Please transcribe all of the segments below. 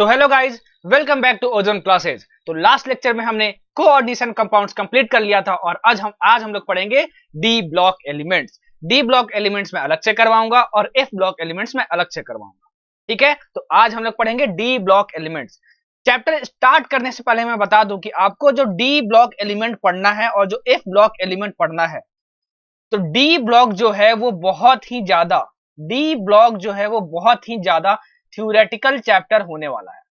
So hello guys, welcome back to Ozone Classes. तो last lecture में हमने coordination compounds complete कर लिया था और आज हम लोग पढ़ेंगे D block elements. D block elements में अलग से करवाऊंगा और एफ ब्लॉक एलिमेंट्स में अलग से करवाऊंगा। ठीक है, तो आज हम लोग पढ़ेंगे D block elements. Chapter start करने से पहले मैं बता दूं कि आपको जो डी ब्लॉक एलिमेंट पढ़ना है और जो एफ ब्लॉक एलिमेंट पढ़ना है, तो डी ब्लॉक जो है वो बहुत ही ज्यादा थ्योरेटिकल चैप्टर होने वाला है,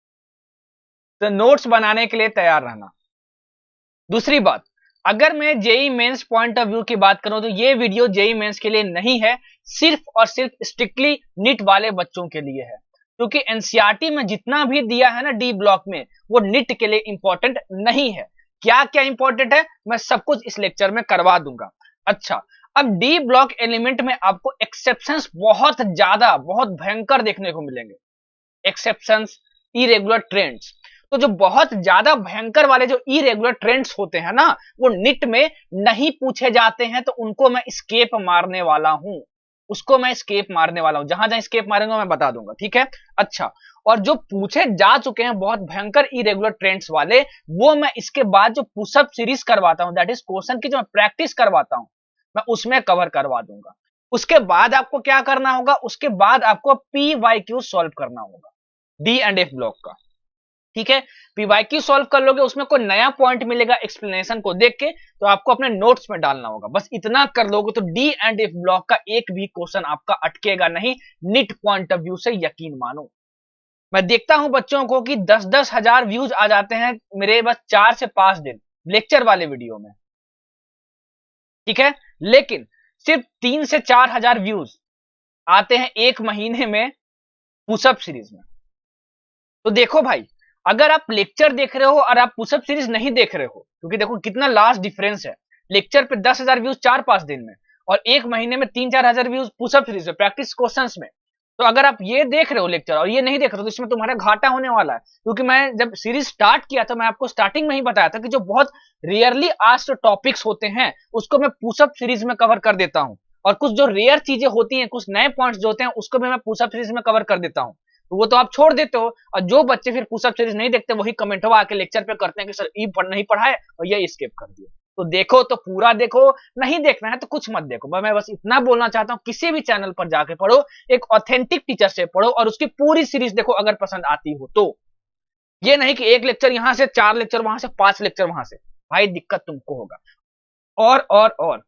तो नोट्स बनाने के लिए तैयार रहना। दूसरी बात, अगर मैं JEE Mains point of view की बात करूं तो ये वीडियो जेई मेंस के लिए नहीं है, सिर्फ और सिर्फ स्ट्रिक्टली नीट वाले बच्चों के लिए है, क्योंकि एनसीईआरटी में जितना भी दिया है ना डी ब्लॉक में, वो नीट के लिए इंपॉर्टेंट नहीं है। क्या क्या इंपॉर्टेंट है मैं सब कुछ इस लेक्चर में करवा दूंगा। अच्छा, अब डी ब्लॉक एलिमेंट में आपको एक्सेप्शंस बहुत भयंकर देखने को मिलेंगे। एक्सेप्शंस, इरेगुलर ट्रेंड्स, तो जो बहुत ज्यादा भयंकर वाले जो इरेगुलर ट्रेंड्स होते हैं ना, वो निट में नहीं पूछे जाते हैं, तो उनको मैं स्केप मारने वाला हूं। जहां जहां स्केप मारेंगे मैं बता दूंगा, ठीक है। अच्छा, और जो पूछे जा चुके हैं बहुत भयंकर इरेगुलर ट्रेंड्स वाले, वो मैं इसके बाद जो पुशअप सीरीज करवाता हूं, दैट इज क्वेश्चन की जो मैं प्रैक्टिस करवाता हूं, मैं उसमें कवर करवा दूंगा। उसके बाद आपको क्या करना होगा, उसके बाद आपको PYQ सॉल्व करना होगा डी एंड एफ ब्लॉक का, ठीक है। PYQ सॉल्व कर लोगे, उसमें कोई नया पॉइंट मिलेगा एक्सप्लेनेशन को देख के, तो आपको अपने नोट्स में डालना होगा। बस इतना कर लोगे तो डी एंड एफ ब्लॉक का एक भी क्वेश्चन आपका अटकेगा नहीं, नीट पॉइंट ऑफ व्यू से यकीन मानो। मैं देखता हूं बच्चों को कि 10-10 हजार व्यूज आ जाते हैं मेरे बस 4 से 5 दिन लेक्चर वाले वीडियो में, ठीक है, लेकिन सिर्फ 3 से 4 हजार व्यूज आते हैं एक महीने में पुशअप सीरीज में। तो देखो भाई, अगर आप लेक्चर देख रहे हो और आप पुशअप सीरीज नहीं देख रहे हो, क्योंकि देखो कितना लास्ट डिफरेंस है, लेक्चर पे 10,000 व्यूज 4-5 दिन में और एक महीने में 3-4 हजार व्यूज पुशअप सीरीज में प्रैक्टिस क्वेश्चंस में। तो अगर आप ये देख रहे हो लेक्चर और ये नहीं देख रहे हो, तो इसमें तुम्हारा घाटा होने वाला है, क्योंकि मैं जब सीरीज स्टार्ट किया था, मैं आपको स्टार्टिंग में ही बताया था कि जो बहुत रेयरली आस्क्ड टॉपिक्स होते हैं उसको मैं पुशअप सीरीज में कवर कर देता हूं, और कुछ जो रेयर चीजें होती हैं, कुछ नए पॉइंट्स जो होते हैं, उसको भी मैं पुशअप सीरीज में कवर कर देता हूं। तो वो तो आप छोड़ देते हो, और जो बच्चे फिर पुशअप सीरीज नहीं देखते वही कमेंटवा आके लेक्चर पे करते हैं कि सर ये नहीं पढ़ाए और ये स्किप कर दिए। तो देखो तो पूरा देखो, नहीं देखना है तो कुछ मत देखो। मैं बस इतना बोलना चाहता हूं, किसी भी चैनल पर जाके पढ़ो, एक ऑथेंटिक टीचर से पढ़ो और उसकी पूरी सीरीज देखो अगर पसंद आती हो तो। ये नहीं कि एक लेक्चर यहां से, 4 लेक्चर वहां से, 5 लेक्चर वहां से, भाई दिक्कत तुमको होगा। और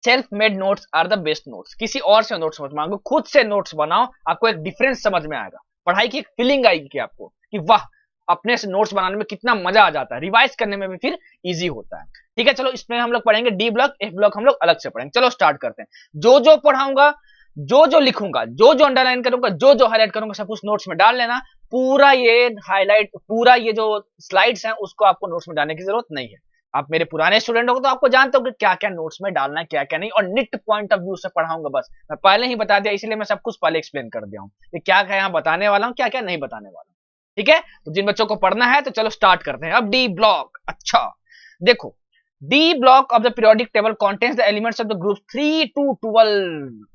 self made notes are the best notes. किसी और से नोट्स मत मांगो, खुद से नोट्स बनाओ, आपको एक डिफरेंस समझ में आएगा, पढ़ाई की एक फीलिंग आएगी कि आपको कि वाह, अपने से नोट्स बनाने में कितना मजा आ जाता है, रिवाइज करने में भी फिर इजी होता है। ठीक है, चलो इसमें हम लोग पढ़ेंगे डी ब्लॉक, एफ ब्लॉक हम लोग अलग से पढ़ेंगे। चलो स्टार्ट करते हैं। जो जो पढ़ाऊंगा, जो जो लिखूंगा, जो जो अंडरलाइन करूंगा, जो जो हाईलाइट करूंगा, सब कुछ नोट्स में डाल लेना। पूरा ये हाईलाइट, पूरा ये जो स्लाइड्स हैं उसको आपको नोट्स में डालने की जरूरत नहीं है। आप मेरे पुराने स्टूडेंट हो तो आपको जानते हो कि क्या क्या नोट्स में डालना है, क्या क्या नहीं, और निट पॉइंट ऑफ व्यू से पढ़ाऊंगा। बस मैं पहले ही बता दिया, इसलिए मैं सब कुछ पहले एक्सप्लेन कर दिया हूं कि क्या क्या यहाँ बताने वाला हूँ, क्या क्या नहीं बताने वाला हूँ। ठीक है, तो जिन बच्चों को पढ़ना है तो चलो स्टार्ट करते हैं। अब डी ब्लॉक, अच्छा देखो, D block of the periodic table contains the elements of the group 3 to 12।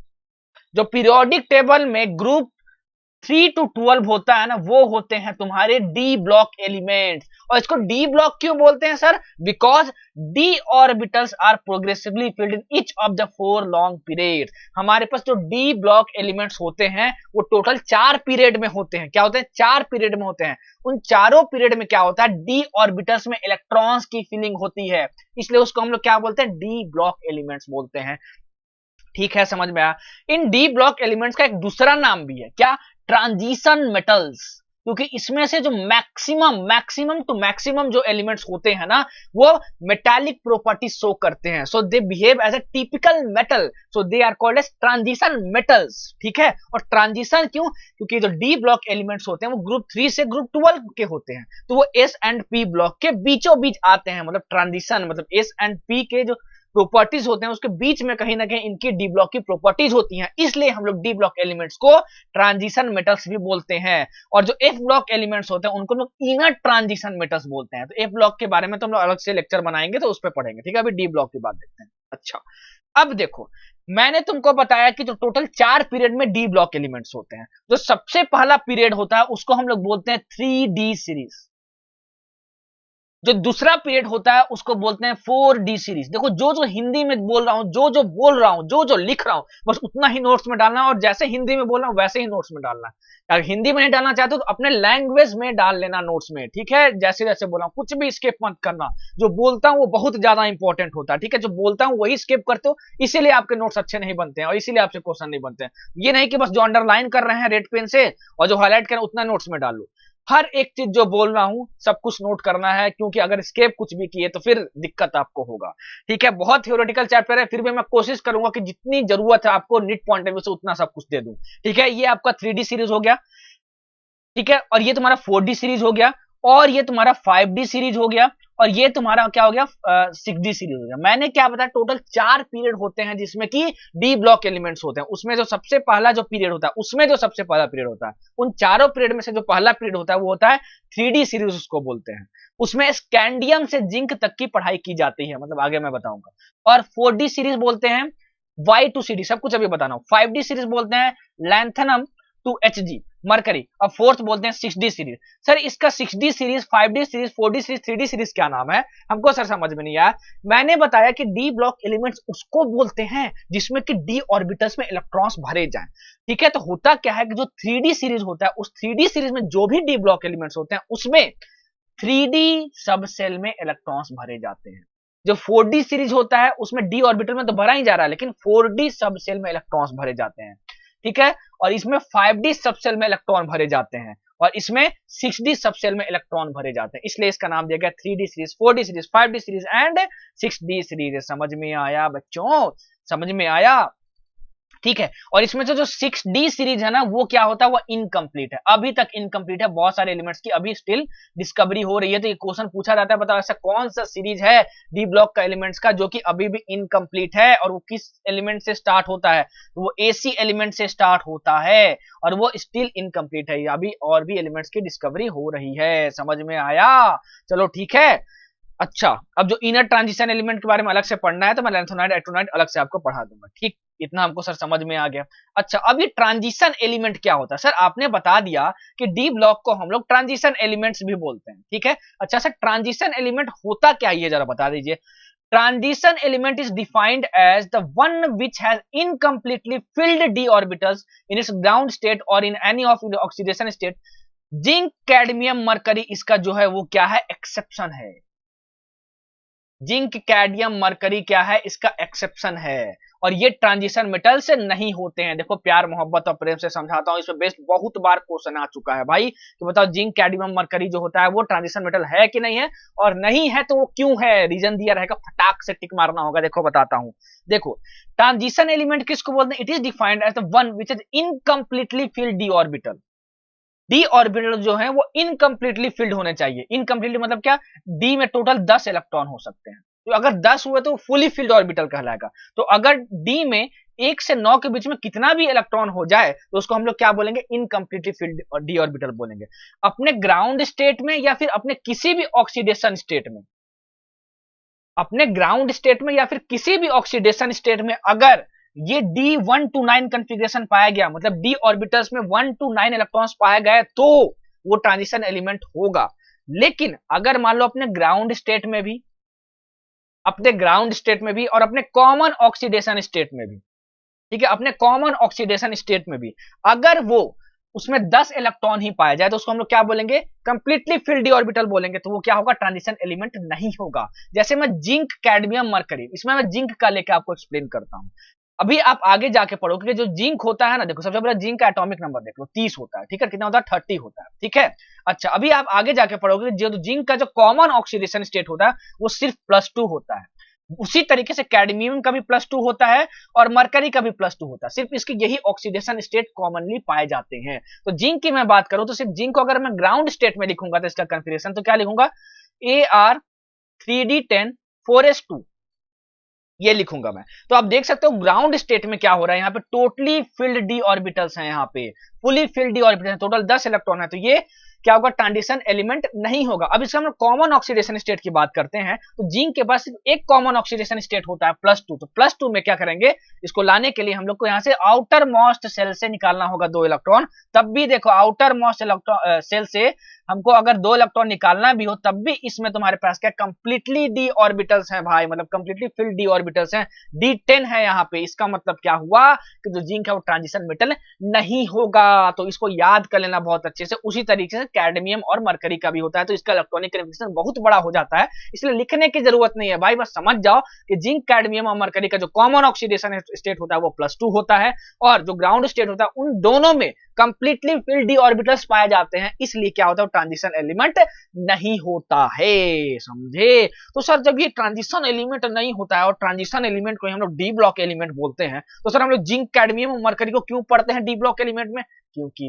जो पीरियोडिक टेबल में ग्रुप 3 to 12 होता है ना, वो होते हैं तुम्हारे डी ब्लॉक एलिमेंट्स। और इसको डी ब्लॉक क्यों बोलते हैं sir? Because d orbitals are progressively filled in each of the 4 long period. हमारे पास जो डी ब्लॉक एलिमेंट्स होते हैं वो टोटल 4 पीरियड में होते हैं। क्या होते हैं? 4 पीरियड में होते हैं। उन चारों पीरियड में क्या होता है? डी ऑर्बिटल्स में इलेक्ट्रॉन्स की फिलिंग होती है, इसलिए उसको हम लोग क्या बोलते हैं? डी ब्लॉक एलिमेंट्स बोलते हैं। ठीक है, समझ में आया। इन डी ब्लॉक एलिमेंट्स का एक दूसरा नाम भी है, क्या? ट्रांजिशन मेटल्स, क्योंकि इसमें से जो मैक्सिमम टू मैक्सिमम जो एलिमेंट्स होते हैं ना, वो मेटालिक प्रॉपर्टी शो करते हैं। So they behave as a typical metal, so they are called as transition metals. ठीक है, और ट्रांजिशन क्यों? क्योंकि जो डी ब्लॉक एलिमेंट्स होते हैं वो ग्रुप 3 से ग्रुप 12 के होते हैं, तो वो एस एंड पी ब्लॉक के बीचों बीच आते हैं। मतलब ट्रांजिशन मतलब एस एंड पी के जो प्रॉपर्टीज होते हैं उसके बीच में कहीं ना कहीं इनकी डी ब्लॉक की प्रॉपर्टीज होती हैं, इसलिए हम लोग डी ब्लॉक एलिमेंट्स को ट्रांजिशन मेटल्स भी बोलते हैं। और जो एफ ब्लॉक एलिमेंट्स होते हैं उनको लोग इनर ट्रांजिशन मेटल्स बोलते हैं। तो एफ ब्लॉक के बारे में तो हम लोग अलग से लेक्चर बनाएंगे, तो उस पर पढ़ेंगे। ठीक है, अभी डी ब्लॉक की बात देखते हैं। अच्छा, अब देखो, मैंने तुमको बताया कि जो टोटल 4 पीरियड में डी ब्लॉक एलिमेंट्स होते हैं, जो सबसे पहला पीरियड होता है उसको हम लोग बोलते हैं 3D सीरीज। जो दूसरा पीरियड होता है उसको बोलते हैं 4D सीरीज। देखो जो जो हिंदी में बोल रहा हूं, जो जो बोल रहा हूं, जो जो लिख रहा हूं, बस उतना ही नोट्स में डालना, और जैसे हिंदी में बोल रहा हूं वैसे ही नोट्स में डालना। अगर हिंदी में नहीं डालना चाहते तो अपने लैंग्वेज में डाल लेना नोट्स में, ठीक है। जैसे जैसे बोल रहा हूं कुछ भी स्किप मत करना, जो बोलता हूं वो बहुत ज्यादा इंपॉर्टेंट होता है, ठीक है। जो बोलता हूं वही स्किप करते हो, इसीलिए आपके नोट्स अच्छे नहीं बनते हैं और इसीलिए आपसे क्वेश्चन नहीं बनते हैं। ये नहीं कि बस जो अंडरलाइन कर रहे हैं रेड पेन से और जो हाईलाइट कर रहे हैं उतना नोट्स में डाल लो। हर एक चीज जो बोल रहा हूं सब कुछ नोट करना है, क्योंकि अगर स्केप कुछ भी किए तो फिर दिक्कत आपको होगा, ठीक है। बहुत थ्योरेटिकल चैप्टर है, फिर भी मैं कोशिश करूंगा कि जितनी जरूरत है आपको नीट पॉइंट ऑफ व्यू से उतना सब कुछ दे दूं, ठीक है। ये आपका 3D सीरीज हो गया, ठीक है, और ये तुम्हारा 4D सीरीज हो गया, और ये तुम्हारा 5D सीरीज हो गया, और ये तुम्हारा क्या हो गया 6D सीरीज हो गया। मैंने क्या बताया, टोटल 4 पीरियड होते हैं जिसमें कि डी ब्लॉक एलिमेंट्स होते हैं। उसमें जो सबसे पहला जो पीरियड होता है, उसमें जो सबसे पहला पीरियड होता है, उन चारों पीरियड में से जो पहला पीरियड होता है वो होता है 3D सीरीज, उसको बोलते हैं। उसमें स्कैंडियम से जिंक तक की पढ़ाई की जाती है, मतलब आगे मैं बताऊंगा। और 4D सीरीज बोलते हैं Y2CD, सब कुछ अभी बताना हूं। 5D सीरीज बोलते हैं लैंथनम टू Hg मरकरी, और फोर्थ बोलते हैं 6D सीरीज। सर इसका 6D series, 5D series, 4D series, 3D series क्या नाम है, हमको सर समझ में नहीं आया। मैंने बताया कि डी ब्लॉक एलिमेंट्स उसको बोलते हैं जिसमें कि डी ऑर्बिटल्स में इलेक्ट्रॉन्स भरे जाएं, ठीक है। तो होता क्या है कि जो 3D सीरीज होता है, उस 3D सीरीज में जो भी डी ब्लॉक एलिमेंट्स होते हैं उसमें 3D सब सेल में इलेक्ट्रॉन्स भरे जाते हैं। जो 4D सीरीज होता है उसमें डी ऑर्बिटल में तो भरा ही जा रहा है, लेकिन 4D सब सेल में इलेक्ट्रॉन्स भरे जाते हैं, ठीक है। और इसमें 5D सबसेल में इलेक्ट्रॉन भरे जाते हैं, और इसमें 6D सबसेल में इलेक्ट्रॉन भरे जाते हैं। इसलिए इसका नाम दिया गया 3D series, 4D series, 5D series and 6D series. समझ में आया बच्चों, समझ में आया, ठीक है। और इसमें से जो 6D सीरीज है ना, वो क्या होता है, वो इनकम्प्लीट है, अभी तक इनकम्प्लीट है। बहुत सारे एलिमेंट्स की अभी स्टिल डिस्कवरी हो रही है। तो ये क्वेश्चन पूछा जाता है, बताओ ऐसा कौन सा सीरीज है डी ब्लॉक का एलिमेंट्स का जो कि अभी भी इनकम्प्लीट है, और वो किस एलिमेंट से स्टार्ट होता है, तो वो AC एलिमेंट से स्टार्ट होता है, और वो स्टिल इनकम्प्लीट है। अभी और भी एलिमेंट्स की डिस्कवरी हो रही है, समझ में आया, चलो ठीक है। अच्छा, अब जो इनर ट्रांजिशन एलिमेंट के बारे में अलग से पढ़ना है तो मैं लैंथोनाइड एटोनाइड अलग से आपको पढ़ा दूंगा, ठीक। इतना हमको सर समझ में आ गया। अच्छा, अब ये ट्रांजिशन एलिमेंट क्या होता है, सर आपने बता दिया कि डी ब्लॉक को हम लोग ट्रांजिशन एलिमेंट्स भी बोलते हैं, ठीक है। अच्छा सर, ट्रांजिशन एलिमेंट होता क्या है ये जरा बता दीजिए। Transition element is defined as the one which has incompletely filled d orbitals in its ground state और in any of the oxidation state. Zinc, cadmium, mercury इसका जो है वो क्या है, एक्सेप्शन है। जिंक, कैडमियम, मरकरी क्या है, इसका एक्सेप्शन है, और ये ट्रांजिशन मेटल से नहीं होते हैं। देखो प्यार मोहब्बत और प्रेम से समझाता हूं, इस पे बेस्ट बहुत बार क्वेश्चन आ चुका है भाई कि बताओ जिंक, कैडमियम, मरकरी जो होता है वो ट्रांजिशन मेटल है कि नहीं है, और नहीं है तो वो क्यों है, रीजन दिया रहेगा, फटाक से टिक मारना होगा। देखो बताता हूं, देखो ट्रांजिशन एलिमेंट किसको बोलते हैं, it is defined as the one which is incompletely filled d orbital. D orbital जो है वो इनकम्प्लीटली फिल्ड होने चाहिए। इनकम्प्लीटली मतलब क्या, डी में टोटल 10 इलेक्ट्रॉन हो सकते हैं, तो अगर 10 हुए तो फुली फिल्ड ऑर्बिटल कहलाएगा। तो अगर डी में 1 से 9 के बीच में कितना भी इलेक्ट्रॉन हो जाए तो उसको हम लोग क्या बोलेंगे, इनकम्प्लीटली फिल्ड डी ऑर्बिटल बोलेंगे। अपने ग्राउंड स्टेट में या फिर अपने किसी भी ऑक्सीडेशन स्टेट में, अपने ग्राउंड स्टेट में या फिर किसी भी ऑक्सीडेशन स्टेट में अगर ये D1 to 9 कॉन्फ़िगरेशन पाया गया, मतलब डी ऑर्बिटल्स में 1 to 9 इलेक्ट्रॉन्स पाए गए, तो वो ट्रांजिशन एलिमेंट होगा। लेकिन अगर मान लो अपने ग्राउंड स्टेट में भी, अपने ग्राउंड स्टेट में भी और अपने कॉमन ऑक्सीडेशन स्टेट में भी, ठीक है, अपने कॉमन ऑक्सीडेशन स्टेट में भी अगर वो उसमें 10 इलेक्ट्रॉन ही पाया जाए तो उसको हम लोग क्या बोलेंगे, कंप्लीटली फिल्ड डी ऑर्बिटल बोलेंगे। तो वो क्या होगा, ट्रांजिशन एलिमेंट नहीं होगा। जैसे मैं जिंक, कैडमियम, मरकरी, इसमें मैं जिंक का लेकर आपको एक्सप्लेन करता हूं। अभी आप आगे जाके पढ़ोगे कि जो जिंक होता है ना, देखो सबसे पहले जिंक का एटॉमिक नंबर देख लो, 30 होता है, ठीक है। कितना होता है, 30 होता है, ठीक है। अच्छा, अभी आप आगे जाके पढ़ोगे जो जिंक का जो कॉमन ऑक्सीडेशन स्टेट होता है वो सिर्फ +2 होता है। उसी तरीके से कैडमियम का भी +2 होता है और मरकरी का भी +2 होता है। सिर्फ इसकी यही ऑक्सीडेशन स्टेट कॉमनली पाए जाते हैं। तो जिंक की मैं बात करूं तो सिर्फ जिंक को अगर मैं ग्राउंड स्टेट में लिखूंगा तो इसका कॉन्फ़िगरेशन तो क्या लिखूंगा, Ar3D10 4s2 ये लिखूंगा मैं। तो आप देख सकते हो ग्राउंड स्टेट में क्या हो रहा है, यहाँ पे टोटली फिल्ड डी ऑर्बिटल्स हैं, यहाँ पे फुली फिल्ड डी ऑर्बिटल है, टोटल 10 इलेक्ट्रॉन है। तो ये क्या होगा, ट्रांजिशन एलिमेंट नहीं होगा। अब इसका हम कॉमन ऑक्सीडेशन स्टेट की बात करते हैं तो जिंक के पास सिर्फ एक कॉमन ऑक्सीडेशन स्टेट होता है +2। तो +2 में क्या करेंगे, इसको लाने के लिए हम लोग को यहाँ से आउटर मोस्ट सेल से निकालना होगा 2 इलेक्ट्रॉन। तब भी देखो आउटर मोस्ट सेल से हमको अगर 2 इलेक्ट्रॉन निकालना भी हो तब भी इसमें तुम्हारे पास क्या कंप्लीटली डी ऑर्बिटल्स हैं भाई, मतलब कंप्लीटली फिल्ड डी ऑर्बिटल्स हैं, D10 है यहाँ पे। इसका मतलब क्या हुआ कि जो जिंक है वो ट्रांजिशन मेटल नहीं होगा। तो इसको याद कर लेना बहुत अच्छे से। उसी तरीके से कैडमियम और मरकरी का भी होता है, तो इसका इलेक्ट्रॉनिक कन्फिग्रेशन बहुत बड़ा हो जाता है, इसलिए लिखने की जरूरत नहीं है भाई, बस समझ जाओ कि जिंक, कैडमियम और मरकरी का जो कॉमन ऑक्सीडेशन स्टेट होता है वो +2 होता है, और जो ग्राउंड स्टेट होता है उन दोनों में कंप्लीटली फिल्ड डी ऑर्बिटल्स पाए जाते हैं, इसलिए क्या होता है, ट्रांजिशन एलिमेंट नहीं होता है, समझे। तो सर जब ये ट्रांजिशन एलिमेंट नहीं होता है और ट्रांजिशन एलिमेंट को हम लोग डी ब्लॉक एलिमेंट बोलते हैं, तो सर हम लोग जिंक, कैडमियम और मरकरी को क्यों पढ़ते हैं डी ब्लॉक एलिमेंट में? क्योंकि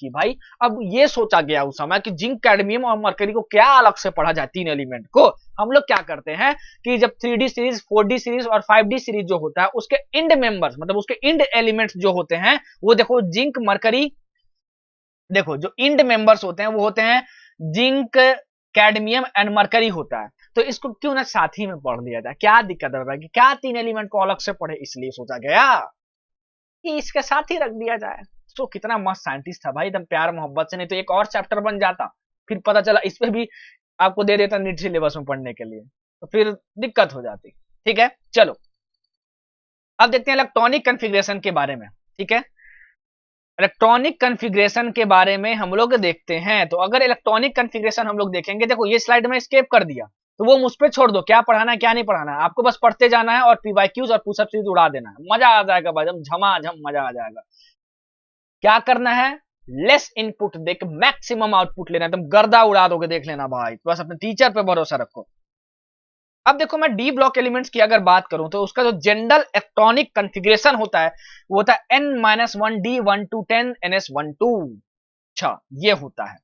भाई अब ये सोचा गया उस समय कि जिंक, कैडमियम और मरकरी को क्या अलग से पढ़ा जाए, तीन एलिमेंट को। हम लोग क्या करते हैं कि जब 3D सीरीज, 4D सीरीज और 5D सीरीज जो होता है उसके इंड मेंबर्स, मतलब उसके इंड एलिमेंट्स जो होते हैं वो देखो जिंक, मरकरी, देखो जो इंड मेंबर्स होते हैं वो होते हैं जिंक, कैडमियम एंड मरकरी होता है। तो इसको क्यों ना साथ ही में पढ़ लिया जाए, क्या दिक्कत है कि क्या तीन एलिमेंट को अलग से पढ़े, इसलिए सोचा गया कि इसके साथ ही रख दिया जाए। तो कितना मस्त साइंटिस्ट था भाई, एकदम प्यार मोहब्बत से, नहीं तो एक और चैप्टर बन जाता, फिर पता चला इस पे भी आपको दे देता नीट सिलेबस में पढ़ने के लिए, तो फिर दिक्कत हो जाती। ठीक है, चलो अब देखते हैं इलेक्ट्रॉनिक कन्फिग्रेशन के बारे में। ठीक है, इलेक्ट्रॉनिक कन्फिग्रेशन के बारे में हम लोग देखते हैं। तो अगर इलेक्ट्रॉनिक कन्फिग्रेशन हम लोग देखेंगे, देखो ये स्लाइड में स्केप कर दिया तो वो मुझ पे छोड़ दो, क्या पढ़ाना है क्या नहीं पढ़ाना है, आपको बस पढ़ते जाना है और PYQs और पुशअप सीरीज उड़ा देना है, मजा आ जाएगा भाई, झमाझम मजा आ जाएगा। क्या करना है, लेस इनपुट देके मैक्सिमम आउटपुट लेना, एकदम गर्दा उड़ा दोगे, देख लेना भाई, बस अपने टीचर पे भरोसा रखो। अब देखो मैं डी ब्लॉक एलिमेंट्स की अगर बात करूं तो उसका जो जनरल इलेक्ट्रॉनिक कॉन्फ़िगरेशन होता है वो होता है n-1d1 to 10 ns12। अच्छा, ये होता है।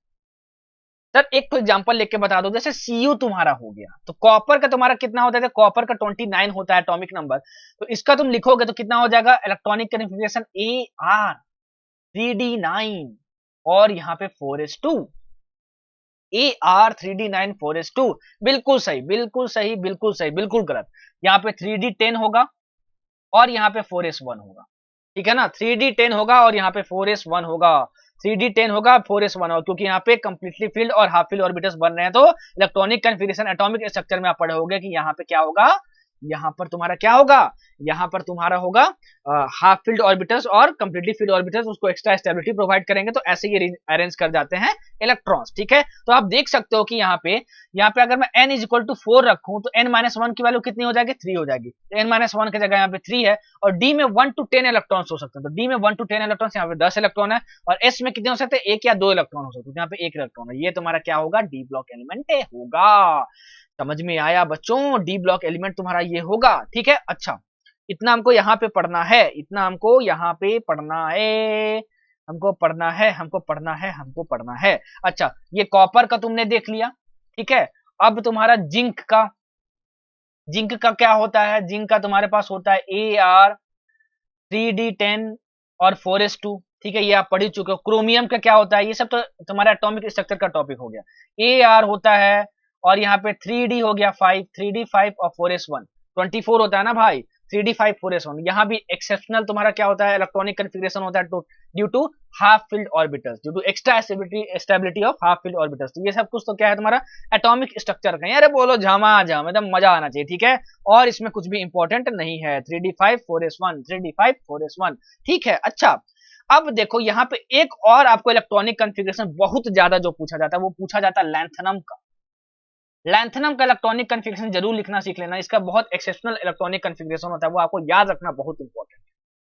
सर एक तो एग्जांपल लेके बता दो, जैसे Cu तुम्हारा हो गया तो कॉपर का तुम्हारा कितना होता है, कॉपर का 29 होता है एटॉमिक नंबर, तो इसका तुम लिखोगे तो कितना हो जाएगा, इलेक्ट्रॉनिक कॉन्फ़िगरेशन Ar3d9 और यहाँ पे 4s2, Ar3d9 4s2, बिल्कुल सही बिल्कुल सही बिल्कुल सही बिल्कुल गलत, यहाँ पे 3d10 होगा और यहाँ पे 4s1 होगा। ठीक है ना, 3d10 होगा और यहाँ पे 4s1 होगा, 3d10 होगा 4s1 होगा, क्योंकि यहाँ पे कंप्लीटली फील्ड और हाफ फील्ड ऑर्बिटल्स बन रहे हैं। तो इलेक्ट्रॉनिक कन्फिग्रेशन एटॉमिक स्ट्रक्चर में आप पढ़े होंगे कि यहाँ पे क्या होगा, यहाँ पर तुम्हारा क्या होगा, यहाँ पर तुम्हारा होगा हाफ फील्ड ऑर्बिटल्स और कंप्लीटली फील्ड ऑर्बिटल्स, उसको एक्स्ट्रा स्टेबिलिटी प्रोवाइड करेंगे, तो ऐसे ये अरेंज कर जाते हैं इलेक्ट्रॉन्स। ठीक है, तो आप देख सकते हो कि यहाँ पे अगर मैं n = 4 रखूं तो n-1 की वैल्यू कितनी हो जाएगी, 3 हो जाएगी। तो n-1 की जगह यहाँ पे 3 है, और d में 1 to 10 इलेक्ट्रॉन्स हो सकते हैं, तो d में 1 to 10 इलेक्ट्रॉन्स, यहाँ पे 10 इलेक्ट्रॉन है, और s में कितने हो सकते हैं, 1 या 2 इलेक्ट्रॉन हो सकते हैं, यहाँ पे 1 इलेक्ट्रॉन है। ये तुम्हारा क्या होगा, डी ब्लॉक एलिमेंट होगा। समझ में आया बच्चों, डी ब्लॉक एलिमेंट तुम्हारा ये होगा। ठीक है, अच्छा इतना हमको यहाँ पे पढ़ना है, इतना हमको यहाँ पे पढ़ना है, हमको पढ़ना है, हमको पढ़ना है, हमको पढ़ना है। अच्छा, ये कॉपर का तुमने देख लिया। ठीक है, अब तुम्हारा जिंक का क्या होता है, जिंक का तुम्हारे पास होता है Ar3d10 और 4s2। ठीक है, ये आप पढ़ ही चुके हो। क्रोमियम का क्या होता है, ये सब तो तुम्हारा एटॉमिक स्ट्रक्चर का टॉपिक हो गया। Ar होता है और यहाँ पे 3d हो गया 5, 3d5 और 4s1, 24 होता है ना भाई, 3d5 4s1। यहाँ भी एक्सेप्शनल तुम्हारा क्या होता है, इलेक्ट्रॉनिक कन्फिग्रेशन होता है due to half filled orbitals, due to extra stability of half filled orbitals. तो ये सब कुछ तो क्या है तुम्हारा एटॉमिक स्ट्रक्चर का। अरे बोलो झमाझम, एकदम मजा आना चाहिए। ठीक है, और इसमें कुछ भी इंपॉर्टेंट नहीं है, 3d5 4s1, 3d5 4s1। ठीक है, अच्छा अब देखो यहाँ पे एक और आपको इलेक्ट्रॉनिक कन्फिग्रेशन बहुत ज्यादा जो पूछा जाता है वो पूछा जाता है लैंथनम का। लैंथनम का इलेक्ट्रॉनिक कन्फिग्रेशन जरूर लिखना सीख लेना, इसका बहुत एक्सेप्शनल इलेक्ट्रॉनिक कन्फिग्रेशन होता है, वो आपको याद रखना बहुत इंपॉर्टेंट है।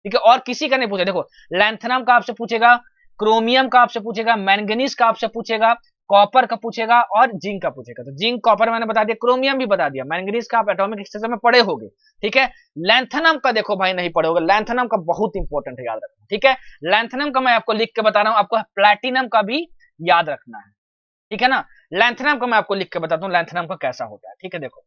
ठीक है, और किसी का नहीं पूछे, देखो लैंथनम का आपसे पूछेगा, क्रोमियम का आपसे पूछेगा, मैंगनीज का आपसे पूछेगा, कॉपर का पूछेगा और जिंक का पूछेगा। तो जिंक, कॉपर मैंने बता दिया, क्रोमियम भी बता दिया, मैंगनीज का आप एटॉमिक स्ट्रक्चर में पढ़े होंगे। ठीक है, लैंथनम का देखो भाई नहीं पढ़े होगे, लैंथनम का बहुत इंपॉर्टेंट है, याद रखना। ठीक है, लैंथनम का मैं आपको लिख के बता रहा हूं, आपको प्लैटिनम का भी याद रखना है। ठीक है ना, लैंथनम का मैं आपको लिख के बताता हूं लैंथनम का कैसा होता है। ठीक है, देखो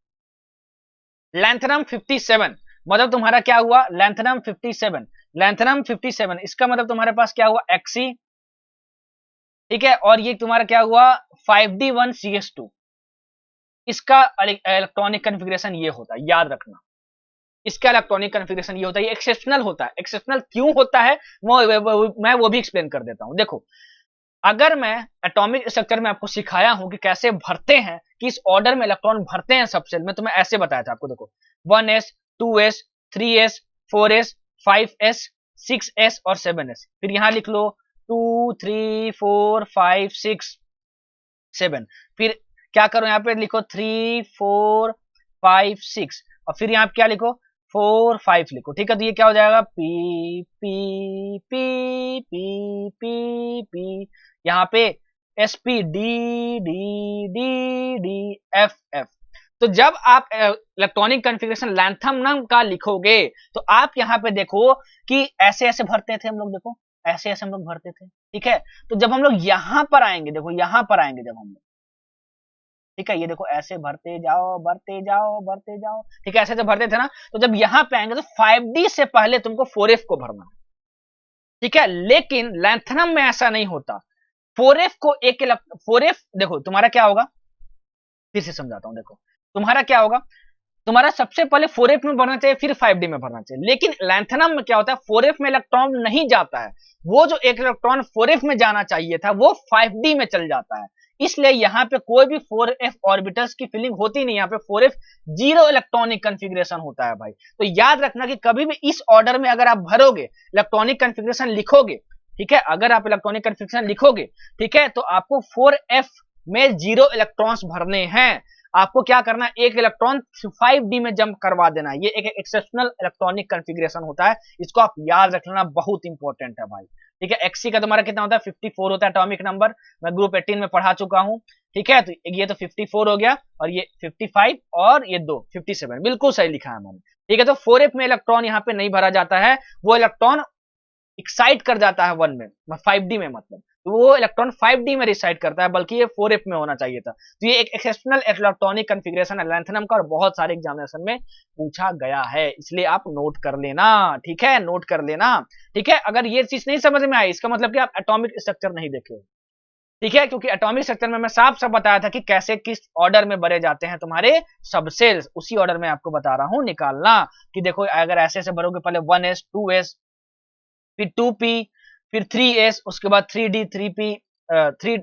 लैंथनम 57 मतलब तुम्हारा क्या हुआ, लैंथनम 57, लैंथनम 57 इसका मतलब तुम्हारे पास क्या हुआ, एक्सी ठीक है, और ये तुम्हारा क्या हुआ 5D1CH2, इसका इलेक्ट्रॉनिक कन्फिग्रेशन ये होता है, याद रखना। इसका इलेक्ट्रॉनिक कन्फिग्रेशन ये होता है, ये एक्सेप्शनल होता है। एक्सेप्शनल क्यों होता है मैं वो भी एक्सप्लेन कर देता हूं। देखो, अगर मैं एटॉमिक स्ट्रक्चर में आपको सिखाया हूं कि कैसे भरते हैं, किस ऑर्डर में इलेक्ट्रॉन भरते हैं सब सेल में, तो मैं ऐसे बताया था आपको। देखो 1s 2s 3s 4s 5s 6s और 7s, फिर यहां लिख लो 2 3 4 5 6 7, फिर क्या करो यहाँ पे लिखो 3 4 5 6, और फिर यहाँ पे क्या लिखो 4 5 लिखो। ठीक है, तो ये क्या हो जाएगा P P P P P P, यहाँ पे S P D D D D F F. तो जब आप इलेक्ट्रॉनिक कन्फिग्रेशन लैंथम का लिखोगे तो आप यहाँ पे देखो कि ऐसे ऐसे भरते थे हम लोग, देखो ऐसे ऐसे हम लोग भरते थे। ठीक है, तो जब हम लोग यहां पर आएंगे, देखो यहां पर आएंगे जब हम लोग, ठीक है, ये देखो ऐसे भरते जाओ भरते जाओ भरते जाओ, ठीक है, ऐसे ऐसे भरते थे ना। तो जब यहां पे आएंगे तो 5D से पहले तुमको 4F को भरना है। ठीक है, लेकिन लैंथनम में ऐसा नहीं होता। 4F को एक 4F देखो तुम्हारा क्या होगा, फिर से समझाता हूं। देखो तुम्हारा क्या होगा, तुम्हारा सबसे पहले 4F में भरना चाहिए, फिर 5D में भरना चाहिए। लेकिन लैंथनम में क्या होता है, 4F में इलेक्ट्रॉन नहीं जाता है, वो जो एक इलेक्ट्रॉन 4F में जाना चाहिए था वो 5D में चल जाता है। इसलिए यहाँ पे कोई भी 4F ऑर्बिटल्स की फिलिंग होती नहीं, यहाँ पे 4F जीरो इलेक्ट्रॉनिक कन्फिग्रेशन होता है भाई। तो याद रखना कि कभी भी इस ऑर्डर में अगर आप भरोगे, इलेक्ट्रॉनिक कन्फिग्रेशन लिखोगे, ठीक है, अगर आप इलेक्ट्रॉनिक कन्फिग्रेशन लिखोगे, ठीक है, तो आपको 4F में जीरो इलेक्ट्रॉन्स भरने हैं। आपको क्या करना है, एक इलेक्ट्रॉन 5D में जंप करवा देना है। ये एक एक्सेप्शनल इलेक्ट्रॉनिक कन्फिग्रेशन होता है, इसको आप याद रखना, बहुत इंपॉर्टेंट है भाई। ठीक है, एक्सी का तुम्हारा कितना होता है 54 होता है एटॉमिक नंबर, मैं ग्रुप 18 में पढ़ा चुका हूं। ठीक है, तो ये तो 54 हो गया, और ये 55 और ये 2 57, बिल्कुल सही लिखा है मैंने। ठीक है, तो 4F में इलेक्ट्रॉन यहाँ पे नहीं भरा जाता है, वो इलेक्ट्रॉन एक्साइट कर जाता है 1 में, 5D में, मतलब तो वो इलेक्ट्रॉन 5D में रिसाइड करता है, बल्कि ये 4F में होना चाहिए था। तो ये एक एक्सेप्शनल इलेक्ट्रॉनिक कन्फिग्रेशन है लैंथनम का, और बहुत सारे एग्जामिनेशन में पूछा गया है, इसलिए आप नोट कर लेना। ठीक है, नोट कर लेना। ठीक है, अगर ये चीज नहीं समझ में आई, इसका मतलब कि आप एटॉमिक स्ट्रक्चर नहीं देखे हो। ठीक है, क्योंकि एटॉमिक स्ट्रक्चर में मैं साफ साफ बताया था कि कैसे किस ऑर्डर में भरे जाते हैं तुम्हारे सब सेल्स, उसी ऑर्डर में आपको बता रहा हूं निकालना। कि देखो अगर ऐसे ऐसे भरोगे, पहले 1s 2s फिर 2p फिर 3s, उसके बाद 3d 3p 3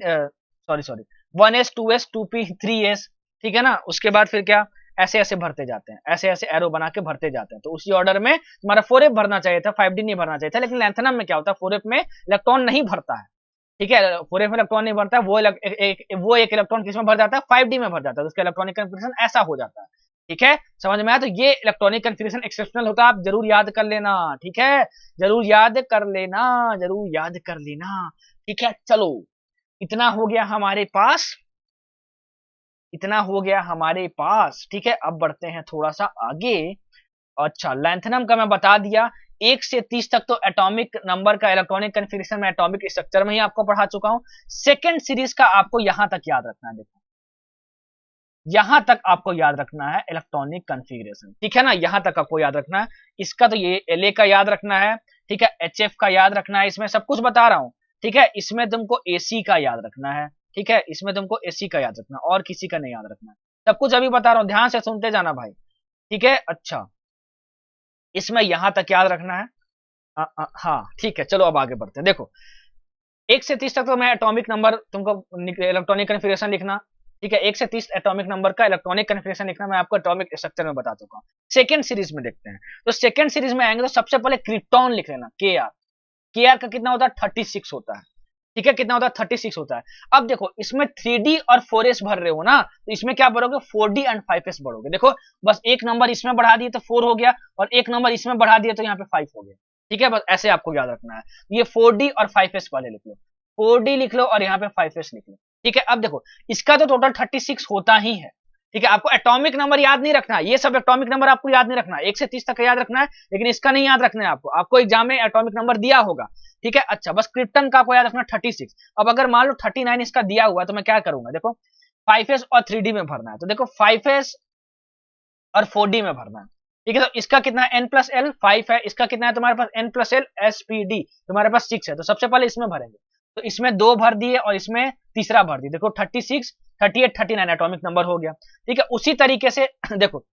sorry 1s 2s 2p 3s, ठीक है ना। उसके बाद फिर क्या, ऐसे ऐसे भरते जाते हैं, ऐसे ऐसे एरो बना के भरते जाते हैं। तो उसी ऑर्डर में तुम्हारा 4F भरना चाहिए था, 5D नहीं भरना चाहिए था। लेकिन लैंथनम में क्या होता है, 4F में इलेक्ट्रॉन नहीं भरता है। ठीक है, 4F में इलेक्ट्रॉन नहीं भरता है, वो एक इलेक्ट्रॉन किसमें भर जाता है, 5D में भर जाता है, तो उसका इलेक्ट्रॉनिक कन्फिग्रेशन ऐसा हो जाता है। ठीक है, समझ में आया। तो ये इलेक्ट्रॉनिक कन्फिग्रेशन एक्सेप्शनल होता है, आप जरूर याद कर लेना। ठीक है, जरूर याद कर लेना, जरूर याद कर लेना। ठीक है, चलो इतना हो गया हमारे पास, इतना हो गया हमारे पास। ठीक है, अब बढ़ते हैं थोड़ा सा आगे। अच्छा, लैंथनम का मैं बता दिया। 1 से 30 तक तो एटॉमिक नंबर का इलेक्ट्रॉनिक कन्फिग्रेशन में एटॉमिक स्ट्रक्चर में ही आपको पढ़ा चुका हूं। सेकंड सीरीज का आपको यहां तक याद रखना है। देखो यहां तक आपको याद रखना है इलेक्ट्रॉनिक कन्फिग्रेशन, ठीक है ना, यहां तक आपको याद रखना है। इसका तो ये LA का याद रखना है, ठीक है, HF का याद रखना है, इसमें सब कुछ बता रहा हूं। ठीक है, इसमें तुमको AC का याद रखना है। ठीक है, इसमें तुमको AC का याद रखना, और किसी का नहीं याद रखना है। सब कुछ अभी बता रहा हूं, ध्यान से सुनते जाना भाई। ठीक है, अच्छा इसमें यहां तक याद रखना है। हाँ ठीक है, चलो अब आगे बढ़ते हैं। देखो 1 से 30 तक तो मैं एटॉमिक नंबर तुमको, इलेक्ट्रॉनिक कन्फिग्रेशन लिखना, ठीक है, 1 से 30 एटॉमिक नंबर का इलेक्ट्रॉनिक कन्फिग्रेशन लिखना मैं आपको एटॉमिक स्ट्रक्चर में बता चुका हूं। सेकंड सीरीज में देखते हैं। तो सेकंड सीरीज में आएंगे तो सबसे पहले क्रिप्टॉन लिख लेना, Kr का कितना होता है 36 होता है। ठीक है, कितना होता है 36 होता है। अब देखो इसमें 3D और 4s भर रहे हो ना, तो इसमें क्या भरोगे 4D एंड 5s भरोगे। देखो बस एक नंबर इसमें बढ़ा दिए तो 4 हो गया, और एक नंबर इसमें बढ़ा दिए तो यहाँ पे 5 हो गया। ठीक है, बस ऐसे आपको याद रखना है। ये 4D और 5s पहले लिख लो, 4D लिख लो और यहाँ पे 5s लिख लो। ठीक है, अब देखो इसका तो टोटल 36 होता ही है। ठीक है, आपको एटॉमिक नंबर याद नहीं रखना है, ये सब एटॉमिक नंबर आपको याद नहीं रखना है, 1 से 30 तक याद रखना है, लेकिन इसका नहीं याद रखना है आपको एग्जाम में एटॉमिक नंबर दिया होगा। ठीक है, अच्छा बस क्रिप्टन का आपको याद रखना 36। अब अगर मान लो 39 इसका दिया हुआ है तो मैं क्या करूंगा, देखो 5s और 3D में भरना है, तो देखो 5s और 4D में भरना है। ठीक है, तो इसका कितना है n+l 5 है, इसका कितना है तुम्हारे पास n+l SPD तुम्हारे पास 6 है, तो सबसे पहले इसमें भरेंगे। तो इसमें 2 भर दिए और इसमें तीसरा भर दिए, देखो 36, 38, 39 एटॉमिक नंबर हो गया। ठीक है, उसी तरीके से देखो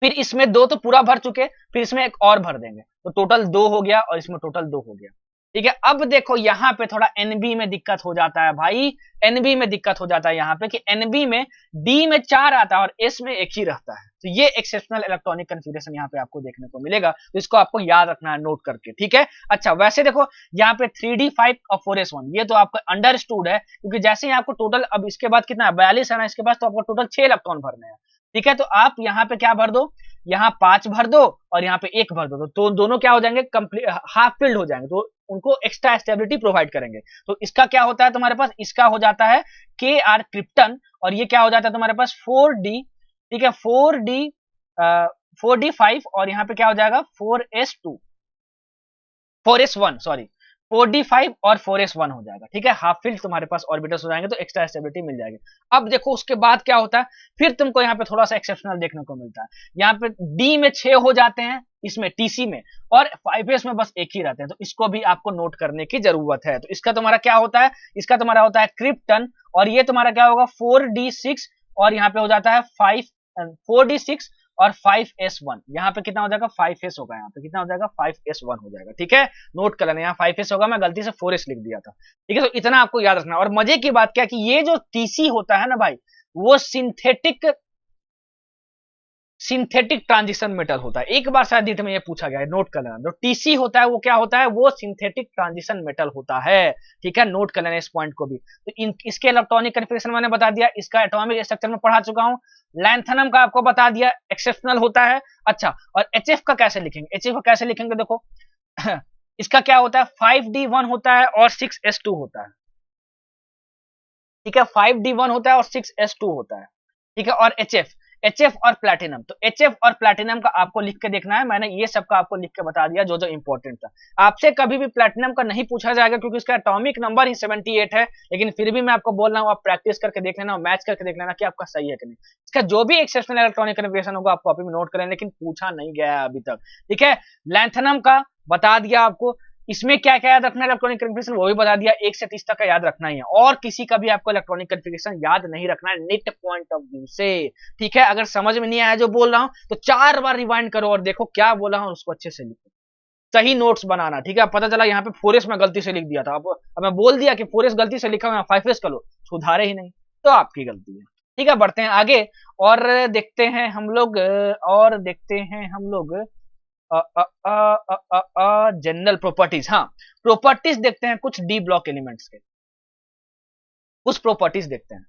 फिर इसमें 2 तो पूरा भर चुके, फिर इसमें एक और भर देंगे, तो टोटल 2 हो गया और इसमें टोटल 2 हो गया। ठीक है, अब देखो यहाँ पे थोड़ा एनबी में दिक्कत हो जाता है भाई, एनबी में दिक्कत हो जाता है यहाँ पे कि एनबी में डी में 4 आता है और एस में 1 ही रहता है। तो ये एक्सेप्शनल इलेक्ट्रॉनिक कन्फिगरेशन यहाँ पे आपको देखने को मिलेगा, तो इसको आपको याद रखना है नोट करके। ठीक है, अच्छा वैसे देखो यहाँ पे 3D5 और 4S1 ये तो आपका अंडरस्टूड है, क्योंकि जैसे ही आपको टोटल अब इसके बाद कितना 42 है ना, इसके बाद तो आपको टोटल 6 इलेक्ट्रॉन भरने हैं। ठीक है, तो आप यहाँ पे क्या भर दो, यहाँ 5 भर दो और यहाँ पे 1 भर दो, तो दोनों क्या हो जाएंगे, कंप्लीट हाफ फिल्ड हो जाएंगे, तो उनको एक्स्ट्रा स्टेबिलिटी प्रोवाइड करेंगे। तो इसका क्या होता है तुम्हारे पास, इसका हो जाता है Kr क्रिप्टन, और ये क्या हो जाता है तुम्हारे पास 4D। ठीक है, 4D5 और यहाँ पे क्या हो जाएगा 4S1 सॉरी 4D5 और 4S1 हो जाएगा। ठीक है, हाफ फील्ड तुम्हारे पास ऑर्बिटल्स हो जाएंगे, तो एक्स्ट्रा स्टेबिलिटी मिल जाएगी। अब देखो उसके बाद क्या होता है, फिर तुमको यहाँ पे थोड़ा सा एक्सेप्शनल देखने को मिलता है। यहाँ पे डी में 6 हो जाते हैं, इसमें टीसी में, और 5s में बस 1 ही रहते हैं, तो इसको भी आपको नोट करने की जरूरत है। तो इसका तुम्हारा क्या होता है, इसका तुम्हारा होता है क्रिप्टन, और ये तुम्हारा क्या होगा 4D6 और यहाँ पे हो जाता है 4D6 और 5S1, यहाँ पे कितना हो जाएगा 5S होगा, यहाँ पे कितना हो जाएगा 5S1 हो जाएगा। ठीक है, नोट कर लेना, यहाँ 5S होगा, मैं गलती से 4S लिख दिया था। ठीक है, तो इतना आपको याद रखना। और मजे की बात क्या कि ये जो टीसी होता है ना भाई, वो सिंथेटिक ट्रांजिशन मेटल होता है। एक बार शायद डीट में ये पूछा गया है, नोट कर लेना। जो टीसी होता है वो क्या होता है, वो सिंथेटिक ट्रांजिशन मेटल होता है। ठीक है, नोट कर लेना इस पॉइंट को भी। तो इसके इलेक्ट्रॉनिक कन्फिगरेशन मैंने बता दिया, इसका एटॉमिक स्ट्रक्चर में पढ़ा चुका हूं, लैंथनम का आपको बता दिया, एक्सेप्शनल होता है। अच्छा, और एचएफ का कैसे लिखेंगे, एचएफ का कैसे लिखेंगे देखो इसका क्या होता है 5D1 होता है और 6S2 होता है। ठीक है, 5D1 होता है और 6S2 होता है। ठीक है, और एचएफ और प्लैटिनम, तो एचएफ और प्लैटिनम का आपको लिख के देखना है, मैंने ये सब का आपको लिख के बता दिया जो जो इंपॉर्टेंट था। आपसे कभी भी प्लैटिनम का नहीं पूछा जाएगा क्योंकि इसका एटॉमिक नंबर ही 78 है, लेकिन फिर भी मैं आपको बोल रहा हूँ आप प्रैक्टिस करके देख लेना और मैच करके देख लेना कि आपका सही है कि नहीं। इसका जो भी एक्सेप्शनल इलेक्ट्रॉनिक कन्फिगरेशन होगा आप कॉपी में नोट करें, लेकिन पूछा नहीं गया है अभी तक। ठीक है, लैंथनम का बता दिया आपको, इसमें क्या क्या याद रखना है इलेक्ट्रॉनिक कन्फिगरेशन वो भी बता दिया, 1 से 30 तक का याद रखना ही है, और किसी का भी आपको इलेक्ट्रॉनिक कन्फिगरेशन याद नहीं रखना है नेट पॉइंट ऑफ व्यू से। ठीक है, अगर समझ में नहीं आया जो बोल रहा हूं तो 4 बार रिवाइंड करो और देखो क्या बोला हूं, उसको अच्छे से लिखो, सही नोट्स बनाना। ठीक है, पता चला यहाँ पे 4S में गलती से लिख दिया था, अब मैं बोल दिया कि 4S गलती से लिखा हुआ 5S करो, सुधारे ही नहीं, तो आपकी गलती है। ठीक है, बढ़ते हैं आगे और देखते हैं हम लोग, जनरल प्रॉपर्टीज। हाँ, प्रॉपर्टीज देखते हैं कुछ डी ब्लॉक एलिमेंट्स के, कुछ प्रॉपर्टीज देखते हैं।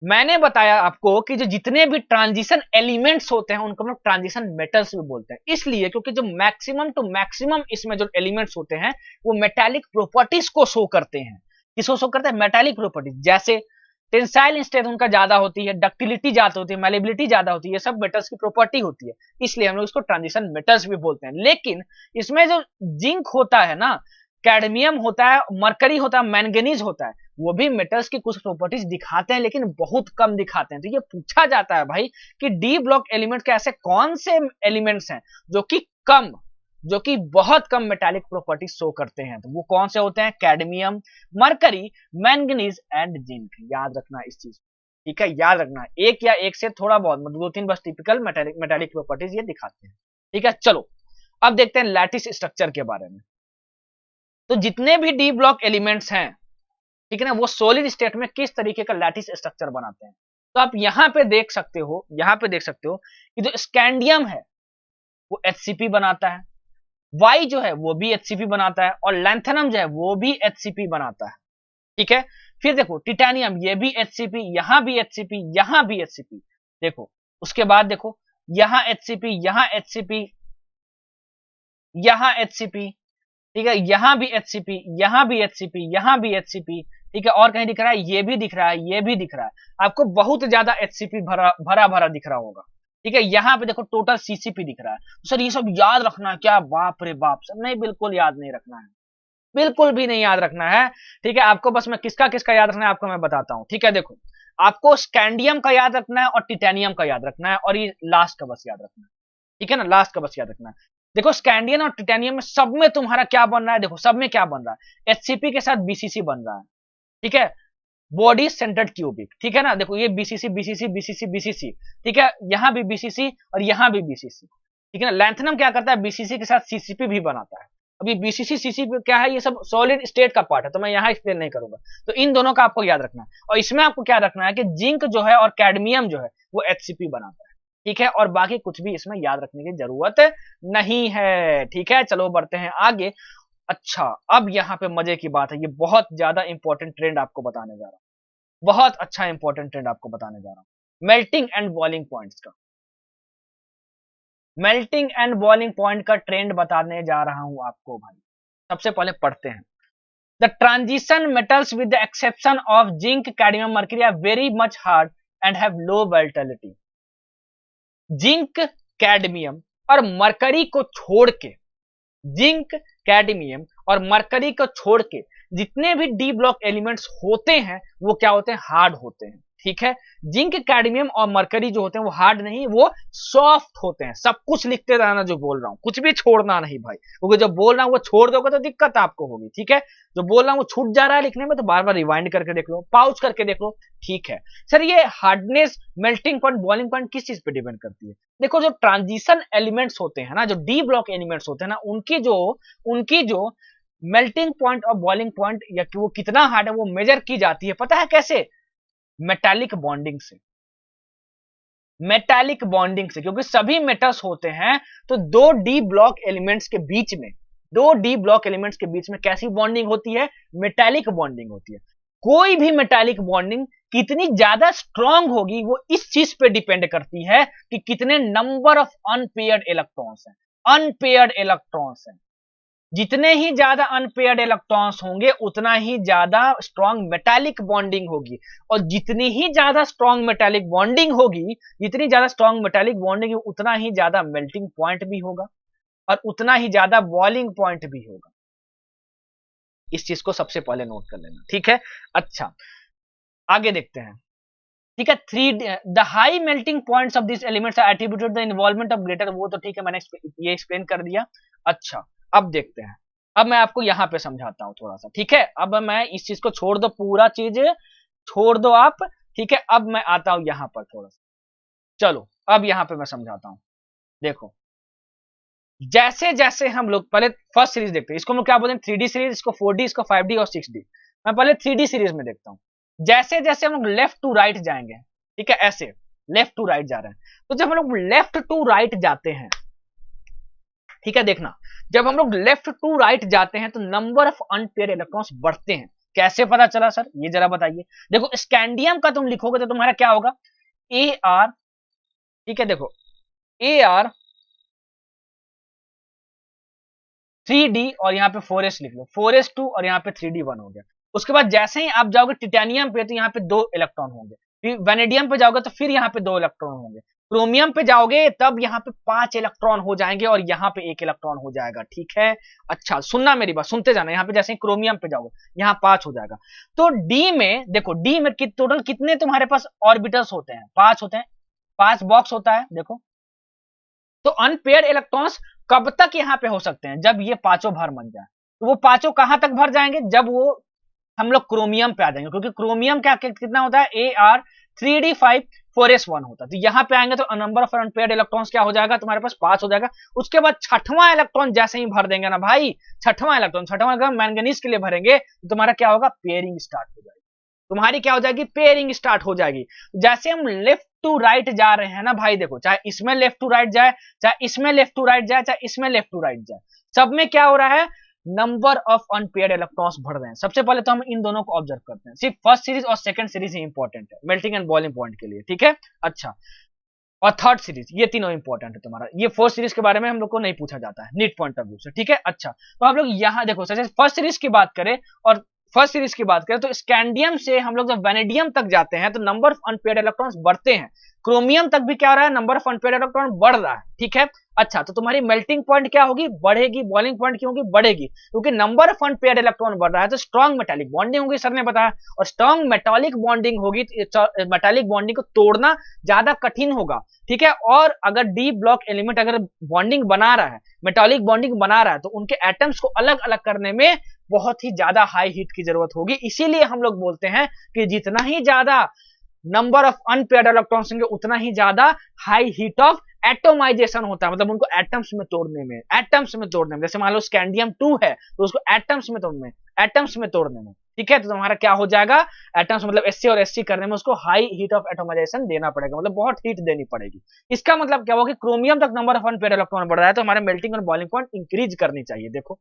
मैंने बताया आपको कि जो जितने भी ट्रांजिशन एलिमेंट्स होते हैं उनको हम लोग ट्रांजिशन मेटल्स भी बोलते हैं, इसलिए क्योंकि जो मैक्सिमम टू मैक्सिमम इसमें जो एलिमेंट्स होते हैं वो मेटालिक प्रॉपर्टीज को शो करते हैं। किसको शो करते हैं, मेटालिक प्रॉपर्टीज, जैसे टेंसाइल स्ट्रेंथ उनका ज्यादा होती है, डक्टिलिटी ज्यादा होती है, मैलेबिलिटी ज्यादा होती है, ये सब मेटल्स की प्रॉपर्टी होती है, इसलिए हम लोग इसको ट्रांजिशन मेटल्स भी बोलते हैं। लेकिन इसमें जो जिंक होता है ना, कैडमियम होता है, मरकरी होता है, मैंगनीज होता है, वो भी मेटल्स की कुछ प्रॉपर्टीज दिखाते हैं लेकिन बहुत कम दिखाते हैं। तो ये पूछा जाता है भाई कि डी ब्लॉक एलिमेंट के ऐसे कौन से एलिमेंट्स हैं जो कि बहुत कम मेटालिक प्रॉपर्टी शो करते हैं, तो वो कौन से होते हैं, cadmium, mercury, manganese and zinc. याद रखना इस चीज, ठीक है, याद रखना, एक या एक से थोड़ा बहुत, मतलब 2-3 बस टिपिकल मेटालिक प्रॉपर्टीज ये दिखाते हैं। ठीक है, चलो अब देखते हैं लैटिस स्ट्रक्चर के बारे में। तो जितने भी डी ब्लॉक एलिमेंट्स हैं, ठीक है ना, वो सॉलिड स्टेट में किस तरीके का लैटिस स्ट्रक्चर बनाते हैं। तो आप यहां पे देख सकते हो कि जो स्कैंडियम है वो HCP बनाता है, वाई जो है वो भी HCP बनाता है, और लैंथनम जो है वो भी HCP बनाता है। ठीक है, फिर देखो टिटेनियम, ये भी HCP, यहां भी HCP, यहां भी HCP, देखो उसके बाद देखो यहां HCP, यहां HCP, यहां HCP, ठीक है, यहां भी HCP, यहां भी HCP, यहां भी HCP, ठीक है, और कहीं दिख रहा है, ये भी दिख रहा है, ये भी दिख रहा है, आपको बहुत ज्यादा HCP भरा दिख रहा होगा। ठीक है, यहाँ पे देखो टोटल CCP दिख रहा है। तो सर ये सब याद रखना है क्या, बाप रे बाप सर, नहीं, बिल्कुल याद नहीं रखना है, बिल्कुल भी नहीं याद रखना है। ठीक है, आपको बस मैं किसका किसका याद रखना है आपको मैं बताता हूँ। ठीक है, देखो आपको स्कैंडियम का याद रखना है और टिटेनियम का याद रखना है, और ये लास्ट का बस याद रखना है। ठीक है ना, लास्ट का बस याद रखना है। देखो स्कैंडियम और टिटेनियम में सब में तुम्हारा क्या बन रहा है, देखो सब में क्या बन रहा है, एचसीपी के साथ बीसीसी बन रहा है, ठीक है, बॉडी सेंटर्ड क्यूबिक, ठीक है ना, देखो ये बीसीसी बीसीसी बीसीसी बीसीसी, ठीक है, यहां भी बीसीसी और यहां भी बीसीसी, ठीक है ना। लैंथनम क्या करता है, बीसीसी के साथ सीसीपी भी बनाता है। अभी बीसीसी सीसीपी क्या है, ये सब सॉलिड स्टेट का पार्ट है, तो मैं यहां एक्सप्लेन नहीं करूंगा। तो इन दोनों का आपको याद रखना है, और इसमें आपको क्या रखना है कि जिंक जो है और कैडमियम जो है वो एचसीपी बनाता है, ठीक है, और बाकी कुछ भी इसमें याद रखने की जरूरत नहीं है, ठीक है। चलो बढ़ते हैं आगे। अच्छा, अब यहाँ पे मजे की बात है, ये बहुत ज्यादा इंपॉर्टेंट ट्रेंड आपको बताने जा रहा हूँ, बहुत अच्छा इंपॉर्टेंट ट्रेंड आपको बताने जा रहा हूं, मेल्टिंग एंड बॉइलिंग पॉइंट्स का, मेल्टिंग एंड बॉइलिंग पॉइंट का ट्रेंड बताने जा रहा हूं आपको भाई। सबसे पहले पढ़ते हैं, the transition metals with the exception of zinc cadmium mercury are very much hard and have low volatility. Zinc cadmium और मरकरी को छोड़ के, जिंक कैडमियम और मरकरी को छोड़ के जितने भी डी ब्लॉक एलिमेंट्स होते हैं वो क्या होते हैं, हार्ड होते हैं, ठीक है। जिंक कैडमियम और मरकरी जो होते हैं वो हार्ड नहीं, वो सॉफ्ट होते हैं। सब कुछ लिखते रहना जो बोल रहा हूं, कुछ भी छोड़ना नहीं भाई, क्योंकि जो बोल रहा हूं वो छोड़ दोगे तो दिक्कत आपको होगी, ठीक है। जो बोल रहा हूं वो छूट जा रहा है लिखने में तो बार बार रिवाइंड करके देख लो, पाउच करके देख लो, ठीक है। सर ये hardness, melting point, boiling point किस चीज पे डिपेंड करती है, देखो जो ट्रांजिशन एलिमेंट्स होते हैं ना, जो डी ब्लॉक एलिमेंट्स होते हैं ना, उनकी जो मेल्टिंग पॉइंट और बॉइलिंग पॉइंट या कि वो कितना हार्ड है वो मेजर की जाती है, पता है कैसे, मेटालिक बॉन्डिंग से, मेटालिक बॉन्डिंग से। क्योंकि सभी मेटल्स होते हैं तो दो डी ब्लॉक एलिमेंट्स के बीच में, दो डी ब्लॉक एलिमेंट्स के बीच में कैसी बॉन्डिंग होती है, मेटालिक बॉन्डिंग होती है। कोई भी मेटालिक बॉन्डिंग कितनी ज्यादा स्ट्रांग होगी वो इस चीज पे डिपेंड करती है कि कितने नंबर ऑफ अनपेयर्ड इलेक्ट्रॉन्स हैं, अनपेयर्ड इलेक्ट्रॉन्स हैं। जितने ही ज्यादा अनपेयर्ड इलेक्ट्रॉन्स होंगे उतना ही ज्यादा स्ट्रॉन्ग मेटालिक बॉन्डिंग होगी, और जितनी ही ज्यादा स्ट्रॉन्ग मेटालिक बॉन्डिंग होगी, जितनी ज्यादा स्ट्रॉन्ग मेटालिक बॉन्डिंग उतना ही ज्यादा मेल्टिंग पॉइंट भी होगा और उतना ही ज्यादा बॉइलिंग पॉइंट भी होगा। इस चीज को सबसे पहले नोट कर लेना, ठीक है। अच्छा आगे देखते हैं, ठीक है। The high melting points of this elements are attributed the involvement of greater, वो तो ठीक है मैंने ये एक्सप्लेन कर दिया। अच्छा अब देखते हैं, अब मैं आपको यहां पे समझाता हूं थोड़ा सा, ठीक है। अब मैं इस चीज को छोड़ दो, पूरा चीज छोड़ दो आप, ठीक है। अब मैं आता हूं यहां पर थोड़ा सा, चलो अब यहां पे मैं समझाता हूं। देखो जैसे जैसे हम लोग पहले फर्स्ट सीरीज देखते हैं, इसको हम लोग क्या बोलते हैं, 3D सीरीज, इसको 4D, इसको 5D और 6D। मैं पहले 3D सीरीज में देखता हूं। जैसे जैसे हम लोग लेफ्ट टू राइट जाएंगे, ठीक है, ऐसे लेफ्ट टू राइट जा रहे हैं, तो जब हम लोग लेफ्ट टू राइट जाते हैं, ठीक है, देखना जब हम लोग लेफ्ट टू राइट जाते हैं तो नंबर ऑफ अनपेयर्ड इलेक्ट्रॉन्स बढ़ते हैं। कैसे पता चला सर, ये जरा बताइए। देखो स्कैंडियम का तुम लिखोगे तो तुम्हारा क्या होगा, AR, ठीक है, देखो AR 3D और यहाँ पे 4S लिख लो, 4S2 और यहाँ पे 3D1 हो गया। उसके बाद जैसे ही आप जाओगे टिटेनियम पे तो यहाँ पे 2 इलेक्ट्रॉन होंगे, फिर वेनेडियम पे जाओगे तो फिर यहाँ पे 2 इलेक्ट्रॉन होंगे, क्रोमियम पे जाओगे तब यहाँ पे 5 इलेक्ट्रॉन हो जाएंगे और यहाँ पे 1 इलेक्ट्रॉन हो जाएगा, ठीक है। अच्छा सुनना मेरी बात, सुनते जाना। यहाँ पे जैसे ही क्रोमियम पे जाओगे यहाँ 5 हो जाएगा। तो डी में देखो, डी में टोटल कितने तुम्हारे पास ऑर्बिटल्स होते हैं, 5 होते हैं, 5 बॉक्स होता है देखो। तो अनपेयर्ड इलेक्ट्रॉन्स कब तक यहाँ पे हो सकते हैं, जब ये पांचों भर बन जाए। तो वो पांचों कहां तक भर जाएंगे, जब वो हम लोग क्रोमियम पे आ जाएंगे, क्योंकि क्रोमियम क्या कितना होता है, AR 3D5 4S1 होता है। तो यहाँ पे आएंगे तो नंबर ऑफ अनपेयर्ड इलेक्ट्रॉन्स क्या हो जाएगा, तुम्हारे पास 5 हो जाएगा। उसके बाद छठवां इलेक्ट्रॉन जैसे ही भर देंगे ना भाई, छठवां इलेक्ट्रॉन मैंगनीज के लिए भरेंगे तो तुम्हारा क्या होगा, पेयरिंग स्टार्ट हो जाएगी, तुम्हारी क्या हो जाएगी, पेयरिंग स्टार्ट हो जाएगी। जैसे हम लेफ्ट टू राइट जा रहे हैं ना भाई, देखो चाहे इसमें लेफ्ट टू राइट जाए, चाहे इसमें लेफ्ट टू राइट जाए, चाहे इसमें लेफ्ट टू राइट जाए, सब में क्या हो रहा है, नंबर ऑफ अनपेयर्ड इलेक्ट्रॉन्स बढ़ रहे हैं। सबसे पहले तो हम इन दोनों को ऑब्जर्व करते हैं, सिर्फ फर्स्ट सीरीज और सेकंड सीरीज ही इंपॉर्टेंट है मेल्टिंग एंड बॉइलिंग पॉइंट के लिए, ठीक है। अच्छा और थर्ड सीरीज, ये तीनों इंपॉर्टेंट है तुम्हारा। ये फोर्थ सीरीज के बारे में हम लोग को नहीं पूछा जाता है नीट पॉइंट ऑफ व्यू से, ठीक है। अच्छा तो हम लोग यहाँ देखो, फर्स्ट सीरीज की बात करें और फर्स्ट सीरीज की बात करें तो स्कैंडियम से हम लोग जब वेनेडियम तक जाते हैं तो नंबर ऑफ अनपेयर्ड इलेक्ट्रॉन्स बढ़ते हैं। क्रोमियम तक भी क्या हो रहा है, नंबर ऑफ अनपेयर्ड इलेक्ट्रॉन बढ़ रहा है, ठीक है। अच्छा, तो तुम्हारी मेल्टिंग पॉइंट क्या होगी, बढ़ेगी। बॉइलिंग पॉइंट क्यों होगी, बढ़ेगी, क्योंकि नंबर ऑफ अनपेयर्ड इलेक्ट्रॉन बढ़ रहा है, तो स्ट्रॉन्ग मेटालिक बॉन्डिंग होगी, सर ने बताया। और स्ट्रॉन्ग मेटालिक बॉन्डिंग होगी तो मेटालिक बॉन्डिंग को तोड़ना ज्यादा कठिन होगा, ठीक है। और अगर डी ब्लॉक एलिमेंट अगर बॉन्डिंग बना रहा है, मेटालिक बॉन्डिंग बना रहा है, तो उनके एटम्स को अलग अलग करने में बहुत ही ज्यादा हाई हीट की जरूरत होगी। इसीलिए हम लोग बोलते हैं कि जितना ही ज्यादा नंबर ऑफ अनपेयर्ड इलेक्ट्रॉन्स होंगे, उतना ही ज्यादा हाई हीट ऑफ एटोमाइजेशन होता है, मतलब उनको एटम्स में तोड़ने में, जैसे मान लो स्कैंडियम 2 है तो उसको एटम्स में तोड़ने में, ठीक है। तो तुम्हारा क्या हो जाएगा, एटम्स मतलब एससी और एससी करने में उसको हाई हीट ऑफ एटोमाइजेशन देना पड़ेगा, मतलब बहुत हीट देनी पड़ेगी। इसका मतलब क्या होगा कि क्रोमियम तक नंबर ऑफ अनपेयर्ड इलेक्ट्रॉन बढ़ रहा है, तो हमारे मेल्टिंग और बॉइलिंग पॉइंट इंक्रीज करनी चाहिए। देखो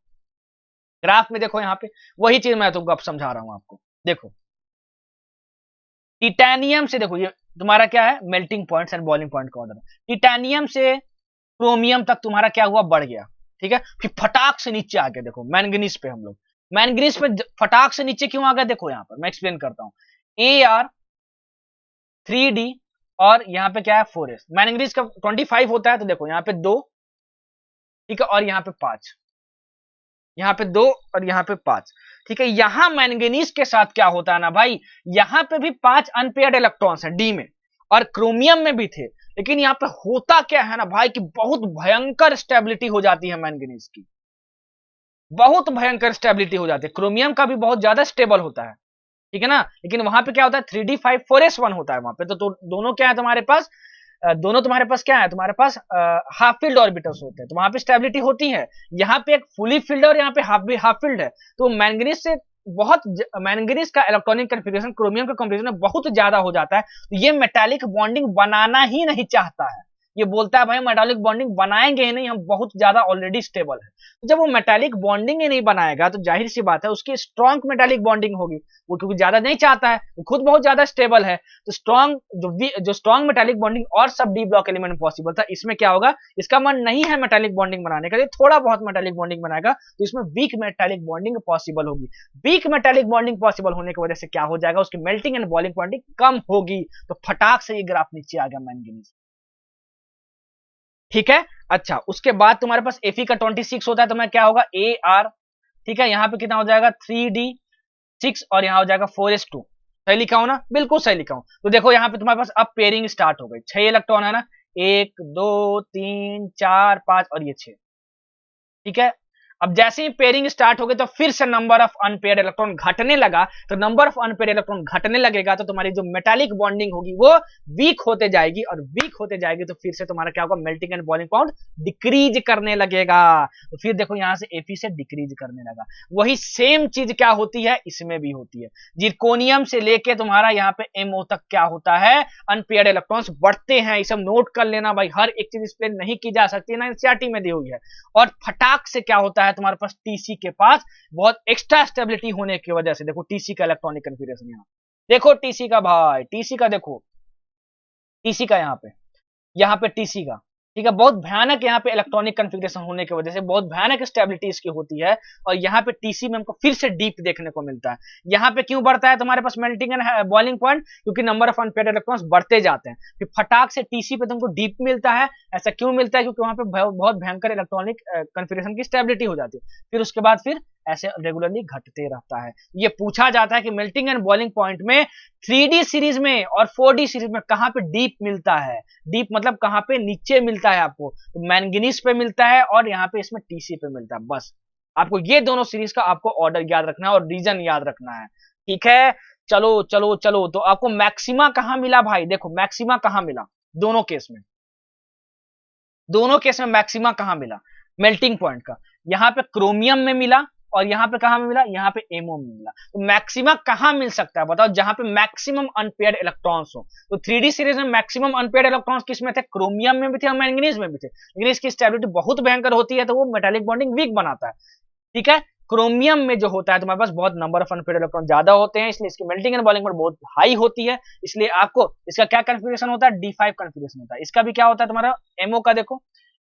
ग्राफ में देखो, यहाँ पे वही चीज मैं तुमको अब समझा रहा हूं आपको। देखो टिटेनियम से, देखो ये तुम्हारा क्या है, melting points and boiling point का ऑर्डर है। टिटेनियम से क्रोमियम तक तुम्हारा क्या हुआ, बढ़ गया, ठीक है। फिर फटाक से नीचे आ गया, देखो मैंगनीज पे हम लोग, मैंगनीज पे फटाक से नीचे क्यों आ गया, देखो यहाँ पर मैं एक्सप्लेन करता हूँ। AR 3D और यहाँ पे क्या है 4S। मैंगनीज का 25 होता है, तो देखो यहाँ पे 2, ठीक है, और यहाँ पे 5, यहाँ पे 2 और यहाँ पे 5, ठीक है। यहां मैंगनीज के साथ क्या होता है ना भाई, यहां पे भी 5 अनपेयर्ड इलेक्ट्रॉन्स हैं डी में, और क्रोमियम में भी थे, लेकिन यहाँ पे होता क्या है ना भाई कि बहुत भयंकर स्टेबिलिटी हो जाती है मैंगनीज की, बहुत भयंकर स्टेबिलिटी हो जाती है। क्रोमियम का भी बहुत ज्यादा स्टेबल होता है, ठीक है ना, लेकिन वहां पे क्या होता है 3D5 4S1 होता है वहां पे, तो दोनों क्या है तुम्हारे पास, दोनों तुम्हारे पास क्या है, तुम्हारे पास हाफ फील्ड ऑर्बिटल्स होते हैं, तो वहां पे स्टेबिलिटी होती है। यहाँ पे एक फुली फील्ड और यहाँ पे हाफ फील्ड है, तो मैंगनीज से बहुत मैंगनीज का इलेक्ट्रॉनिक कन्फिगरेशन क्रोमियम के कंपैरिजन में बहुत ज्यादा हो जाता है, तो ये मेटालिक बॉन्डिंग बनाना ही नहीं चाहता है। ये बोलता है भाई मेटालिक बॉन्डिंग बनाएंगे ही नहीं, हम बहुत ज्यादा ऑलरेडी स्टेबल है। तो जब वो मेटालिक बॉन्डिंग ही नहीं बनाएगा, तो जाहिर सी बात है उसकी स्ट्रॉन्ग मेटालिक बॉन्डिंग होगी, वो क्योंकि ज्यादा नहीं चाहता है, वो खुद बहुत ज्यादा स्टेबल है, तो स्ट्रॉन्ग जो स्ट्रॉन्ग मेटालिक बॉन्डिंग और सब डी ब्लॉक एलिमेंट पॉसिबल था, इसमें क्या होगा, इसका मन नहीं है मेटालिक बॉन्डिंग बनाने का, थोड़ा बहुत मेटालिक बॉन्डिंग बनाएगा, तो इसमें वीक मेटालिक बॉन्डिंग पॉसिबल होगी। वीक मेटालिक बॉन्डिंग पॉसिबल होने की वजह से क्या हो जाएगा, उसकी मेल्टिंग एंड बॉइलिंग पॉइंट कम होगी, तो फटाक से ये ग्राफ नीचे आ गया मैंगनीज, ठीक है। अच्छा, उसके बाद तुम्हारे पास Fe का 26 होता है, तो मैं क्या होगा AR, ठीक है। यहाँ पे कितना हो जाएगा 3D6 और यहाँ हो जाएगा 4S2। सही लिखा हूं ना, बिल्कुल सही लिखा हूं। तो देखो यहाँ पे तुम्हारे पास अब पेयरिंग स्टार्ट हो गई, 6 इलेक्ट्रॉन है ना, 1 2 3 4 5 और ये 6, ठीक है। अब जैसे ही पेयरिंग स्टार्ट हो गई, तो फिर से नंबर ऑफ अनपेयर्ड इलेक्ट्रॉन घटने लगा, तो नंबर ऑफ अनपेयर्ड इलेक्ट्रॉन घटने लगेगा, तो तुम्हारी जो मेटालिक बॉन्डिंग होगी वो वीक होते जाएगी, और वीक होते जाएगी तो फिर से तुम्हारा क्या होगा, melting and boiling point decrease करने लगेगा। तो फिर देखो यहां से Fe से डिक्रीज करने लगा। वही सेम चीज क्या होती है, इसमें भी होती है। जिरकोनियम से लेके तुम्हारा यहाँ पे MO तक क्या होता है, अनपेयर्ड इलेक्ट्रॉन्स बढ़ते हैं। ये सब नोट कर लेना भाई, हर एक चीज एक्सप्लेन नहीं की जा सकती ना, एनसीईआरटी में दी हुई है। और फटाक से क्या होता है तुम्हारे पास, टीसी के पास बहुत एक्स्ट्रा स्टेबिलिटी होने की वजह से, देखो टीसी का इलेक्ट्रॉनिक कन्फिगरेशन, यहाँ देखो टीसी का भाई, टीसी का देखो, टीसी का यहाँ पे टीसी का, ठीक है, बहुत भयानक यहाँ पे इलेक्ट्रॉनिक कन्फिगरेशन होने की वजह से बहुत भयानक स्टेबिलिटी इसकी होती है। और यहाँ पे टीसी में हमको फिर से डीप देखने को मिलता है। यहाँ पे क्यों बढ़ता है तुम्हारे पास मेल्टिंग एंड बॉइलिंग पॉइंट, क्योंकि नंबर ऑफ अनपेयर्ड इलेक्ट्रॉन्स बढ़ते जाते हैं। फिर फटाक से टीसी पे तुमको डीप मिलता है। ऐसा क्यों मिलता है, क्योंकि वहां पे बहुत भयंकर इलेक्ट्रॉनिक कन्फिगरेशन की स्टेबिलिटी हो जाती है। फिर उसके बाद फिर ऐसे रेगुलरली घटते रहता है। ये पूछा जाता है कि मेल्टिंग एंड बॉइलिंग पॉइंट में 3D सीरीज में और 4D सीरीज में कहां पे डीप मिलता है। डीप मतलब कहां पे नीचे मिलता है आपको, तो मैंगनीज पे मिलता है और यहाँ पे इसमें टीसी पे मिलता है। बस आपको ये दोनों सीरीज का आपको ऑर्डर याद रखना है और रीजन याद रखना है, ठीक है। चलो चलो चलो, तो आपको मैक्सिमा कहां मिला भाई, देखो मैक्सिमा कहां मिला दोनों केस में, दोनों केस में मैक्सिमा कहां मिला, मेल्टिंग पॉइंट का, यहाँ पे क्रोमियम में मिला और यहाँ पे कहां मिला, यहाँ पे एमओ में मिला। तो मैक्सिमा कहां मिल सकता है बताओ, जहां पे मैक्सिमम अनपेयर्ड इलेक्ट्रॉन्स हो। तो 3D सीरीज में मैक्सिमम अनपेयर्ड इलेक्ट्रॉन्स किस में थे, क्रोमियम में भी थे और मैंगनीज में भी थे, लेकिन इसकी स्टेबिलिटी बहुत भयंकर होती है, तो वो मेटालिक बॉन्डिंग वीक बनाता है, ठीक है। क्रोमियम में जो होता है तुम्हारे पास बहुत नंबर ऑफ अनपेयर्ड इलेक्ट्रॉन ज्यादा होते हैं, इसलिए इसकी मेल्टिंग एंड बॉइलिंग पॉइंट बहुत हाई होती है। इसलिए आपको इसका क्या कन्फिगरेशन होता है, D5 कन्फिगरेशन होता है। इसका भी क्या होता है तुम्हारा, एमओ का देखो,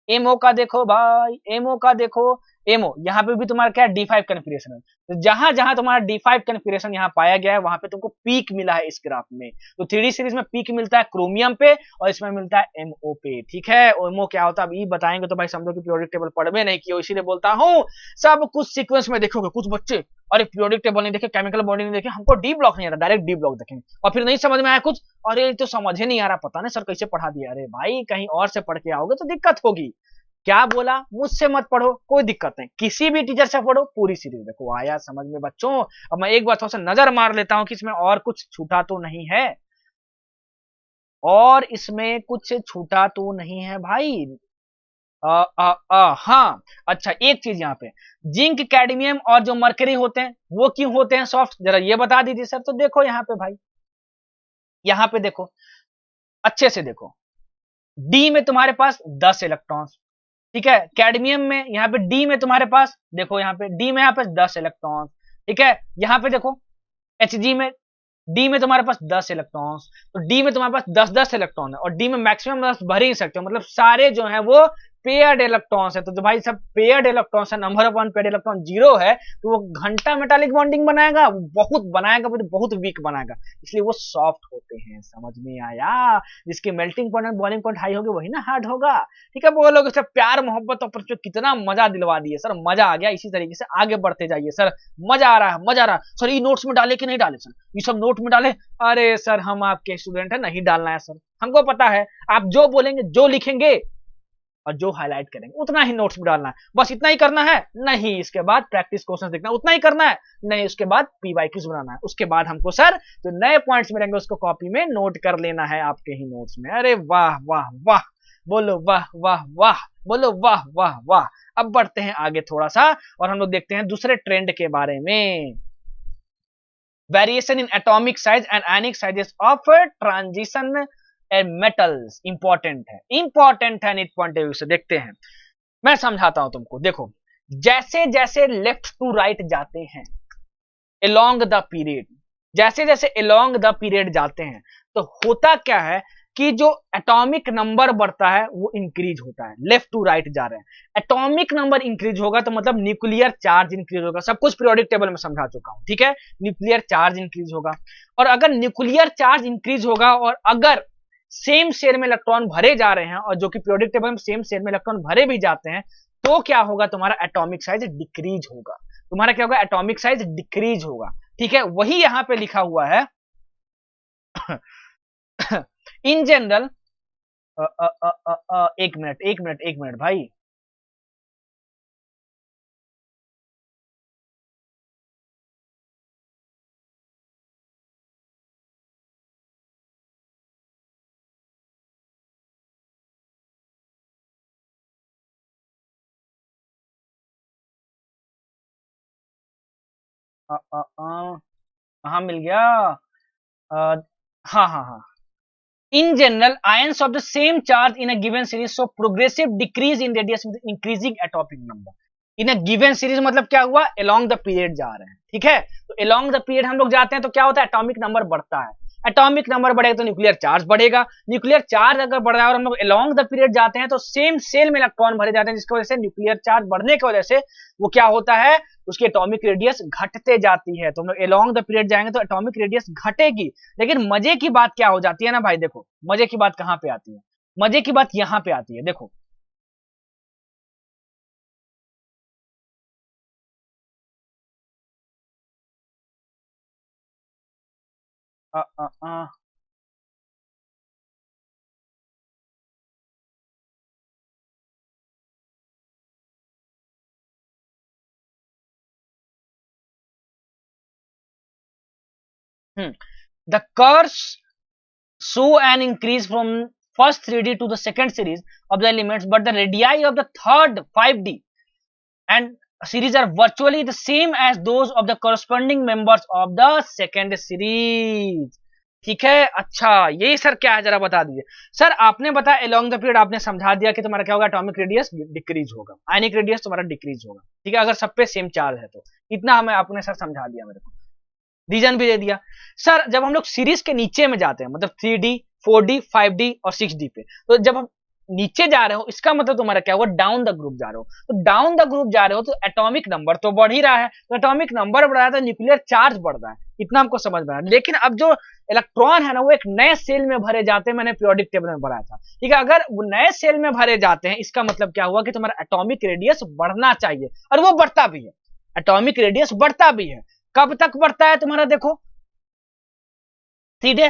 एमओ का देखो भाई, एमओ का देखो, एमओ, यहाँ पे भी तुम्हारा क्या है D5 कन्फिगरेशन है। तो जहां जहां तुम्हारा D5 कन्फिगरेशन यहाँ पाया गया है वहां पे तुमको पीक मिला है इस ग्राफ में। तो 3D सीरीज में पीक मिलता है क्रोमियम पे और इसमें मिलता है एमओ पे। ठीक है, एमओ क्या होता है अब ये बताएंगे तो भाई समझो कि पीरियोडिक टेबल पढ़ में नहीं किया, इसीलिए बोलता हूँ सब कुछ सीक्वेंस में देखोगे। कुछ बच्चे अरे पीरियोडिक टेबल नहीं देखे, केमिकल बॉन्डिंग नहीं देखे, हमको डी ब्लॉक नहीं आता, डायरेक्ट डी ब्लॉक देखेंगे और फिर नहीं समझ में आया कुछ, अरे तो समझ ही नहीं आ रहा, पता नहीं सर कैसे पढ़ा दिया। अरे भाई कहीं और से पढ़ के आओगे तो दिक्कत होगी। क्या बोला, मुझसे मत पढ़ो, कोई दिक्कत नहीं, किसी भी टीचर से पढ़ो, पूरी सीरीज देखो। आया समझ में बच्चों? अब मैं एक बार थोड़ा सा नजर मार लेता हूं कि इसमें और कुछ छूटा तो नहीं है, और इसमें कुछ छूटा तो नहीं है भाई। हाँ अच्छा, एक चीज यहाँ पे, जिंक कैडमियम और जो मरकरी होते हैं वो क्यों होते हैं सॉफ्ट, जरा ये बता दीजिए सर। तो देखो यहाँ पे भाई, यहाँ पे देखो अच्छे से देखो, डी में तुम्हारे पास 10 इलेक्ट्रॉन्स, ठीक है। कैडमियम में यहाँ पे डी में तुम्हारे पास देखो, यहाँ पे डी में यहाँ पे 10 इलेक्ट्रॉन्स, ठीक है। यहाँ पे देखो Hg में डी में तुम्हारे पास 10 इलेक्ट्रॉन्स, तो डी में तुम्हारे पास 10-10 इलेक्ट्रॉन है और डी में मैक्सिमम 10 भर ही सकते हो, मतलब सारे जो है वो पेयर्ड इलेक्ट्रॉन्स है। तो जो भाई सब पेयर्ड इलेक्ट्रॉन्स है, number of one paired electron 0 है, तो वो घंटा मेटालिक बॉन्डिंग बनाएगा, बहुत बनाएगा, बहुत वीक बनाएगा, इसलिए वो सॉफ्ट होते हैं। समझ में आया? जिसकी मेल्टिंग पॉइंट और बॉइलिंग पॉइंट हाई होगी वही ना हार्ड होगा। ठीक है, बोलोगे सर प्यार मोहब्बत और कितना मजा दिलवा दिए सर, मजा आ गया। इसी तरीके से आगे बढ़ते जाइए सर, मजा आ रहा है, मजा आ रहा है सर। ये नोट्स में डाले कि नहीं डाले सर, ये सब नोट में डाले? अरे सर हम आपके स्टूडेंट है, नहीं डालना है सर, हमको पता है आप जो बोलेंगे जो लिखेंगे और जो हाईलाइट करेंगे उतना ही नोट्स में डालना है, बस इतना ही करना है। नहीं इसके बाद प्रैक्टिस क्वेश्चन देखना, उतना ही करना है। नहीं उसके बाद पीवाईक्यूज बनाना है, उसके बाद हमको सर जो नए पॉइंट्स मिलेंगे उसको कॉपी में नोट कर लेना है आपके ही नोट्स में। अरे वाह वाह वाह, बोलो वाह वाह वाह, बोलो वाह वाह वाह। अब बढ़ते हैं आगे थोड़ा सा और हम लोग देखते हैं दूसरे ट्रेंड के बारे में। Variation in atomic size and ionic sizes of transition metals important है, इंपॉर्टेंट है नीट पॉइंट ऑफ व्यू से। देखते हैं, मैं समझाता हूं तुमको। देखो जैसे जैसे लेफ्ट टू राइट जाते हैं अलोंग द पीरियड, जैसे जैसे अलोंग द पीरियड जाते हैं तो होता क्या है कि जो एटॉमिक नंबर बढ़ता है वो इंक्रीज होता है। लेफ्ट टू राइट जा रहे हैं, एटॉमिक नंबर इंक्रीज होगा तो मतलब न्यूक्लियर चार्ज इंक्रीज होगा। सब कुछ पीरियोडिक टेबल में समझा चुका हूं, ठीक है। न्यूक्लियर चार्ज इंक्रीज होगा, और अगर न्यूक्लियर चार्ज इंक्रीज होगा और अगर सेम शेयर में इलेक्ट्रॉन भरे जा रहे हैं, और जो कि पीरियोडिक टेबल में सेम शेयर में इलेक्ट्रॉन भरे भी जाते हैं, तो क्या होगा, तुम्हारा एटॉमिक साइज डिक्रीज होगा। तुम्हारा क्या होगा, एटॉमिक साइज डिक्रीज होगा। ठीक है, वही यहां पे लिखा हुआ है इन जनरल। एक मिनट एक मिनट एक मिनट भाई, हाँ मिल गया। हाँ हाँ हाँ, in general ions of the same charge in a given series show progressive decrease in radius with increasing atomic number in a given series। मतलब क्या हुआ, along the period जा रहे हैं, ठीक है। तो along the period हम लोग जाते हैं तो क्या होता है, एटॉमिक नंबर बढ़ता है। एटॉमिक नंबर बढ़ेगा तो न्यूक्लियर चार्ज बढ़ेगा, न्यूक्लियर चार्ज अगर बढ़ रहा है और हम लोग along the period जाते हैं तो सेम सेल में इलेक्ट्रॉन भरे जाते हैं, जिसकी वजह से न्यूक्लियर चार्ज बढ़ने की वजह से वो क्या होता है, उसकी एटॉमिक रेडियस घटते जाती है। तो हम लोग along the period जाएंगे तो एटॉमिक रेडियस घटेगी। लेकिन मजे की बात क्या हो जाती है ना भाई, देखो मजे की बात कहां पे आती है, मजे की बात यहां पे आती है। देखो आ, आ, आ, the curves show an increase from first 3D to the second series of the elements, but the radii of the third 5D and series are virtually the same as those of the corresponding members of the second series। ठीक है, अच्छा यही sir क्या है, जरा बता दीजिए sir. आपने बताया along the period, आपने समझा दिया कि तुम्हारा क्या होगा, एटॉमिक रेडियस डिक्रीज होगा, आयनिक रेडियस तुम्हारा डिक्रीज होगा, ठीक है, अगर सब पे सेम चार्ज है तो। इतना हमें आपने सर समझा दिया मेरे को, रीजन भी दे दिया। सर जब हम लोग सीरीज के नीचे में जाते हैं, मतलब 3D 4D 5D और 6D पे, तो जब हम नीचे जा रहे हो इसका मतलब तुम्हारा क्या हुआ, डाउन द ग्रुप जा रहे हो। तो डाउन द ग्रुप जा रहे हो तो एटॉमिक नंबर तो बढ़ ही रहा है, तो एटॉमिक नंबर बढ़ रहा है तो न्यूक्लियर चार्ज बढ़ रहा है, इतना हमको समझ में आया। लेकिन अब जो इलेक्ट्रॉन है ना वो एक नए सेल में भरे जाते हैं, मैंने पीरियोडिक टेबल में पढ़ाया था, ठीक है। अगर वो नए सेल में भरे जाते हैं इसका मतलब क्या हुआ कि तुम्हारा एटॉमिक रेडियस बढ़ना चाहिए, और वो बढ़ता भी है, एटॉमिक रेडियस बढ़ता भी है। कब तक बढ़ता है तुम्हारा, देखो सीधे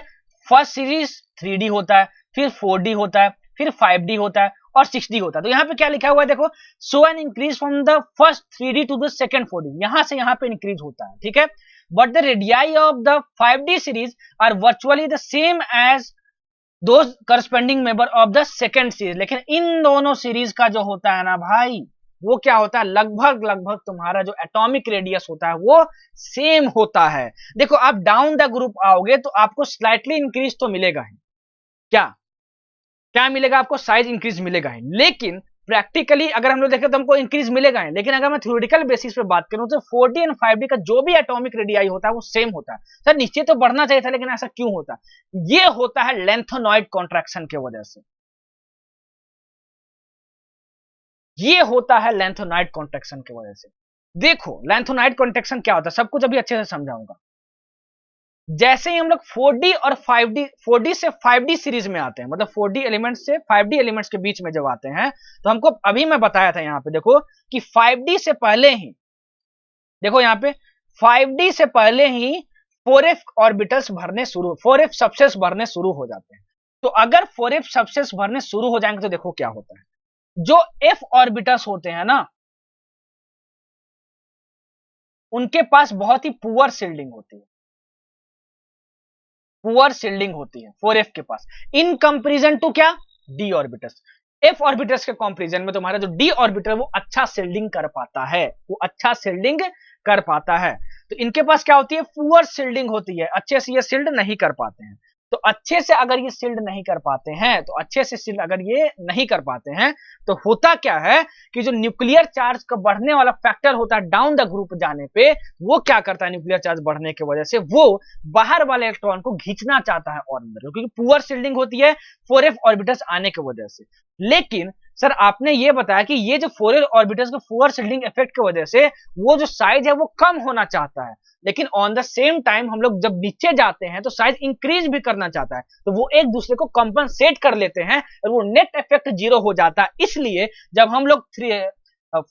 फर्स्ट सीरीज 3D होता है, फिर 4D होता है, फिर 5D होता है और 6D होता है। तो यहाँ पे क्या लिखा हुआ है देखो, so an increase from the first 3D to the second 4D, यहां से यहां पे इंक्रीज होता है, ठीक है। But the radii of the 5D series are virtually the same as those corresponding member of the second series. लेकिन इन दोनों सीरीज का जो होता है ना भाई, वो क्या होता है, लगभग लगभग तुम्हारा जो एटॉमिक रेडियस होता है वो सेम होता है। देखो आप डाउन द ग्रुप आओगे तो आपको स्लाइटली इंक्रीज तो मिलेगा ही, क्या क्या मिलेगा आपको, साइज इंक्रीज मिलेगा ही। लेकिन प्रैक्टिकली अगर हम लोग देखें तो हमको इंक्रीज मिलेगा ही, लेकिन अगर मैं थ्योरेटिकल बेसिस पे बात करूं तो 4D एंड 5D का जो भी एटॉमिक रेडियाई होता है वो सेम होता है। सर नीचे तो बढ़ना चाहिए था, लेकिन ऐसा क्यों होता है, ये होता है लेंथोनॉइड कॉन्ट्रैक्शन की वजह से, ये होता है लेंथोनाइड कॉन्ट्रैक्शन की वजह से। देखो लेंथोनाइड कॉन्ट्रैक्शन क्या होता है, सब कुछ अभी अच्छे से समझाऊंगा। जैसे ही हम लोग 4D और 5D, 4D से 5D सीरीज में आते हैं, मतलब 4D एलिमेंट्स से 5D एलिमेंट्स के बीच में जब आते हैं, तो हमको अभी मैं बताया था यहाँ पे देखो कि 5D से पहले ही, देखो यहाँ पे 5D से पहले ही 4f ऑर्बिटल्स भरने शुरू, 4f सबसेस भरने शुरू हो जाते हैं। तो अगर 4f सबसेस भरने शुरू हो जाएंगे तो देखो क्या होता है, जो f ऑर्बिटल्स होते हैं ना उनके पास बहुत ही पुअर शिल्डिंग होती है, पुअर शिल्डिंग होती है 4f के पास, इन कंपेरिजन टू क्या, d ऑर्बिटल्स। f ऑर्बिटल्स के कंपेरिजन में तुम्हारा जो d ऑर्बिटल वो अच्छा शिल्डिंग कर पाता है, वो अच्छा शिल्डिंग कर पाता है। तो इनके पास क्या होती है, पुअर शिल्डिंग होती है, अच्छे से ये शिल्ड नहीं कर पाते हैं। तो अच्छे से अगर ये शिल्ड नहीं कर पाते हैं, तो अच्छे से शिल्ड अगर ये नहीं कर पाते हैं तो होता क्या है कि जो न्यूक्लियर चार्ज का बढ़ने वाला फैक्टर होता है डाउन द ग्रुप जाने पे, वो क्या करता है, न्यूक्लियर चार्ज बढ़ने की वजह से वो बाहर वाले इलेक्ट्रॉन को खींचना चाहता है और अंदर, क्योंकि पुअर शिल्डिंग होती है 4f ऑर्बिटल्स आने की वजह से। लेकिन सर आपने ये बताया कि ये जो 4f ऑर्बिटल्स का पुअर शिल्डिंग इफेक्ट की वजह से वो जो साइज है वो कम होना चाहता है, लेकिन ऑन द सेम टाइम हम लोग जब नीचे जाते हैं तो साइज इंक्रीज भी करना चाहता है, तो वो एक दूसरे को कंपनसेट कर लेते हैं और वो नेट इफेक्ट जीरो हो जाता है। इसलिए जब हम लोग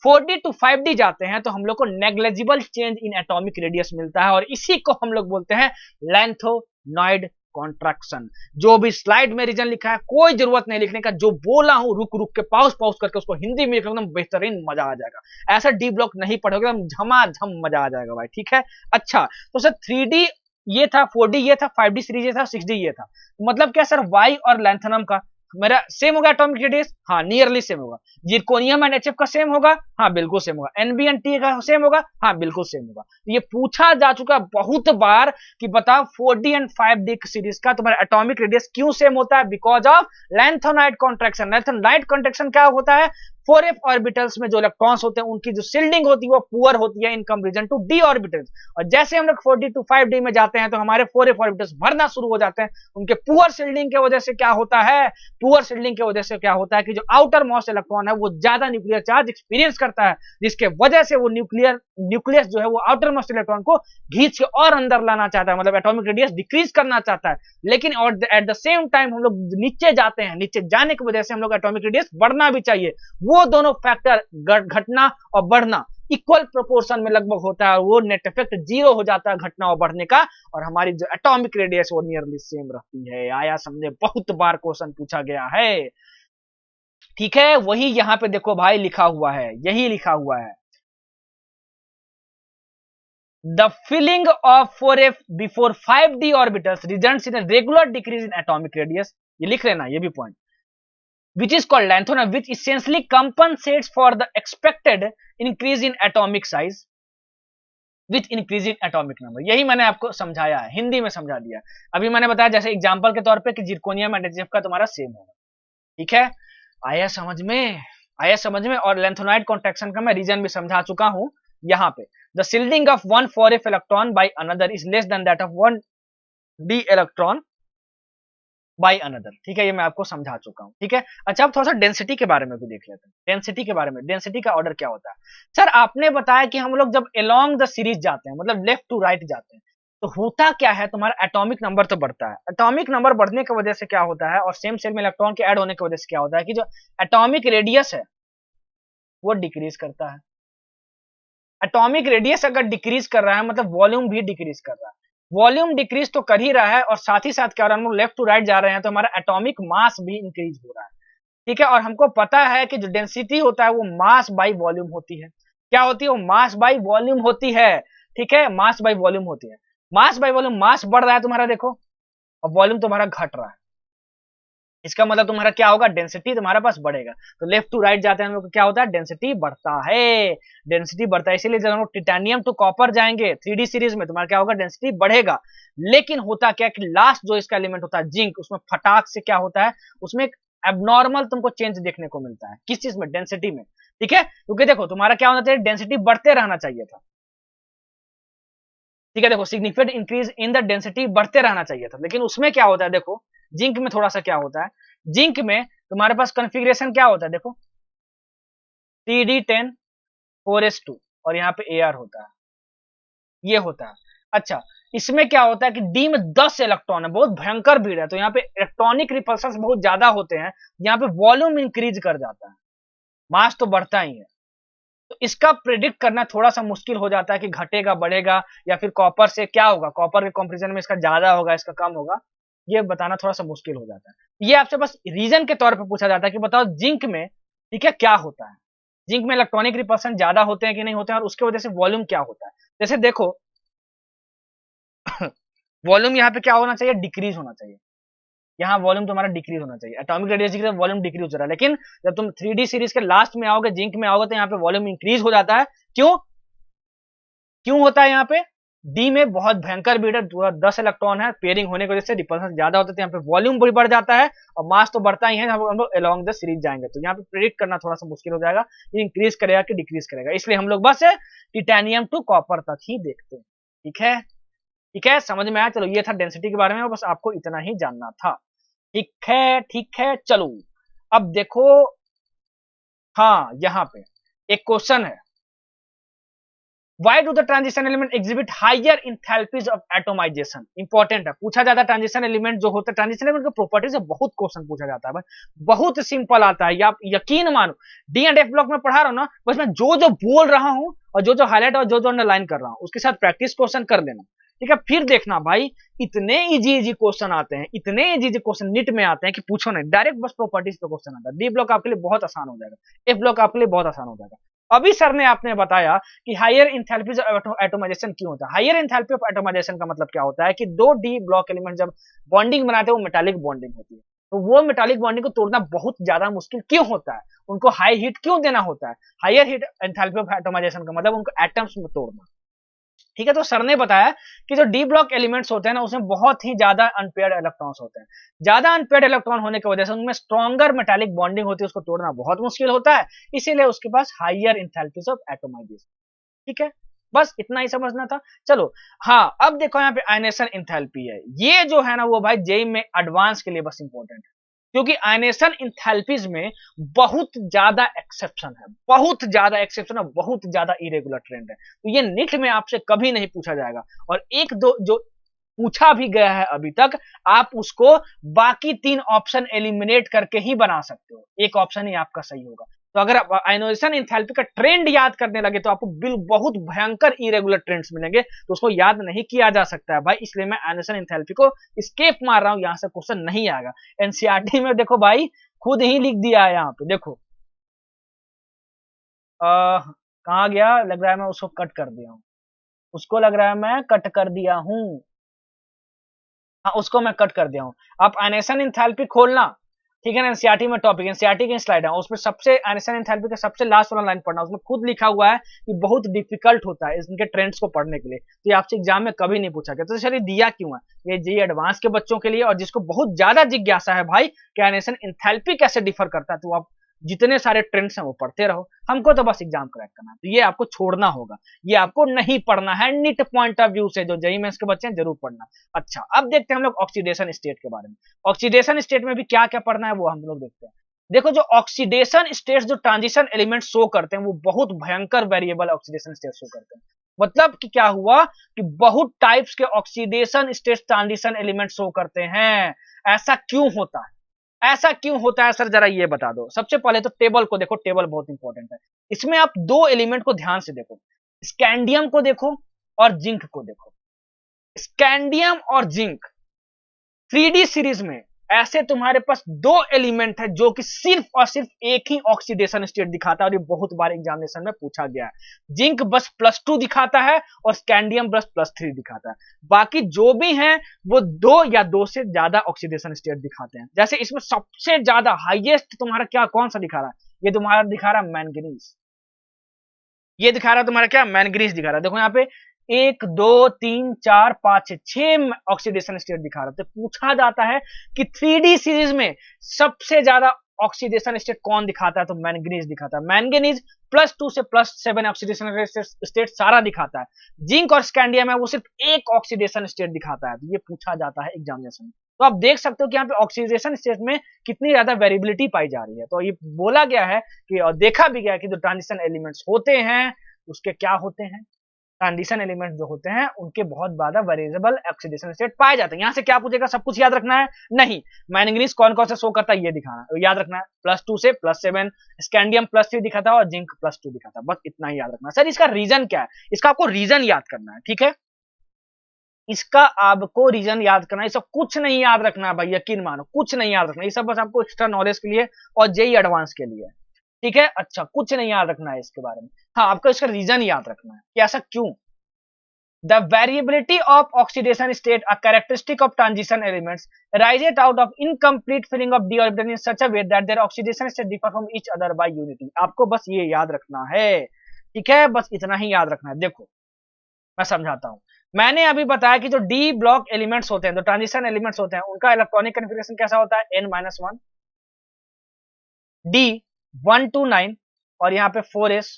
4D टू 5D जाते हैं तो हम लोग को negligible change in atomic radius मिलता है, और इसी को हम लोग बोलते हैं लेंथोनॉइड कॉन्ट्रैक्शन। जो भी स्लाइड में रीजन लिखा है कोई जरूरत नहीं लिखने का, जो बोला हूं रुक रुक के पॉज पॉज करके उसको हिंदी में लिखना, एकदम बेहतरीन मजा आ जाएगा। ऐसा डी ब्लॉक नहीं पढ़ोगे, एकदम झमाझम मजा आ जाएगा भाई, ठीक है। अच्छा तो सर 3D ये था, 4D ये था, 5D सीरीज ये था, 6D ये था, मतलब क्या सर वाई और लैंथनम का मेरा सेम होगा एटॉमिक रेडियस, हाँ नियरली सेम होगा। जिरकोनियम एंड एचएफ का सेम होगा, हाँ बिल्कुल सेम होगा। एनबी एंड टी का सेम होगा, हाँ बिल्कुल सेम होगा। ये पूछा जा चुका बहुत बार कि बताओ 4D एंड 5D सीरीज का तुम्हारा एटॉमिक रेडियस क्यों सेम होता है, बिकॉज ऑफ लेंथोनाइड कॉन्ट्रैक्शन। लेंथोनाइड कॉन्ट्रैक्शन क्या होता है, 4f ऑर्बिटल्स में जो इलेक्ट्रॉन्स होते हैं उनकी जो शिल्डिंग होती है वो पुअर होती है in comparison to d orbitals, और जैसे हम लोग 4D टू 5D में जाते हैं तो हमारे 4f ऑर्बिटल्स भरना शुरू हो जाते हैं। उनके पुअर शिल्डिंग की वजह से क्या होता है, पुअर शिल्डिंग की वजह से क्या होता है कि जो आउटर मोस्ट इलेक्ट्रॉन है वो ज्यादा न्यूक्लियर चार्ज एक्सपीरियंस करता है, जिसके वजह से वो न्यूक्लियस जो है वो आउटर मोस्ट इलेक्ट्रॉन को खींच के और अंदर लाना चाहता है, मतलब एटॉमिक रेडियस डिक्रीज करना चाहता है। लेकिन और एट द सेम टाइम हम लोग नीचे जाते हैं, नीचे जाने की वजह से हम लोग एटॉमिक रेडियस बढ़ना भी चाहिए। वो दोनों फैक्टर घटना और बढ़ना इक्वल प्रोपोर्शन में लगभग होता है, वो नेट इफेक्ट जीरो हो जाता है घटना और बढ़ने का, और हमारी जो एटॉमिक रेडियस वो नियरली सेम रहती है। आया समझे, बहुत बार क्वेश्चन पूछा गया है, ठीक है। वही यहां पे देखो भाई लिखा हुआ है, यही लिखा हुआ है, the filling of 4f before 5d orbitals results in a regular decrease in atomic radius, ये लिख लेना ये भी point, which is called lanthanum, which essentially compensates for the expected increase in atomic size with increase in atomic number। यही मैंने आपको समझाया है, हिंदी में समझा दिया। अभी मैंने बताया जैसे एग्जांपल के तौर पे कि जिरकोनियम एंड एचएफ का तुम्हारा सेम होगा, ठीक है। आया समझ में, आया समझ में। और लेंथोनाइड कॉन्ट्रैक्शन का मैं रीजन भी समझा चुका हूं यहाँ पे। The shielding of one 4f electron by another is less than that of 1d electron by another. ठीक है, ये मैं आपको समझा चुका हूं। ठीक है, अच्छा अब थोड़ा सा डेंसिटी के बारे में भी देख लेते हैं। डेंसिटी के बारे में, डेंसिटी का ऑर्डर क्या होता है। सर आपने बताया कि हम लोग जब अलोंग द सीरीज जाते हैं, मतलब लेफ्ट टू राइट जाते हैं, तो होता क्या है, तुम्हारा एटॉमिक नंबर तो बढ़ता है। एटॉमिक नंबर बढ़ने की वजह से क्या होता है, और सेम सेल में इलेक्ट्रॉन के ऐड होने की वजह से क्या होता है कि जो एटॉमिक रेडियस है वो डिक्रीज करता है। एटॉमिक रेडियस अगर डिक्रीज कर रहा है मतलब वॉल्यूम भी डिक्रीज कर रहा है। वॉल्यूम डिक्रीज तो कर ही रहा है, और साथ ही साथ क्या हो रहा है, हम लोग लेफ्ट टू राइट जा रहे हैं तो हमारा एटॉमिक मास भी इंक्रीज हो रहा है। ठीक है, और हमको पता है कि जो डेंसिटी होता है वो मास बाई वॉल्यूम होती है। क्या होती है वो, मास बाई वॉल्यूम होती है। ठीक है, मास बाई वॉल्यूम होती है। मास बाई वॉल्यूम, मास बढ़ रहा है तुम्हारा देखो, और वॉल्यूम तुम्हारा घट रहा है। इसका मतलब तुम्हारा क्या होगा, डेंसिटी तुम्हारे पास बढ़ेगा। तो लेफ्ट टू राइट जाते हैं हम लोग, क्या होता है, डेंसिटी बढ़ता है। डेंसिटी बढ़ता है, इसीलिए जब हम लोग टाइटेनियम टू कॉपर जाएंगे 3D सीरीज में, तुम्हारा क्या होगा, डेंसिटी बढ़ेगा। लेकिन होता क्या कि लास्ट जो इसका एलिमेंट होता है जिंक, उसमें फटाक से क्या होता है, उसमें एक एबनॉर्मल तुमको चेंज देखने को मिलता है। किस चीज में, डेंसिटी में। ठीक है, क्योंकि देखो तुम्हारा क्या होना चाहिए, डेंसिटी बढ़ते रहना चाहिए था। ठीक है, देखो significant increase in the density बढ़ते रहना चाहिए था, लेकिन उसमें क्या होता है देखो, जिंक में थोड़ा सा क्या होता है, जिंक में तुम्हारे पास कॉन्फ़िगरेशन क्या होता है देखो, CD10 4s2, और यहाँ पे AR होता है, ये होता है। अच्छा, इसमें क्या होता है कि डी में 10 इलेक्ट्रॉन है, बहुत भयंकर भीड़ है, तो यहाँ पे इलेक्ट्रॉनिक रिपल्सन बहुत ज्यादा होते हैं, यहाँ पे वॉल्यूम इंक्रीज कर जाता है, मास तो बढ़ता ही है। तो इसका प्रिडिक्ट करना थोड़ा सा मुश्किल हो जाता है कि घटेगा बढ़ेगा, या फिर कॉपर से क्या होगा, कॉपर के कंपैरिजन में इसका ज्यादा होगा इसका कम होगा, ये बताना थोड़ा सा मुश्किल हो जाता है। ये आपसे बस रीजन के तौर पे पूछा जाता है कि बताओ जिंक में, ठीक है, क्या होता है, जिंक में इलेक्ट्रॉनिक रिपल्सन ज्यादा होते हैं कि नहीं होते हैं, और उसके वजह से वॉल्यूम क्या होता है। जैसे देखो वॉल्यूम यहाँ पे क्या होना चाहिए, डिक्रीज होना चाहिए। यहाँ वॉल्यूम तुम्हारा डिक्रीज होना चाहिए, atomic radius decrease, volume decrease हो रहा है। लेकिन जब तुम 3D सीरीज के लास्ट में आओगे, जिंक में आओगे, तो यहाँ पे वॉल्यूम इंक्रीज हो जाता है। क्यों, क्यों होता है यहाँ पे, डी में बहुत भयंकर भीड़ है, 10 इलेक्ट्रॉन है, पेयरिंग होने की वजह से रिपल्सन ज्यादा होता है, यहाँ पे वॉल्यूम भी बढ़ जाता है, और मास तो बढ़ता ही है। हम लोग अलोंग द सीरीज जाएंगे तो यहाँ पे प्रेडिक्ट करना थोड़ा सा मुश्किल हो जाएगा, ये इंक्रीज करेगा कि डिक्रीज करेगा, इसलिए हम लोग बस टिटेनियम टू कॉपर तक ही देखते हैं। ठीक है, ठीक है, समझ में आया। चलो ये था डेंसिटी के बारे में, बस आपको इतना ही जानना था। ठीक है, ठीक है, चलो अब देखो, हाँ यहाँ पे एक क्वेश्चन है, Why do the transition element exhibit higher enthalpies of atomization? Important है, पूछा जाता है ट्रांजिशन एलिमेंट जो होता है, ट्रांजिशन एलिमेंट की प्रॉपर्टी से बहुत क्वेश्चन पूछा जाता है भाई, बहुत सिंपल आता है, आप यकीन मानो, डी एंड एफ ब्लॉक में पढ़ा रहा हूँ ना, बस मैं जो जो बोल रहा हूँ और जो जो हाईलाइट और जो जो अंडरलाइन कर रहा हूँ उसके साथ प्रैक्टिस क्वेश्चन कर लेना। ठीक है, फिर देखना भाई, इतने इजी इजी क्वेश्चन आते हैं, इतने इजी इजी क्वेश्चन नीट में आते हैं कि पूछो नहीं, डायरेक्ट बस प्रॉपर्टीज पे क्वेश्चन आता है। डी ब्लॉक आपके लिए बहुत आसान हो जाएगा, एफ ब्लॉक आपके लिए बहुत आसान हो जाएगा। अभी सर ने आपने बताया कि हायर इंथैल्पी ऑफ एटोमाइजेशन क्यों होता है। हायर इंथैल्पी ऑफ एटोमाइजेशन का मतलब क्या होता है कि दो डी ब्लॉक एलिमेंट जब बॉन्डिंग बनाते हैं वो मेटालिक बॉन्डिंग होती है, तो वो मेटालिक बॉन्डिंग को तोड़ना बहुत ज्यादा मुश्किल क्यों होता है, उनको हाई हीट क्यों देना होता है। Higher heat enthalpy of atomization का मतलब उनको एटम्स में तोड़ना। ठीक है, तो सर ने बताया कि जो डी ब्लॉक एलिमेंट्स होते हैं ना उसमें बहुत ही ज्यादा अनपेयर्ड इलेक्ट्रॉन्स होते हैं, ज्यादा अनपेयर्ड इलेक्ट्रॉन होने की वजह से उनमें स्ट्रॉन्गर मेटालिक बॉन्डिंग होती है, उसको तोड़ना बहुत मुश्किल होता है, इसीलिए उसके पास हायर इंथैल्पीज ऑफ एटोमाइजेशन। ठीक है, बस इतना ही समझना था। चलो हाँ, अब देखो यहाँ पे आयनेशन इंथैल्पी है, ये जो है ना वो भाई जेई में एडवांस के लिए बस इंपॉर्टेंट है, क्योंकि आयनेशन इंथैल्पीज में बहुत ज्यादा एक्सेप्शन है, बहुत ज्यादा एक्सेप्शन है, बहुत ज्यादा इरेगुलर ट्रेंड है, तो ये निट में आपसे कभी नहीं पूछा जाएगा, और एक दो जो पूछा भी गया है अभी तक, आप उसको बाकी 3 ऑप्शन एलिमिनेट करके ही बना सकते हो, एक ऑप्शन ही आपका सही होगा। तो अगर आप आयनाइजेशन एंथैल्पी का ट्रेंड याद करने लगे तो आपको बिल बहुत भयंकर इरेगुलर ट्रेंड्स मिलेंगे, तो उसको याद नहीं किया जा सकता है भाई, इसलिए मैं आयनाइजेशन एंथैल्पी को स्केप मार रहा हूं, यहां से क्वेश्चन नहीं आएगा। एनसीईआरटी में देखो भाई खुद ही लिख दिया है यहाँ पे, देखो कहाँ गया, लग रहा है मैं उसको कट कर दिया हूँ, उसको लग रहा है मैं कट कर दिया हूँ, हाँ उसको मैं कट कर दिया हूँ। आप आयनेशन एंथैल्पी खोलना, ठीक है ना, एनसीईआरटी में टॉपिक, एनसीईआरटी की स्लाइड है उसमें सबसे आयनेशन एंथैल्पी का सबसे लास्ट वाला लाइन पढ़ना, उसमें खुद लिखा हुआ है कि बहुत डिफिकल्ट होता है इनके ट्रेंड्स को पढ़ने के लिए, तो ये आपसे एग्जाम में कभी नहीं पूछा गया, तो सर ये दिया क्यों है, ये जी एडवांस के बच्चों के लिए और जिसको बहुत ज्यादा जिज्ञासा है भाई कि आयनेशन एंथैल्पी कैसे डिफर करता है, तो आप जितने सारे ट्रेंड्स हैं वो पढ़ते रहो, हमको तो बस एग्जाम क्रैक करना है, तो ये आपको छोड़ना होगा, ये आपको नहीं पढ़ना है नीट पॉइंट ऑफ व्यू से, जो जेईई मेंस के बच्चे हैं जरूर पढ़ना। अच्छा, अब देखते हैं हम लोग ऑक्सीडेशन स्टेट के बारे में। ऑक्सीडेशन स्टेट में भी क्या क्या पढ़ना है वो हम लोग देखते हैं। देखो, जो ऑक्सीडेशन स्टेट्स, जो ट्रांजिशन एलिमेंट शो करते हैं, वो बहुत भयंकर वेरिएबल ऑक्सीडेशन स्टेट शो करते हैं। मतलब कि क्या हुआ कि बहुत टाइप्स के oxidation state transition element show करते हैं। ऐसा क्यों होता है, ऐसा क्यों होता है सर, जरा ये बता दो। सबसे पहले तो टेबल को देखो, टेबल बहुत इंपॉर्टेंट है। इसमें आप दो एलिमेंट को ध्यान से देखो, स्कैंडियम को देखो और जिंक को देखो। स्कैंडियम और जिंक 3D सीरीज में ऐसे तुम्हारे पास दो एलिमेंट है जो कि सिर्फ और सिर्फ एक ही ऑक्सीडेशन स्टेट दिखाता है, और ये बहुत बार एग्जामिनेशन में पूछा गया है। जिंक बस +2 दिखाता है और स्कैंडियम बस +3 दिखाता है। बाकी जो भी हैं वो 2 या 2 से ज्यादा ऑक्सीडेशन स्टेट दिखाते हैं। जैसे इसमें सबसे ज्यादा हाईएस्ट तुम्हारा क्या, कौन सा दिखा रहा है, ये तुम्हारा दिखा रहा है मैंगनीज। ये दिखा रहा है तुम्हारा क्या, मैंगनीज दिखा रहा है। देखो यहाँ पे 1 2 3 4 5 6 ऑक्सीडेशन स्टेट दिखा रहा है। तो पूछा जाता है कि 3D सीरीज में सबसे ज्यादा ऑक्सीडेशन स्टेट कौन दिखाता है, तो मैंगनीज दिखाता है। मैंगनीज +2 से +7 ऑक्सीडेशन स्टेट सारा दिखाता है। जिंक और स्कैंडियम है वो सिर्फ एक ऑक्सीडेशन स्टेट दिखाता है। तो ये पूछा जाता है एग्जामिनेशन में। तो आप देख सकते हो कि यहाँ पे ऑक्सीडेशन स्टेट में कितनी ज्यादा वेरिएबिलिटी पाई जा रही है। तो ये बोला गया है कि, और देखा भी गया है कि जो ट्रांजिशन एलिमेंट्स होते हैं उसके क्या होते हैं, ट्रांजिशन एलिमेंट जो होते हैं उनके बहुत ज्यादा वेरिएबल ऑक्सीडेशन स्टेट पाए जाते हैं। यहां से क्या पूछेगा, सब कुछ याद रखना है नहीं, मैंगनीज कौन कौन सा शो करता है ये दिखाना है, याद रखना है। +2 से +7, स्कैंडियम +3 दिखाता है और जिंक +2 दिखाता है, बस इतना ही याद रखना है। सर इसका रीजन क्या है, इसका आपको रीजन याद करना है, ठीक है। इसका आपको रीजन याद करना है, ये सब कुछ नहीं याद रखना है भाई, यकीन मानो कुछ नहीं याद रखना, ये सब बस आपको एक्स्ट्रा नॉलेज के लिए और जेईई एडवांस के लिए, ठीक है। अच्छा, कुछ नहीं याद रखना है इसके बारे में। हाँ, आपको इसका रीजन याद रखना है कि ऐसा क्यों। The variability of oxidation state, a characteristic of transition elements, arises out of incomplete filling of d orbital in such a way that their oxidation state differ from each other by unity। आपको बस ये याद रखना है, ठीक है, बस इतना ही याद रखना है। देखो मैं समझाता हूं। मैंने अभी बताया कि जो डी ब्लॉक एलिमेंट्स होते हैं, जो ट्रांजिशन एलिमेंट्स होते हैं, उनका इलेक्ट्रॉनिक कन्फिगरेशन कैसा होता है, n-1 डी 1 to 9 और यहाँ पे 4s,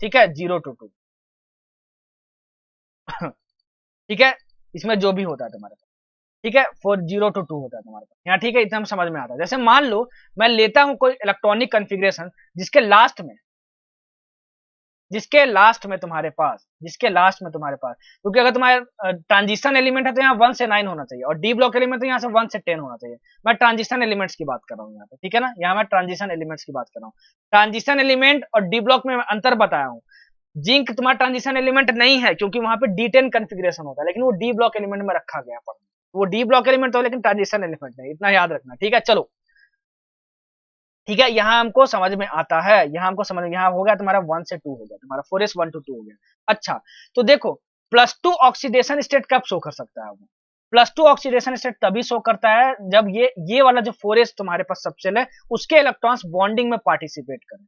ठीक है, 0 to 2 ठीक है। इसमें जो भी होता है तुम्हारे पास, ठीक है, 0 to 2 होता है तुम्हारे पास यहाँ, ठीक है। इतना समझ में आता है। जैसे मान लो मैं लेता हूं कोई इलेक्ट्रॉनिक कन्फिग्रेशन जिसके लास्ट में, तुम्हारे पास, क्योंकि अगर तुम्हारे ट्रांजिशन एलिमेंट है तो यहाँ 1 से 9 होना चाहिए, और डी ब्लॉक एलिमेंट तो यहाँ से 1 से 10 होना चाहिए। मैं ट्रांजिशन एलिमेंट्स की बात कर रहा हूँ यहाँ पे, ठीक है ना, यहाँ मैं ट्रांजिशन एलिमेंट्स की बात कर रहा हूँ। ट्रांजिशन एलिमेंट और डी ब्लॉक में अंतर बताया हूँ। जिंक तुम्हारा ट्रांजिशन एलिमेंट नहीं है क्योंकि वहां पे D10 कन्फिग्रेशन होता है, लेकिन वो डी ब्लॉक एलिमेंट में रखा गया पर वो डी ब्लॉक एलिमेंट हो लेकिन ट्रांजिशन एलिमेंट नहीं, इतना याद रखना, ठीक है। चलो ठीक है, यहाँ हमको समझ में आता है, यहाँ हो गया तुम्हारा 1 से 2 हो गया, तुम्हारा 4s 1 to 2 हो गया। अच्छा, तो देखो +2 ऑक्सीडेशन स्टेट कब शो कर सकता है, वो +2 ऑक्सीडेशन स्टेट तभी शो करता है जब ये वाला जो 4s तुम्हारे पास सबसेल है उसके इलेक्ट्रॉन्स बॉन्डिंग में पार्टिसिपेट करें,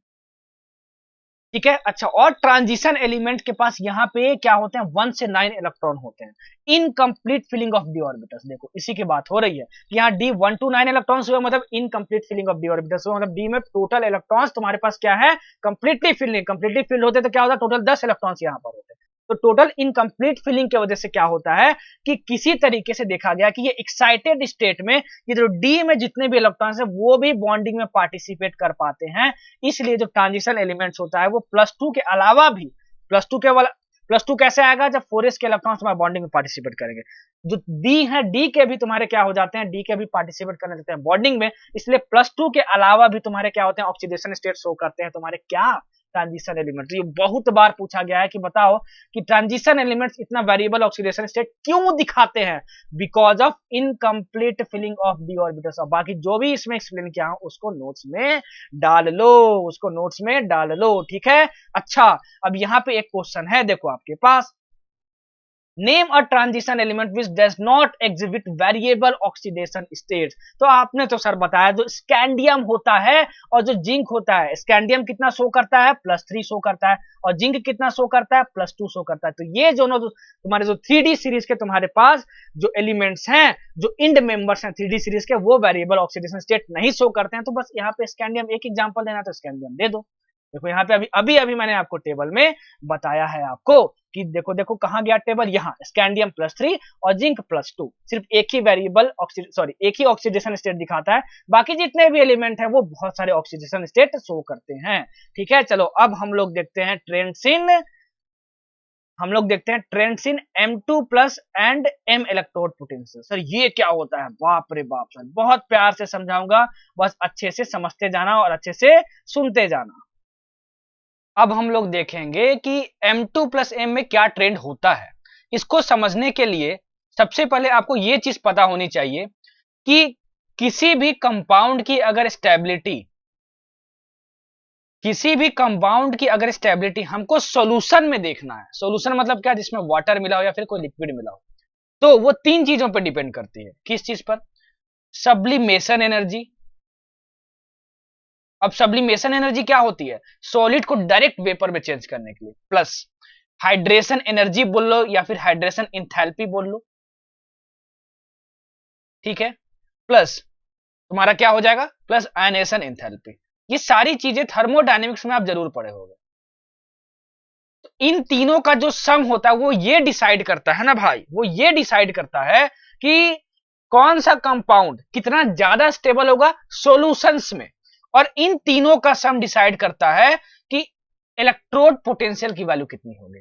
ठीक है। अच्छा, और ट्रांजिशन एलिमेंट के पास यहाँ पे क्या होते हैं, 1 से 9 इलेक्ट्रॉन होते हैं। Incomplete filling of d orbitals, देखो इसी की बात हो रही है कि यहाँ डी 1 to 9 इलेक्ट्रॉन्स हुए, मतलब incomplete filling of d orbitals हुआ, मतलब डी में टोटल इलेक्ट्रॉन्स तुम्हारे पास क्या है, कंप्लीटली फिल्ड होते तो क्या होता, टोटल 10 इलेक्ट्रॉन्स यहाँ पर होते। तो टोटल इनकम्प्लीट फिलिंग की वजह से क्या होता है कि किसी तरीके से देखा गया कि ये एक्साइटेड स्टेट में ये जो डी में जितने भी इलेक्ट्रॉन्स है वो भी बॉन्डिंग में पार्टिसिपेट कर पाते हैं। इसलिए जो ट्रांजिशन एलिमेंट्स होता है वो +2 के अलावा भी, +2 कैसे आएगा, जब 4s के इलेक्ट्रॉन्स तुम्हारे बॉन्डिंग में पार्टिसिपेट करेंगे। जो डी है, डी के भी तुम्हारे क्या हो जाते हैं, डी के भी पार्टिसिपेट करने देते हैं बॉन्डिंग में। इसलिए +2 के अलावा भी तुम्हारे क्या होते हैं, ऑक्सीडेशन स्टेट शो करते हैं तुम्हारे क्या, ट्रांजिशन एलिमेंट। तो ये बहुत बार पूछा गया है कि बताओ कि ट्रांजिशन एलिमेंट्स इतना वेरिएबल ऑक्सीडेशन स्टेट क्यों दिखाते हैं, because of incomplete filling of d orbitals. और बाकी जो भी इसमें एक्सप्लेन किया हूं उसको नोट्स में डाल लो, ठीक है। अच्छा, अब यहाँ पे एक क्वेश्चन है देखो आपके पास, name a transition element which does not exhibit variable oxidation states. तो आपने तो सर बताया जो स्कैंडियम होता है और जो जिंक होता है, स्कैंडियम कितना शो करता है, +3 शो करता है, और जिंक कितना शो करता है, +2 शो करता है। तो ये दोनों तुम्हारे जो 3D सीरीज के तुम्हारे पास जो एलिमेंट्स हैं, जो इंड मेंबर्स हैं 3D सीरीज के, वो वेरिएबल ऑक्सीडेशन स्टेट नहीं शो करते हैं। तो बस यहाँ पे स्कैंडियम एक एग्जांपल देना, तो स्कैंडियम दे दो। देखो यहाँ पे अभी मैंने आपको टेबल में बताया है आपको कि देखो देखो कहां गया टेबल, यहाँ स्कैंडियम +3 और जिंक +2, सिर्फ एक ही वेरिएबल एक ही ऑक्सीडेशन स्टेट दिखाता है, बाकी जितने भी एलिमेंट है वो बहुत सारे ऑक्सीडेशन स्टेट शो करते हैं। ठीक है, चलो अब हम लोग देखते हैं trends in M2+ and M electrode potential. Sir ये क्या होता है, बाप रे बाप सर, बहुत प्यार से समझाऊंगा, बस अच्छे से समझते जाना और अच्छे से सुनते जाना। अब हम लोग देखेंगे कि M2+M में क्या ट्रेंड होता है। इसको समझने के लिए सबसे पहले आपको ये चीज पता होनी चाहिए कि किसी भी कंपाउंड की अगर स्टेबिलिटी हमको सॉल्यूशन में देखना है, सॉल्यूशन मतलब क्या, जिसमें वाटर मिला हो या फिर कोई लिक्विड मिला हो, तो वो 3 चीजों पर डिपेंड करती है। किस चीज पर? Sublimation energy. अब सब्लिमेशन एनर्जी क्या होती है? सॉलिड को डायरेक्ट वेपर में चेंज करने के लिए। प्लस हाइड्रेशन एनर्जी बोल लो या फिर हाइड्रेशन इंथैल्पी बोल लो, ठीक है। प्लस तुम्हारा क्या हो जाएगा? Plus ionisation enthalpy. ये सारी चीजें थर्मोडायनेमिक्स में आप जरूर पढ़े होंगे। तो इन तीनों का जो सम होता है वो ये डिसाइड करता है ना भाई, वो ये डिसाइड करता है कि कौन सा कंपाउंड कितना ज्यादा स्टेबल होगा सॉल्यूशंस में, और इन तीनों का सम डिसाइड करता है कि इलेक्ट्रोड पोटेंशियल की वैल्यू कितनी होगी।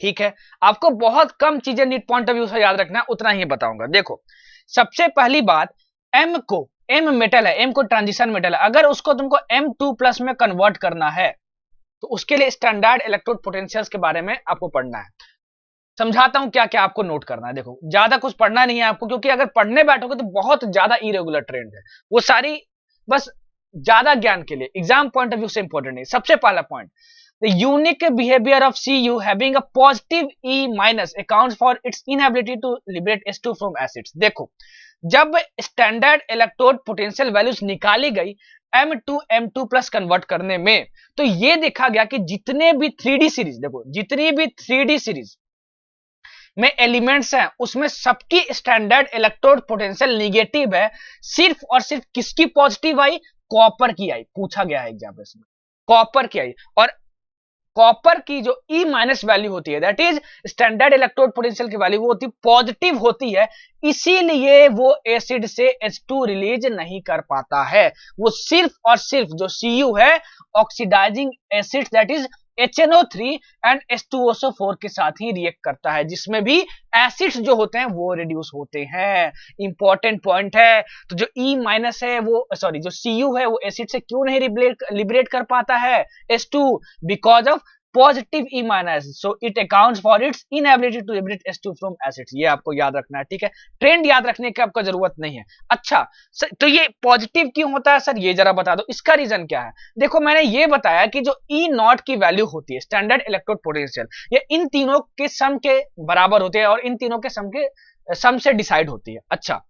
ठीक है, आपको बहुत कम चीजें नीट पॉइंट ऑफ व्यू से याद रखना है, उतना ही बताऊंगा। देखो सबसे पहली बात, एम मेटल है, एम को ट्रांजिशन मेटल है, अगर उसको तुमको M2+ में कन्वर्ट करना है तो उसके लिए स्टैंडर्ड इलेक्ट्रोड पोटेंशियल्स के बारे में आपको पढ़ना है। समझाता हूं क्या क्या आपको नोट करना है। देखो ज्यादा कुछ पढ़ना नहीं है आपको, क्योंकि अगर पढ़ने बैठोगे तो बहुत ज्यादा इरेगुलर ट्रेंड है, वो सारी बस ज्यादा ज्ञान के लिए, एग्जाम पॉइंट ऑफ व्यू से इंपॉर्टेंट नहीं। सबसे पहला point, the unique behaviour of Cu having a positive E- accounts for its inability to liberate H2 from acids. देखो जब स्टैंडर्ड इलेक्ट्रोड पोटेंशियल वैल्यूज निकाली गई M2 कन्वर्ट करने में, तो ये देखा गया कि जितने भी 3D सीरीज, देखो जितनी भी 3D सीरीज में एलिमेंट्स हैं उसमें सबकी स्टैंडर्ड इलेक्ट्रोड पोटेंशियल निगेटिव है, सिर्फ और सिर्फ किसकी पॉजिटिव आई? कॉपर की आई। पूछा गया है एग्जाम्पल्स में, कॉपर की आई। और कॉपर की जो E- वैल्यू होती है, that is standard electrode potential की वैल्यू, वो होती पॉजिटिव होती है, इसीलिए वो एसिड से H2 रिलीज नहीं कर पाता है। वो सिर्फ और सिर्फ जो Cu है oxidizing acid that is HNO3 and H2SO4 के साथ ही रिएक्ट करता है, जिसमें भी एसिड्स जो होते हैं वो रिड्यूस होते हैं। इंपॉर्टेंट पॉइंट है। तो जो E- है वो जो Cu है वो एसिड से क्यों नहीं लिबरेट कर पाता है H2? Because of positive E-, so it accounts for its inability to liberate H2 from acids। ये आपको याद रखना है, ठीक है। ट्रेंड याद रखने की आपको जरूरत नहीं है। अच्छा तो ये पॉजिटिव क्यों होता है सर, ये जरा बता दो, इसका रीजन क्या है? देखो मैंने ये बताया कि जो E0 की वैल्यू होती है स्टैंडर्ड इलेक्ट्रोड पोटेंशियल, ये इन तीनों के सम के बराबर होते हैं और इन तीनों के सम से डिसाइड होती है। अच्छा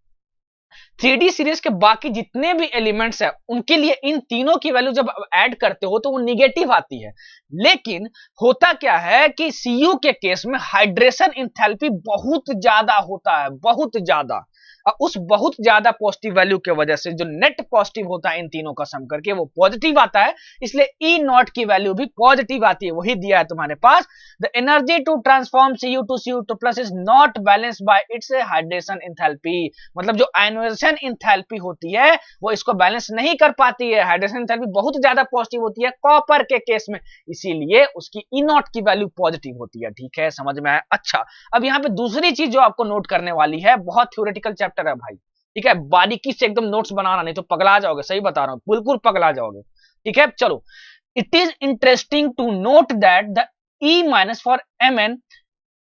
3D सीरीज के बाकी जितने भी एलिमेंट्स हैं उनके लिए इन तीनों की वैल्यू जब ऐड करते हो तो वो निगेटिव आती है, लेकिन होता क्या है कि Cu के केस में हाइड्रेशन इंथैल्पी बहुत ज्यादा होता है, बहुत ज्यादा। उस बहुत ज्यादा पॉजिटिव वैल्यू की वजह से जो नेट पॉजिटिव होता है इन तीनों का सम करके वो पॉजिटिव आता है, इसलिए E0 की वैल्यू भी पॉजिटिव आती है। वही दिया है तुम्हारे पास, the energy to transform Cu to Cu2+ is not balanced by its hydration enthalpy. मतलब जो आयनाइजेशन इंथैल्पी होती है वो इसको बैलेंस नहीं कर पाती है, हाइड्रेशन इंथैल्पी बहुत ज्यादा पॉजिटिव होती है कॉपर के केस में, इसीलिए उसकी E0 की वैल्यू पॉजिटिव होती है। ठीक है, समझ में आया? अच्छा अब यहाँ पे दूसरी चीज जो आपको नोट करने वाली है, बहुत थ्योरेटिकल चैप्टर है भाई, ठीक है, बारीकी से एकदम नोट्स बनाना, नहीं तो पगला जाओगे, सही बता रहा हूं, बिल्कुल पगला जाओगे। ठीक है चलो, it is interesting to note that the E- for Mn,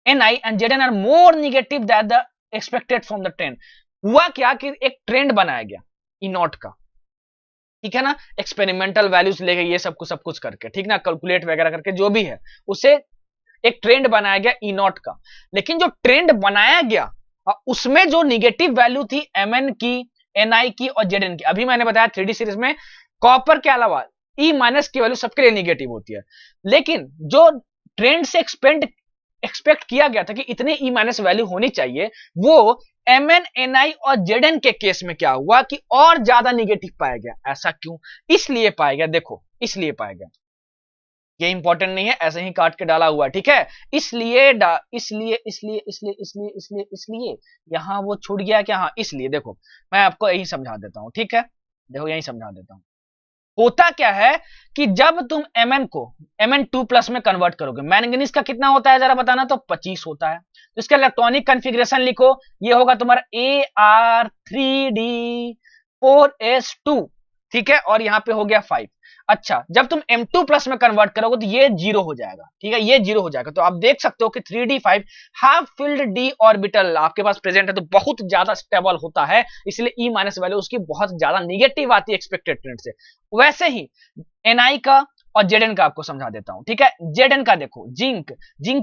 Ni and Zn are more negative than the expected from the trend। हुआ क्या कि एक ट्रेंड बनाया गया E0 का, ठीक है ना, एक्सपेरिमेंटल वैल्यूज ले गए, ये सब कुछ करके, ठीक ना, कैलकुलेट वगैरह करके जो भी है उसे एक ट्रेंड बनाया गया ई नॉट का, लेकिन जो ट्रेंड बनाया गया उसमें जो निगेटिव वैल्यू थी Mn की, Ni की और Zn की, अभी मैंने बताया 3D सीरीज में कॉपर के अलावा ई माइनस की वैल्यू सबके लिए निगेटिव होती है, लेकिन जो ट्रेंड से एक्सपेक्ट किया गया था कि इतनी ई माइनस वैल्यू होनी चाहिए, वो Mn, Ni और Zn के केस में क्या हुआ कि और ज्यादा निगेटिव पाया गया। ऐसा क्यों? इसलिए पाया गया, देखो इसलिए पाया गया, ये इंपॉर्टेंट नहीं है, ऐसे ही काट के डाला हुआ है, ठीक है। इसलिए यहां वो छूट गया क्या? हाँ इसलिए, देखो मैं आपको यही समझा देता हूं, ठीक है, देखो यही समझा देता हूं। होता क्या है कि जब तुम Mn को Mn2+ में कन्वर्ट करोगे, मैंगनीज का कितना होता है जरा बताना, तो 25 होता है, तो इसका इलेक्ट्रॉनिक कॉन्फ़िगरेशन लिखो, ये होगा तुम्हारा Ar3d4s2, ठीक है, और यहां पे हो गया 5। अच्छा, जब तुम M2+ में कन्वर्ट करोगे तो ये 0 हो जाएगा, ठीक है, ये 0 हो जाएगा। तो आप देख सकते हो कि 3d5 half filled d orbital आपके पास प्रेजेंट है, तो बहुत ज्यादा स्टेबल होता है, इसलिए ई माइनस वैल्यू उसकी बहुत ज्यादा निगेटिव आती है एक्सपेक्टेड ट्रेंड से। वैसे ही Ni का और Zn का आपको समझा देता हूं, ठीक है। Zn का देखो, जिंक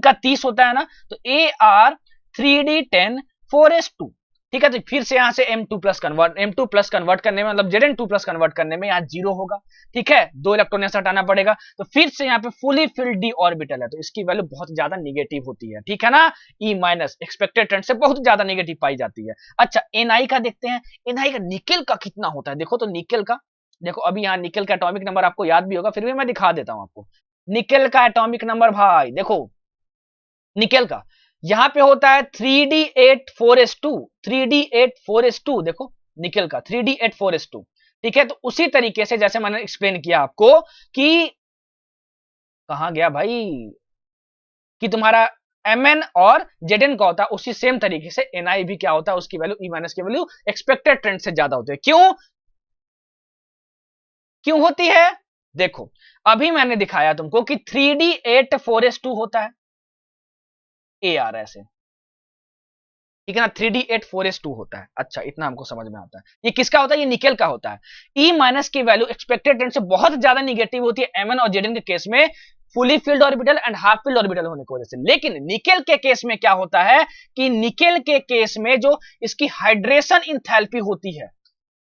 का 30 होता है ना, तो Ar3d10 4s2, ठीक है। तो फिर से यहां से M2+ कन्वर्ट करने में, मतलब Zn2+ कन्वर्ट करने में यहाँ 0 होगा, ठीक है, 2 इलेक्ट्रॉन यहां से हटाना पड़ेगा, तो फिर से यहाँ पे फुली फिल्ड डी ऑर्बिटल है, तो इसकी वैल्यू बहुत ज्यादा निगेटिव होती है, ठीक है ना। ई माइनस एक्सपेक्टेड ट्रेंड से बहुत ज्यादा निगेटिव पाई जाती है। अच्छा, Ni का देखते हैं, Ni का निकेल का कितना होता है, देखो तो निकेल का, देखो अभी यहाँ निकेल का एटॉमिक नंबर आपको याद भी होगा, फिर भी मैं दिखा देता हूं आपको। निकेल का एटॉमिक नंबर भाई देखो, निकेल का यहां पे होता है 3d8 4s2, 3d8 4s2, देखो निकेल का 3d8 4s2, ठीक है। तो उसी तरीके से जैसे मैंने एक्सप्लेन किया आपको कि कहां गया भाई, कि तुम्हारा Mn और Zn का होता है, उसी सेम तरीके से Ni भी क्या होता है, उसकी वैल्यू ई माइनस की वैल्यू एक्सपेक्टेड ट्रेंड से ज्यादा होती है। क्यों होती है? देखो अभी मैंने दिखाया तुमको कि 3d8 4s2 होता है, Ar ऐसे, ठीक है ना, 3d8 4s2 होता है। अच्छा, इतना हमको समझ में आता है। ये किसका होता है? ये निकेल का होता है। ई माइनस की वैल्यू एक्सपेक्टेड ट्रेंड से बहुत ज्यादा निगेटिव होती है Mn और Zn के केस में, fully filled orbital and half filled orbital होने की वजह से। लेकिन निकेल के केस में क्या होता है कि निकेल के केस में जो इसकी हाइड्रेशन इंथैल्पी होती है,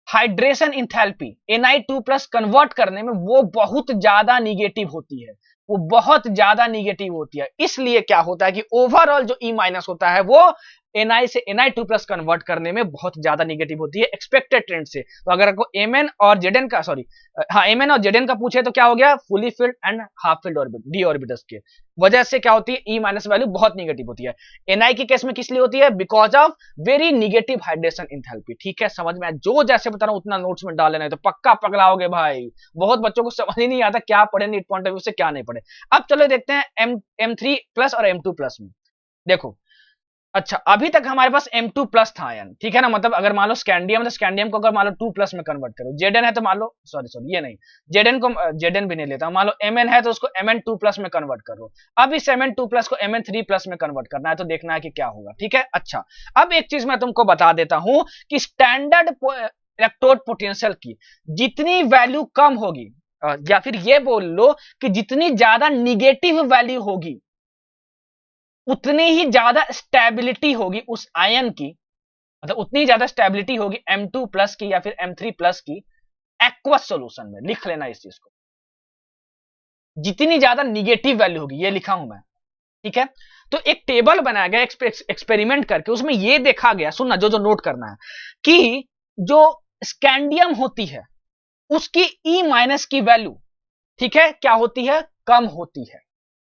हाइड्रेशन इंथैल्पी Na2+ कन्वर्ट करने में वो बहुत ज्यादा निगेटिव होती है, वो बहुत ज्यादा निगेटिव होती है। इसलिए क्या होता है कि ओवरऑल जो ई माइनस होता है वो Ni से Na2+ कन्वर्ट करने में बहुत ज्यादा निगेटिव होती है एक्सपेक्टेड ट्रेंड से। तो अगर आपको Mn और Zn का, सॉरी हाँ, Mn और Zn का पूछे तो क्या हो गया, fully filled and half filled orbital D orbitals के वजह से क्या होती है, ई माइनस वैल्यू बहुत निगेटिव होती है। Ni के केस में किस लिए होती है? Because of very negative hydration enthalpy, ठीक है। समझ में, जो जैसे बता रहा हूं उतना नोट्स में डाल लेना है, तो पक्का पगलाओगे भाई। बहुत बच्चों को समझ ही नहीं आता क्या पढ़े नीट पॉइंट ऑफ व्यू से, क्या नहीं पढ़े। अब चलो देखते हैं M3+ और M2+ में। देखो अच्छा, अभी तक हमारे पास M2+ था आयन, ठीक है ना, मतलब अगर मान लो स्कैंडियम, तो स्कैंडियम को अगर मान लो 2+ में कन्वर्ट करो, Zn है तो मान लो, सॉरी ये नहीं, Zn भी नहीं लेता, मान लो Mn है तो उसको Mn2+ में कन्वर्ट करो। अब इस Mn2+ को Mn3+ में कन्वर्ट करना है, तो देखना है कि क्या होगा, ठीक है। अच्छा, अब एक चीज मैं तुमको बता देता हूं कि स्टैंडर्ड इलेक्ट्रोड पोटेंशियल की जितनी वैल्यू कम होगी, या फिर ये बोल लो कि जितनी ज्यादा निगेटिव वैल्यू होगी, उतनी ही ज्यादा स्टेबिलिटी होगी उस आयन की, मतलब उतनी ज्यादा स्टेबिलिटी होगी M2+ की या फिर M3+ की एक्वस सॉल्यूशन में। लिख लेना इस चीज को, जितनी ज्यादा निगेटिव वैल्यू होगी, ये लिखा हूं मैं, ठीक है। तो एक टेबल बनाया गया एक्सपेरिमेंट करके, उसमें यह देखा गया, सुनना जो जो नोट करना है, कि जो स्कैंडियम होती है उसकी ई माइनस की वैल्यू, ठीक है, क्या होती है, कम होती है।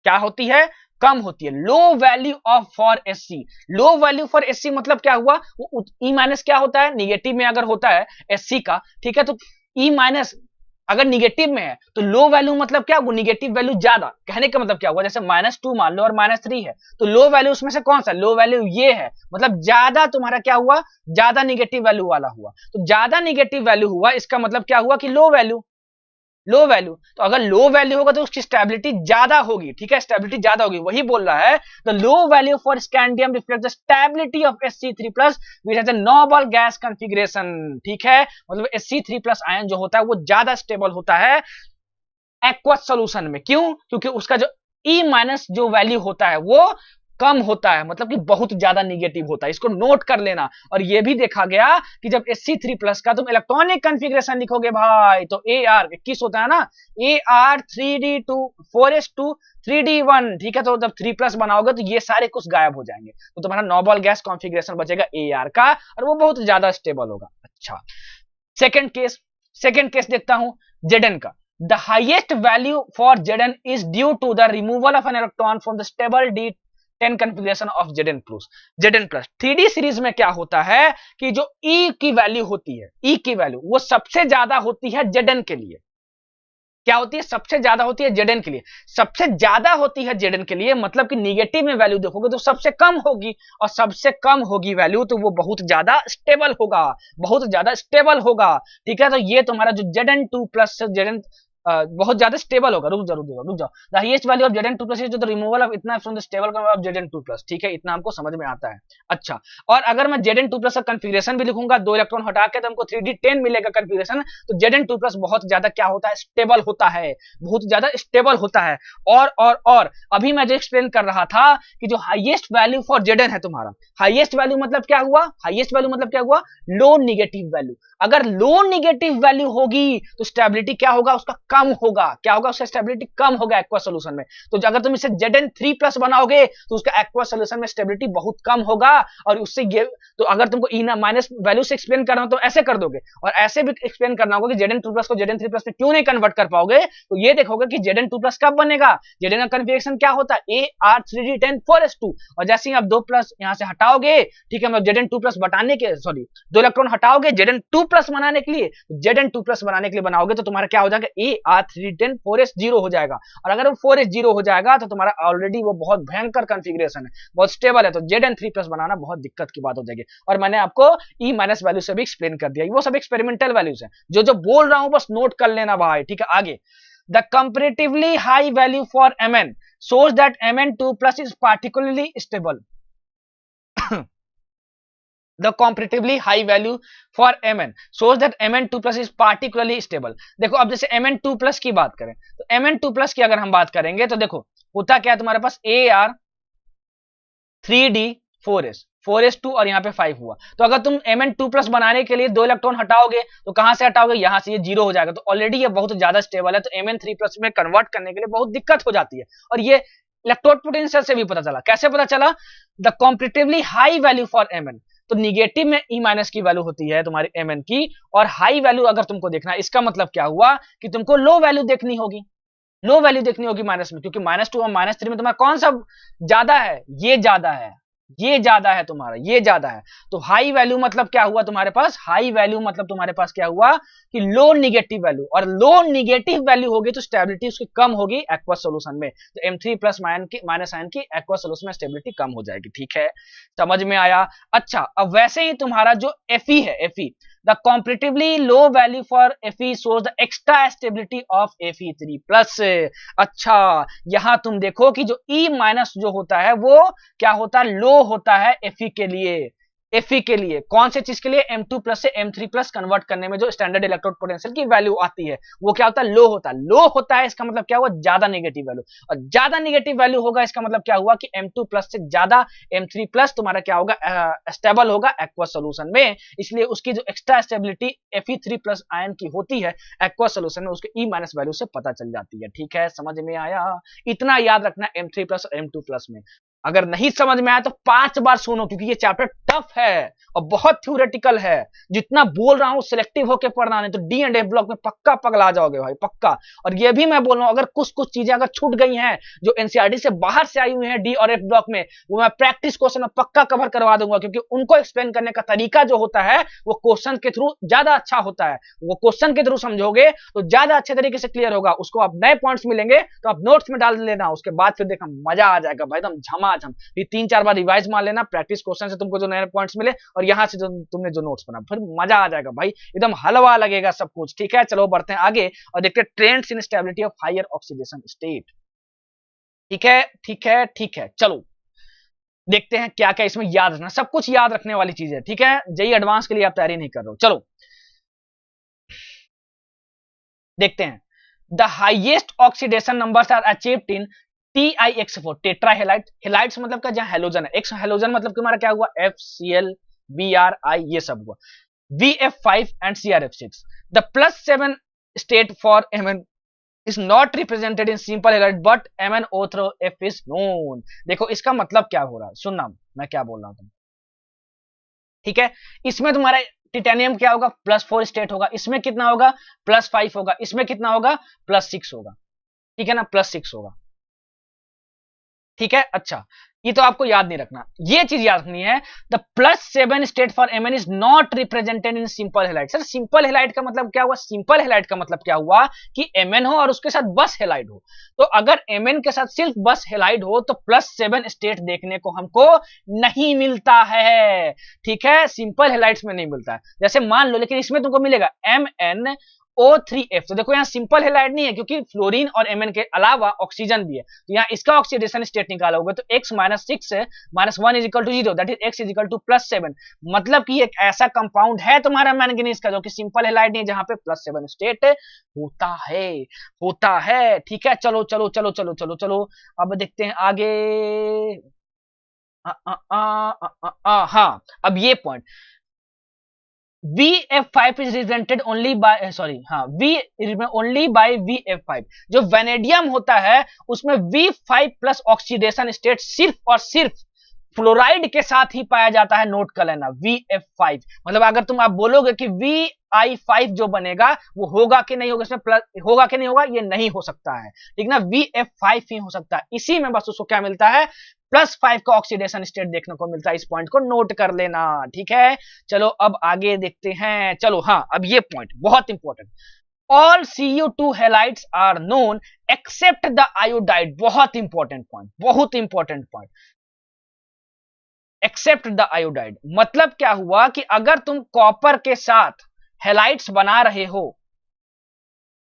क्या होती है? कम होती है। Low value of for SC, low value for SC मतलब क्या हुआ, वो ई माइनस क्या होता है, निगेटिव में अगर होता है एससी का, ठीक है, तो ई माइनस अगर निगेटिव में है तो लो वैल्यू मतलब क्या, वो निगेटिव वैल्यू ज्यादा, कहने का मतलब क्या हुआ, जैसे -2 मान लो और -3 है, तो लो वैल्यू उसमें से कौन सा, लो वैल्यू ये है, मतलब ज्यादा तुम्हारा क्या हुआ, ज्यादा निगेटिव वैल्यू वाला हुआ। तो ज्यादा निगेटिव वैल्यू हुआ, इसका मतलब क्या हुआ कि लो वैल्यू, लो वैल्यू, तो अगर लो वैल्यू होगा तो उसकी स्टेबिलिटी ज्यादा होगी, ठीक है, स्टेबिलिटी ज्यादा होगी, वही बोल रहा है। The low value for scandium reflect the stability of Sc3+ which has a noble gas configuration, ठीक है, मतलब Sc3+ आयन जो होता है वो ज्यादा स्टेबल होता है एक्वस सॉल्यूशन में। क्यों? क्योंकि उसका जो ई माइनस जो वैल्यू होता है वो कम होता है, मतलब कि बहुत ज्यादा निगेटिव होता है, इसको नोट कर लेना। और ये भी देखा गया कि जब Sc3+ का तुम इलेक्ट्रॉनिक कंफिग्रेशन लिखोगे भाई तो AR21 होता है ना, AR3D2 4s2 3D1, ठीक है। तो जब 3+ बनाओगे तो ये सारे कुछ गायब हो जाएंगे, तो तुम्हारा नोबल गैस कॉन्फ़िगरेशन बचेगा AR का, और वो बहुत ज्यादा स्टेबल होगा। अच्छा, सेकेंड केस देखता हूं Zn का। The highest value for Zn is due to the removal of an electron from the stable D10 configuration of Zn plus। Zn plus 3D series में क्या होता है कि जो E की वैल्यू होती है, E की वैल्यू वो सबसे ज्यादा होती है Zn के लिए। क्या होती है? सबसे ज्यादा होती है Zn के लिए। सबसे ज्यादा होती है Zn के लिए मतलब कि निगेटिव में वैल्यू देखोगे तो सबसे कम होगी, और सबसे कम होगी वैल्यू तो वो बहुत ज्यादा स्टेबल होगा, बहुत ज्यादा स्टेबल होगा, ठीक है। तो ये तुम्हारा जो Zn2+ Zn बहुत ज्यादा स्टेबल होगा। रुक जाओ। The highest value of Zn2+ is the removal of इतना from the stable of Zn2+, ठीक है, इतना हमको समझ में आता है। अच्छा, और अगर मैं Zn2+ का कंफिगरेशन भी लिखूंगा, 2 इलेक्ट्रॉन हटा के, तो हमको 3D10 मिलेगा कंफिगरेशन। तो Zn2+ बहुत ज्यादा क्या होता है? स्टेबल होता है, बहुत ज्यादा स्टेबल होता है। और अभी मैं जो एक्सप्लेन कर रहा था कि जो हाईएस्ट वैल्यू फॉर Zn है तुम्हारा, हाईएस्ट वैल्यू मतलब क्या हुआ? हाईएस्ट वैल्यू मतलब क्या हुआ? लो निगेटिव वैल्यू। अगर लो निगेटिव वैल्यू होगी तो स्टेबिलिटी क्या होगा? उसका कम होगा। क्या होगा? उसका स्टेबिलिटी कम होगा एक्वा सॉल्यूशन में। तो अगर तुम इसे Zn3+ बनाओगे तो उसका एक्वा सॉल्यूशन में स्टेबिलिटी बहुत कम होगा, और उससे ये तो अगर तुमको ई माइनस वैल्यू से एक्सप्लेन करना हो तो ऐसे कर दोगे, और ऐसे भी एक्सप्लेन करना होगा कि Zn2+ को Zn3+ में क्यों नहीं कन्वर्ट कर पाओगे। तो ये देखोगे कि Zn2+ कब बनेगा। Zn का कन्फिगरेशन क्या होता है? AR3D10 4s2, और जैसे ही आप 2+ यहां से हटाओगे, ठीक है, मतलब Zn2+ बताने के, सॉरी 2 इलेक्ट्रॉन हटाओगे Zn2+ बनाने के लिए, Zn2+ बनाने के लिए बनाओगे तो तुम्हारा क्या हो जाएगा? AR3D10 4s 0 हो जाएगा। और अगर वो 4s 0 हो जाएगा तो तुम्हारा ऑलरेडी वो बहुत भयंकर कॉन्फ़िगरेशन है, बहुत स्टेबल है, तो Zn3+ बनाना बहुत दिक्कत की बात हो जाएगी। और मैंने आपको ई माइनस वैल्यू से भी एक्सप्लेन कर दिया, वो सब एक्सपेरिमेंटल वैल्यूज है, जो जो बोल रहा हूं बस नोट कर लेना भाई, ठीक है। आगे, the comparatively high value for Mn shows that Mn2+ is particularly stable। The comparatively high value for Mn shows that Mn2+ is particularly stable। देखो अब जैसे Mn2+ की बात करें तो Mn2+ की अगर हम बात करेंगे तो देखो होता क्या है तुम्हारे पास, AR3D4s 4s2 और यहाँ पे 5 हुआ। तो अगर तुम Mn2+ बनाने के लिए 2 इलेक्ट्रॉन हटाओगे तो कहां से हटाओगे? यहां से, ये 0 हो जाएगा। तो ऑलरेडी ये बहुत ज्यादा स्टेबल है, तो Mn3+ में कन्वर्ट करने के लिए बहुत दिक्कत हो जाती है। और ये इलेक्ट्रोड पोटेंशियल से भी पता चला। कैसे पता चला? The competitively high value for Mn, तो निगेटिव में ई माइनस की वैल्यू होती है तुम्हारी Mn की, और हाई वैल्यू अगर तुमको देखना है, इसका मतलब क्या हुआ कि तुमको लो वैल्यू देखनी होगी, लो वैल्यू देखनी होगी माइनस में, क्योंकि -2 और -3 में तुम्हारा कौन सा ज्यादा है? ये ज्यादा है, ये ज्यादा है तुम्हारा, ये ज्यादा है। तो हाई वैल्यू मतलब क्या हुआ तुम्हारे पास? हाई वैल्यू मतलब तुम्हारे पास क्या हुआ कि लो निगेटिव वैल्यू, और लो निगेटिव वैल्यू होगी तो स्टेबिलिटी उसकी कम होगी एक्वा सॉल्यूशन में। तो M3+ माइनस आयन की एक्वा सॉल्यूशन में स्टेबिलिटी कम हो जाएगी, ठीक है, समझ में आया। अच्छा, अब वैसे ही तुम्हारा जो Fe है, Fe the comparatively low value for Fe shows the extra stability of Fe3+। अच्छा, यहां तुम देखो कि जो E माइनस जो होता है वो क्या होता है? लो होता है Fe के लिए। Fe के लिए कौन से चीज के लिए? M2+ से M3+ कन्वर्ट करने में जो स्टैंडर्ड इलेक्ट्रोड पोटेंशियल की वैल्यू आती है वो क्या होता है? लो होता है। लो होता है इसका मतलब क्या हुआ? ज्यादा नेगेटिव वैल्यू, और ज्यादा नेगेटिव वैल्यू होगा इसका मतलब क्या हुआ कि M2+ से ज्यादा M3+ तुम्हारा क्या होगा? स्टेबल होगा एक्वा सॉल्यूशन में। इसलिए उसकी जो एक्स्ट्रा स्टेबिलिटी Fe3+ आयन की होती है एक्वा सॉल्यूशन में, उसके ई माइनस वैल्यू से पता चल जाती है, ठीक है, समझ में आया। इतना याद रखना M3+ और M2+ में। अगर नहीं समझ में आया तो 5 बार सुनो, क्योंकि ये चैप्टर टफ है और बहुत थ्योरेटिकल है। जितना बोल रहा हूं सिलेक्टिव होकर पढ़ना, नहीं तो डी एंड एफ ब्लॉक में पक्का पगला जाओगे भाई, पक्का। और ये भी मैं बोल रहा हूं, अगर कुछ चीजें अगर छूट गई हैं जो एनसीईआरटी से बाहर से आई हुई हैं डी और एफ ब्लॉक में, वो मैं प्रैक्टिस क्वेश्चन में पक्का कवर करवा दूंगा, क्योंकि उनको एक्सप्लेन करने का तरीका जो होता है वो क्वेश्चन के थ्रू ज्यादा अच्छा होता है। वो क्वेश्चन के थ्रू समझोगे तो ज्यादा अच्छे तरीके से क्लियर होगा। उसको आप नए पॉइंट्स मिलेंगे तो आप नोट्स में डाल लेना, उसके बाद फिर देखना मजा आ जाएगा भाई, एकदम झमाझम। फिर 3-4 बार रिवाइज मार लेना प्रैक्टिस क्वेश्चन से, तुमको जो नए पॉइंट्स मिले और यहाँ से जो तुमने जो नोट्स बना, फिर मजा आ जाएगा भाई, एकदम हलवा लगेगा सब कुछ, ठीक है। चलो बढ़ते हैं आगे और देखते हैं trends in stability of higher oxidation state. ठीक है, ठीक है, ठीक है, चलो देखते हैं क्या क्या इसमें याद रखना। सब कुछ याद रखने वाली चीज है, ठीक है। जेई एडवांस के लिए आप तैयारी नहीं कर रहे हो, चलो देखते हैं। The highest oxidation numbers are achieved in TiX4 tetra halide, halides मतलब का जहां हेलोजन है, एक्स हेलोजन मतलब कि हमारा क्या हुआ, FCl Bri ये सब हुआ, VF5 and CrF6। The +7 state for Mn is not represented in simple halide but MnO3F is known। देखो इसका मतलब क्या हो रहा है, सुनना मैं क्या बोल रहा हूं तुम, ठीक है। इसमें तुम्हारा टिटेनियम क्या होगा, +4 स्टेट होगा, इसमें कितना होगा, +5 होगा, इसमें कितना होगा, +6 होगा, ठीक है ना, +6 होगा, ठीक है। अच्छा, ये तो आपको याद नहीं रखना, ये चीज याद रखनी है, the +7 state for Mn is not represented in simple halide. Sir simple halide का मतलब क्या हुआ, सिंपल हेलाइड का मतलब क्या हुआ कि Mn हो और उसके साथ बस हेलाइड हो। तो अगर Mn के साथ सिर्फ बस हेलाइड हो तो +7 स्टेट देखने को हमको नहीं मिलता है, ठीक है, सिंपल हेलाइड्स में नहीं मिलता है। जैसे मान लो, लेकिन इसमें तुमको मिलेगा MnO3F। तो देखो यहाँ सिंपल हेलाइड नहीं है क्योंकि फ्लोरीन और Mn के अलावा ऑक्सीजन भी है, तो यहाँ इसका ऑक्सीडेशन स्टेट निकाला होगा, तो x -6 है -1 is equal to 0, that is x is equal to +7। मतलब कि एक ऐसा कंपाउंड है तुम्हारा मैंगनीज का जो कि सिंपल हेलाइड नहीं है, जहां पे +7 स्टेट होता है, ठीक है। चलो चलो चलो चलो चलो चलो, अब देखते हैं आगे। हाँ, अब ये point, VF5 is represented only by only by VF5। जो वेनेडियम होता है उसमें V5 प्लस ऑक्सीडेशन स्टेट सिर्फ और सिर्फ फ्लोराइड के साथ ही पाया जाता है, नोट कर लेना, VF5। मतलब अगर तुम आप बोलोगे कि VI5 जो बनेगा वो होगा कि नहीं होगा, इसमें प्लस होगा कि नहीं होगा, ये नहीं हो सकता है, ठीक ना, VF5 ही हो सकता है। इसी में बस उसको क्या मिलता है, +5 का ऑक्सीडेशन स्टेट देखने को मिलता है। इस पॉइंट को नोट कर लेना, ठीक है। चलो अब आगे देखते हैं, चलो हाँ, अब ये पॉइंट बहुत important, all Cu2 halides are known except the iodide. बहुत इंपॉर्टेंट पॉइंट, बहुत important point, except the iodide. मतलब क्या हुआ कि अगर तुम कॉपर के साथ हेलाइड्स बना रहे हो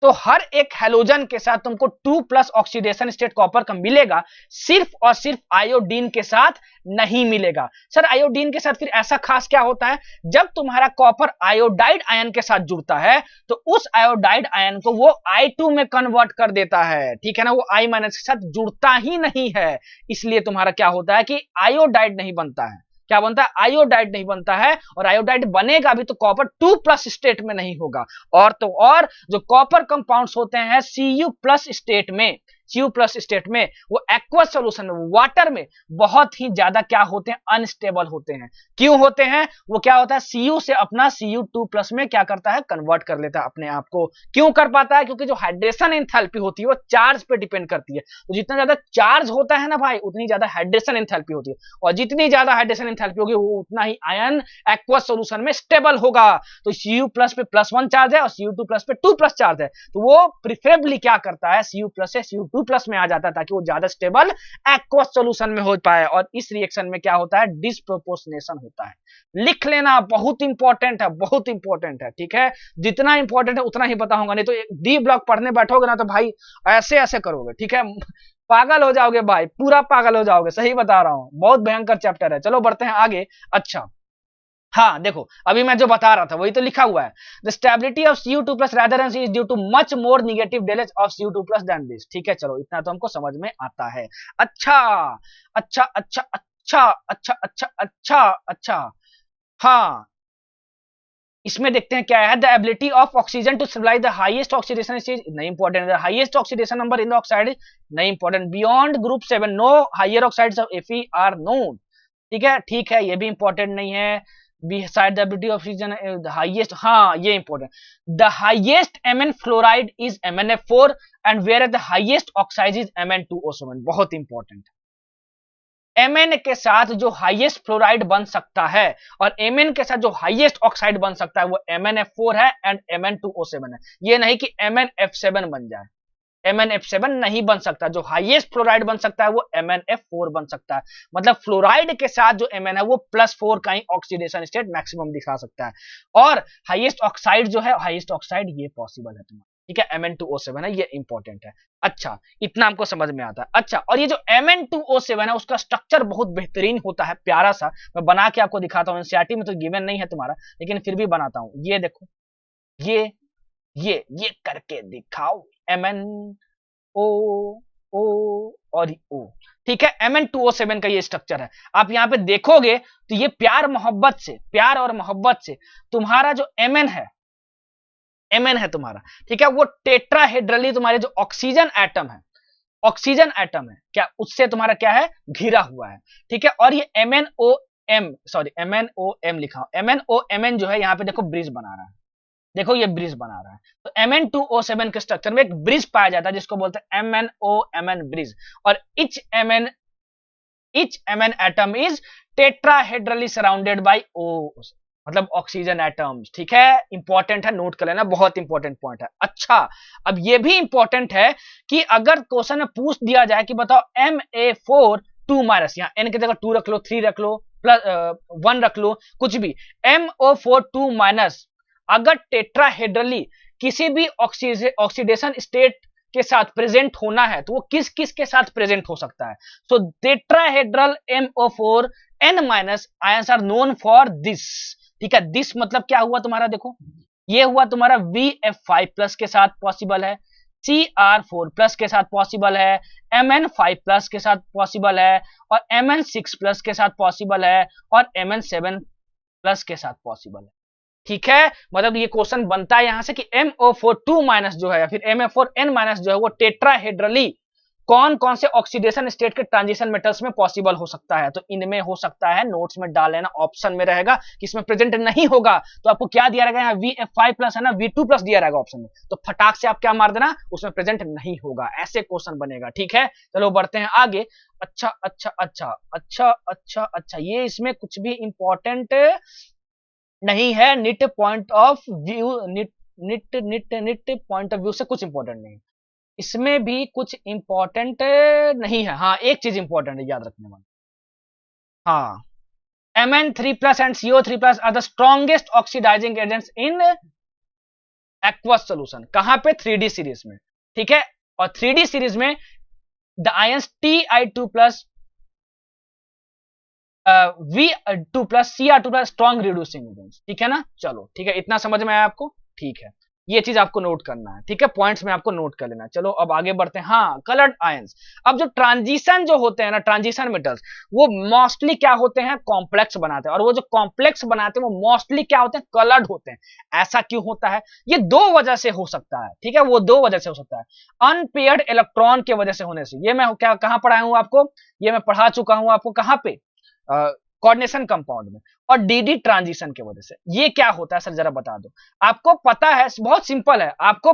तो हर एक हेलोजन के साथ तुमको 2+ ऑक्सीडेशन स्टेट कॉपर का मिलेगा, सिर्फ और सिर्फ आयोडीन के साथ नहीं मिलेगा। सर आयोडीन के साथ फिर ऐसा खास क्या होता है, जब तुम्हारा कॉपर आयोडाइड आयन के साथ जुड़ता है तो उस आयोडाइड आयन को वो I2 में कन्वर्ट कर देता है, ठीक है ना, वो I- के साथ जुड़ता ही नहीं है, इसलिए तुम्हारा क्या होता है कि आयोडाइड नहीं बनता है। क्या बनता है, आयोडाइड नहीं बनता है, और आयोडाइड बनेगा भी तो कॉपर 2+ स्टेट में नहीं होगा। और तो और जो कॉपर कंपाउंड्स होते हैं Cu+ स्टेट में, Cu+ स्टेट में, वो एक्वस सॉल्यूशन में, वाटर में बहुत ही ज्यादा क्या होते हैं, अनस्टेबल होते हैं। क्यों होते हैं, वो क्या होता है, Cu से अपना Cu2+ में क्या करता है, कन्वर्ट कर लेता है अपने आप को। क्यों कर पाता है, क्योंकि जो हाइड्रेशन एंथैल्पी होती है वो चार्ज पे डिपेंड करती है, तो जितना ज्यादा चार्ज होता है ना भाई, उतनी ज्यादा हाइड्रेशन एंथैल्पी होती है, और जितनी ज्यादा हाइड्रेशन एंथैल्पी होगी वो उतना ही आयन एक्वस सॉल्यूशन में स्टेबल होगा। तो Cu+ पे +1 चार्ज है और Cu2+ पे 2+ चार्ज है, तो वो प्रिफरेबली क्या करता है, Cu+ से Cu2+ में आ जाता है ताकि वो ज्यादा स्टेबल एक्वस सॉल्यूशन में हो पाए। और इस रिएक्शन में क्या होता है, डिस्प्रोपोर्शनेशन होता है। लिख लेना, बहुत इंपॉर्टेंट है, बहुत इंपॉर्टेंट है, ठीक है। जितना इंपॉर्टेंट है उतना ही बताऊंगा, नहीं तो डी ब्लॉक पढ़ने बैठोगे ना तो भाई ऐसे ऐसे करोगे, ठीक है, पागल हो जाओगे भाई, पूरा पागल हो जाओगे, सही बता रहा हूं, बहुत भयंकर चैप्टर है। चलो बढ़ते हैं आगे। अच्छा हाँ देखो, अभी मैं जो बता रहा था वही तो लिखा हुआ है, the stability of Cu2+ rather than C is due to much more negative delage of Cu2+ than this। ठीक है, चलो इतना तो हमको समझ में आता है। अच्छा अच्छा अच्छा अच्छा अच्छा अच्छा अच्छा अच्छा, हाँ इसमें देखते हैं क्या है, the ability of oxygen to stabilize the highest oxidation stage, नहीं important, the highest oxidation number in the oxide, नहीं important, beyond group 7 no higher oxides of Fe are known. ठीक है, ये भी इंपॉर्टेंट नहीं है। beside the ability of oxygen the highest, हाँ ये important, the highest Mn fluoride is MnF4 and whereas the highest oxide is Mn2O7। बहुत important, Mn के साथ जो हाईएस्ट फ्लोराइड बन सकता है और Mn के साथ जो हाईएस्ट ऑक्साइड बन सकता है वो MnF4 है एंड Mn2O7 है। ये नहीं कि MnF7 बन जाए, MnF7 नहीं बन सकता, जो हाईएस्ट फ्लोराइड बन सकता है वो MnF4 बन सकता है। मतलब फ्लोराइड के साथ जो Mn है वो +4 का ही ऑक्सीडेशन स्टेट मैक्सिमम दिखा सकता है, और हाईएस्ट ऑक्साइड जो है, हाईएस्ट ऑक्साइड ये पॉसिबल है तुम्हारा, ठीक है, Mn2O7 है, ये इंपॉर्टेंट है। अच्छा इतना हमको समझ में आता है। अच्छा, और ये जो Mn2O7 है उसका स्ट्रक्चर बहुत बेहतरीन होता है, प्यारा सा, मैं बना के आपको दिखाता हूँ, एनसीईआरटी में तो गिवन नहीं है तुम्हारा, लेकिन फिर भी बनाता हूँ। ये देखो, ये करके दिखाओ, MnO O और O, ठीक है। Mn2O7 का ये स्ट्रक्चर है। आप यहाँ पे देखोगे तो ये प्यार और मोहब्बत से तुम्हारा जो Mn है तुम्हारा, ठीक है, वो टेट्राहेड्रली तुम्हारे जो ऑक्सीजन एटम है क्या, उससे तुम्हारा क्या है, घिरा हुआ है, ठीक है। और ये MnOM लिखा हूं, MnOMn जो है यहाँ पे देखो ब्रिज बना रहा है, देखो ये ब्रिज बना रहा है। तो Mn2O7 के स्ट्रक्चर में एक ब्रिज पाया जाता है जिसको बोलते हैं MnOMn ब्रिज। और each Mn atom is tetrahedrally surrounded by O, मतलब ऑक्सीजन एटम्स, ठीक है। इंपॉर्टेंट है, नोट कर लेना, बहुत इंपॉर्टेंट पॉइंट है। अच्छा, अब ये भी इंपॉर्टेंट है कि अगर क्वेश्चन में पूछ दिया जाए कि बताओ Ma4 2 माइनस, यहाँ n की जगह 2 रख लो, 3 रख लो, प्लस 1 रख लो, कुछ भी, MO4 2 माइनस अगर टेट्राहेड्रली किसी भी ऑक्सीडेशन स्टेट के साथ प्रेजेंट होना है तो वो किस किस के साथ प्रेजेंट हो सकता है। So tetrahedral MO4 n minus ions are known for this, ठीक है। दिस मतलब क्या हुआ तुम्हारा, देखो ये हुआ तुम्हारा VF5 प्लस के साथ पॉसिबल है, Cr4 प्लस के साथ पॉसिबल है, Mn5 प्लस के साथ पॉसिबल है, और Mn6 प्लस के साथ पॉसिबल है, और Mn7 प्लस के साथ पॉसिबल है, ठीक है। मतलब ये क्वेश्चन बनता है यहां से कि MO4 2 माइनस जो है या फिर MF4 n माइनस जो है वो टेट्राहेड्रली कौन कौन से ऑक्सीडेशन स्टेट के ट्रांजिशन मेटल्स में पॉसिबल हो सकता है। तो इनमें हो सकता है, नोट्स में डाल लेना, ऑप्शन में रहेगा कि इसमें प्रेजेंट नहीं होगा तो आपको क्या दिया रहेगा, यहाँ VF5 प्लस है ना, V2 प्लस दिया रहेगा ऑप्शन में, तो फटाक से आप क्या मार देना, उसमें प्रेजेंट नहीं होगा, ऐसे क्वेश्चन बनेगा, ठीक है। चलो बढ़ते हैं आगे। अच्छा अच्छा अच्छा अच्छा अच्छा अच्छा, ये इसमें कुछ भी इंपॉर्टेंट नहीं है, NEET point of view, NEET point of view से कुछ इंपॉर्टेंट नहीं, इसमें भी कुछ इंपॉर्टेंट नहीं है। हाँ, एक चीज इंपॉर्टेंट है याद रखने वाली, हाँ, Mn3 plus and CO3 plus are the strongest oxidizing agents in aqueous solution. कहां पे, 3D सीरीज में, ठीक है। और 3D सीरीज में the ions Ti2 plus V2 plus Cr2 plus strong reducing agents, ठीक है ना। चलो ठीक है, इतना समझ में आया आपको, ठीक है। ये चीज आपको नोट करना है, ठीक है, पॉइंट्स में आपको नोट कर लेना है। चलो अब आगे बढ़ते हैं। हाँ, कलर्ड आयंस। अब जो ट्रांजिशन जो होते हैं ना, ट्रांजिशन मेटल्स, वो मोस्टली क्या होते हैं, कॉम्प्लेक्स बनाते हैं, और वो जो कॉम्प्लेक्स बनाते हैं वो मोस्टली क्या होते हैं, कलर्ड होते हैं। ऐसा क्यों होता है, ये दो वजह से हो सकता है, ठीक है, वो दो वजह से हो सकता है। अनपेयर्ड इलेक्ट्रॉन के वजह से होने से, ये मैं क्या कहां पढ़ाया हूं आपको, ये मैं पढ़ा चुका हूं आपको, कहां पे, कोऑर्डिनेशन कंपाउंड में। और डीडी ट्रांजिशन की वजह से ये क्या होता है सर, जरा बता दो। आपको पता है, बहुत सिंपल है, आपको